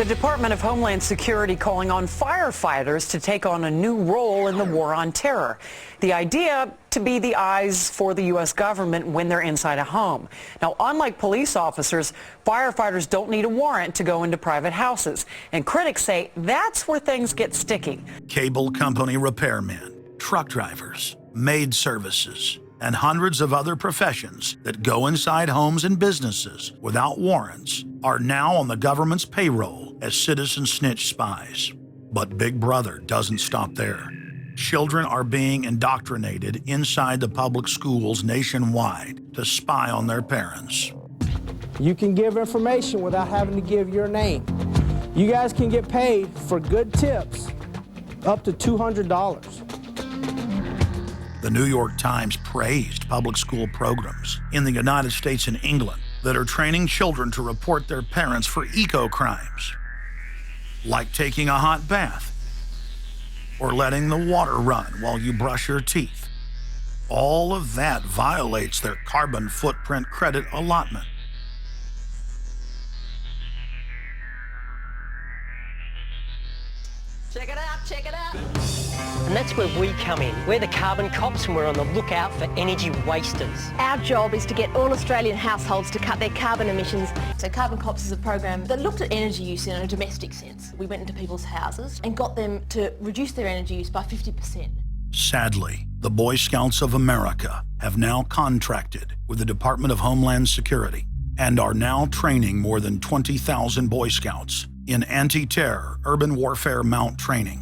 The Department of Homeland Security calling on firefighters to take on a new role in the war on terror. The idea to be the eyes for the U.S. government when they're inside a home. Now, unlike police officers, firefighters don't need a warrant to go into private houses. And critics say that's where things get sticky. Cable company repairmen, truck drivers, maid services, and hundreds of other professions that go inside homes and businesses without warrants are now on the government's payroll as citizen snitch spies. But Big Brother doesn't stop there. Children are being indoctrinated inside the public schools nationwide to spy on their parents. You can give information without having to give your name. You guys can get paid for good tips up to $200. The New York Times praised public school programs in the United States and England that are training children to report their parents for eco-crimes, like taking a hot bath or letting the water run while you brush your teeth. All of that violates their carbon footprint credit allotment. Check it out, check it out. And that's where we come in. We're the carbon cops and we're on the lookout for energy wasters. Our job is to get all Australian households to cut their carbon emissions. So Carbon Cops is a program that looked at energy use in a domestic sense. We went into people's houses and got them to reduce their energy use by 50%. Sadly, the Boy Scouts of America have now contracted with the Department of Homeland Security and are now training more than 20,000 Boy Scouts in anti-terror urban warfare mount training.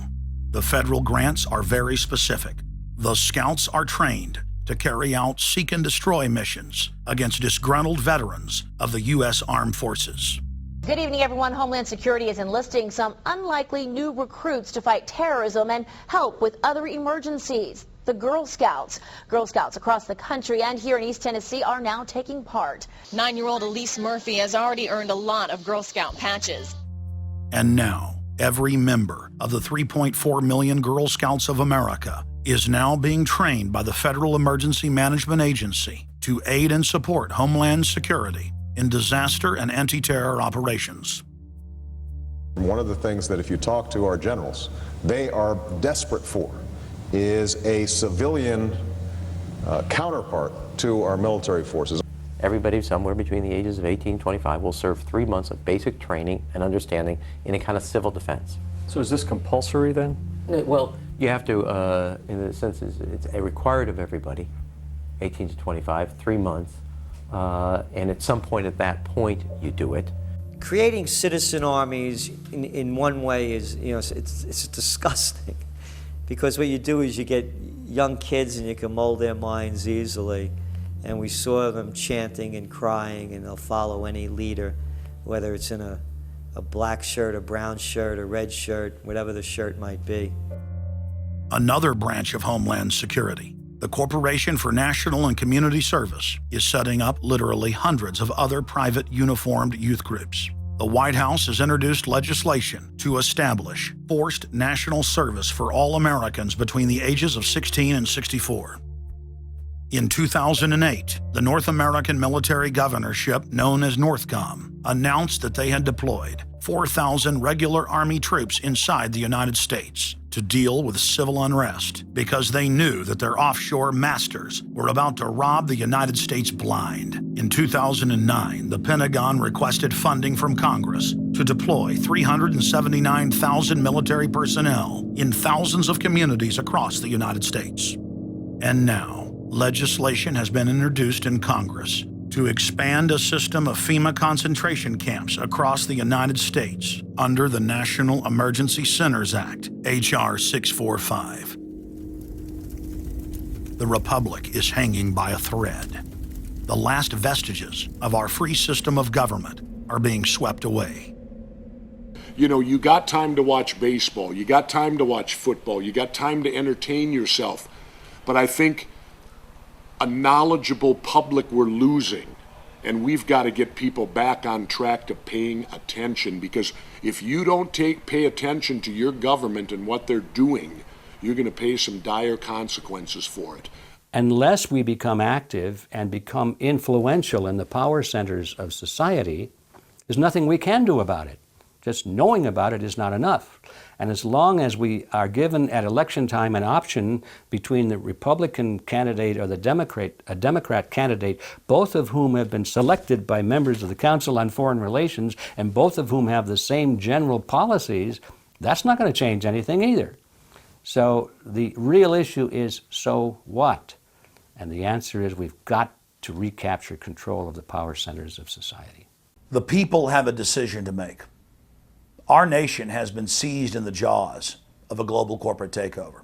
The federal grants are very specific. The Scouts are trained to carry out seek and destroy missions against disgruntled veterans of the U.S. Armed Forces. Good evening, everyone. Homeland Security is enlisting some unlikely new recruits to fight terrorism and help with other emergencies. The Girl Scouts. Girl Scouts across the country and here in East Tennessee are now taking part. 9-year-old Elise Murphy has already earned a lot of Girl Scout patches. And now, every member of the 3.4 million Girl Scouts of America is now being trained by the Federal Emergency Management Agency to aid and support Homeland Security in disaster and anti-terror operations. One of the things that if you talk to our generals, they are desperate for is a civilian counterpart to our military forces. Everybody somewhere between the ages of 18 and 25 will serve 3 months of basic training and understanding in a kind of civil defense. So is this compulsory then? Well, you have to, in a sense, it's a required of everybody, 18 to 25, 3 months, and at some point at that point you do it. Creating citizen armies in one way is, it's disgusting, because what you do is you get young kids and you can mold their minds easily. And we saw them chanting and crying, and they'll follow any leader, whether it's in a black shirt, a brown shirt, a red shirt, whatever the shirt might be. Another branch of Homeland Security, the Corporation for National and Community Service, is setting up literally hundreds of other private uniformed youth groups. The White House has introduced legislation to establish forced national service for all Americans between the ages of 16 and 64. In 2008, the North American Military Governorship, known as NORTHCOM, announced that they had deployed 4,000 regular Army troops inside the United States to deal with civil unrest because they knew that their offshore masters were about to rob the United States blind. In 2009, the Pentagon requested funding from Congress to deploy 379,000 military personnel in thousands of communities across the United States. And now, legislation has been introduced in Congress to expand a system of FEMA concentration camps across the United States under the National Emergency Centers Act, H.R. 645. The Republic is hanging by a thread. The last vestiges of our free system of government are being swept away. You know, you got time to watch baseball, you got time to watch football, you got time to entertain yourself, but I think a knowledgeable public we're losing, and we've got to get people back on track to paying attention, because if you don't pay attention to your government and what they're doing, you're going to pay some dire consequences for it. Unless we become active and become influential in the power centers of society, there's nothing we can do about it. Just knowing about it is not enough. And as long as we are given at election time an option between the Republican candidate or the Democrat candidate, both of whom have been selected by members of the Council on Foreign Relations and both of whom have the same general policies, that's not going to change anything either. So the real issue is, so what? And the answer is we've got to recapture control of the power centers of society. The people have a decision to make. Our nation has been seized in the jaws of a global corporate takeover.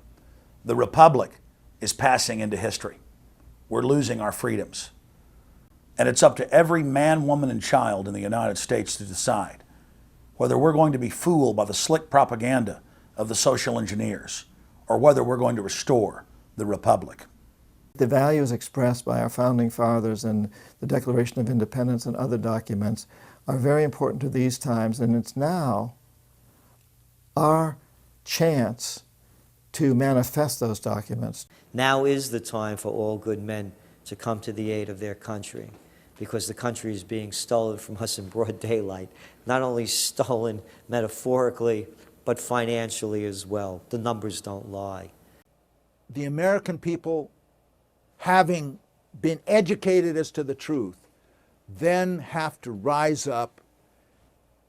The republic is passing into history. We're losing our freedoms. And it's up to every man, woman, and child in the United States to decide whether we're going to be fooled by the slick propaganda of the social engineers or whether we're going to restore the republic. The values expressed by our founding fathers and the Declaration of Independence and other documents are very important to these times, and it's now our chance to manifest those documents. Now is the time for all good men to come to the aid of their country, because the country is being stolen from us in broad daylight. Not only stolen metaphorically, but financially as well. The numbers don't lie. The American people, having been educated as to the truth, then have to rise up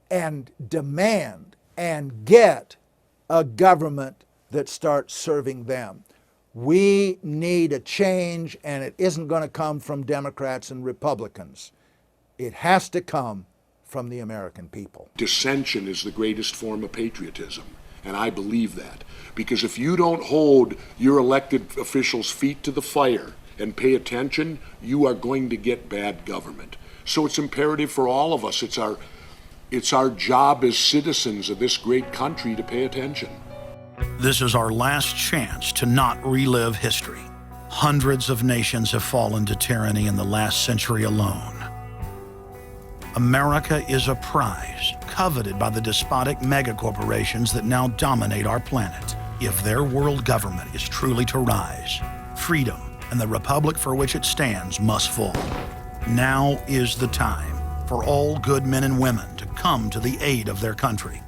and demand and get a government that starts serving them. We need a change, and it isn't going to come from Democrats and Republicans. It has to come from the American people. Dissension is the greatest form of patriotism, and I believe that. Because if you don't hold your elected officials' feet to the fire and pay attention, you are going to get bad government. So it's imperative for all of us. It's our job as citizens of this great country to pay attention. This is our last chance to not relive history. Hundreds of nations have fallen to tyranny in the last century alone. America is a prize coveted by the despotic megacorporations that now dominate our planet. If their world government is truly to rise, freedom and the republic for which it stands must fall. Now is the time for all good men and women to come to the aid of their country.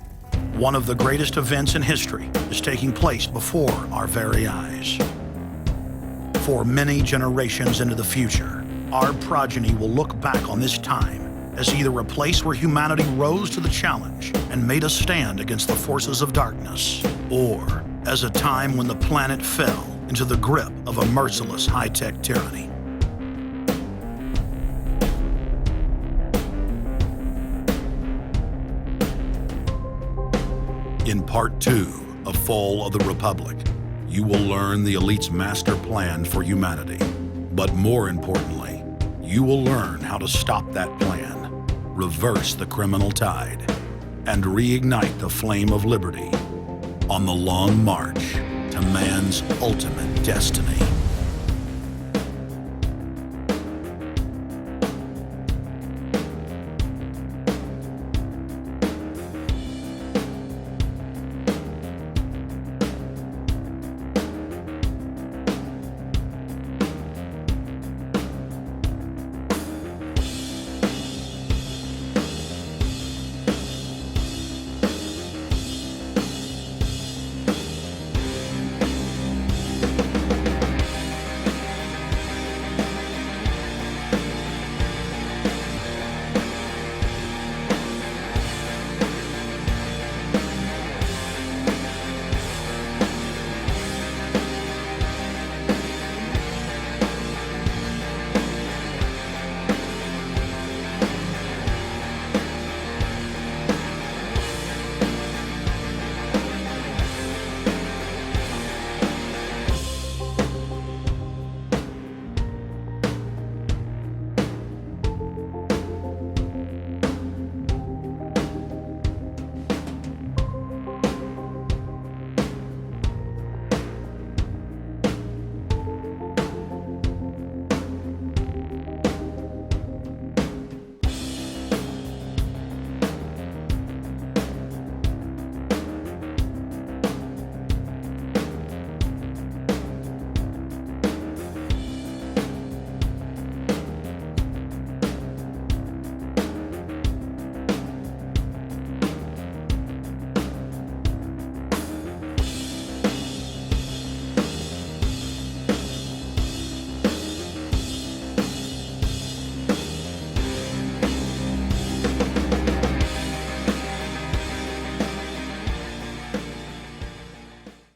One of the greatest events in history is taking place before our very eyes. For many generations into the future, our progeny will look back on this time as either a place where humanity rose to the challenge and made a stand against the forces of darkness, or as a time when the planet fell into the grip of a merciless high-tech tyranny. In Part 2 of Fall of the Republic, you will learn the elite's master plan for humanity. But more importantly, you will learn how to stop that plan, reverse the criminal tide, and reignite the flame of liberty on the long march to man's ultimate destiny.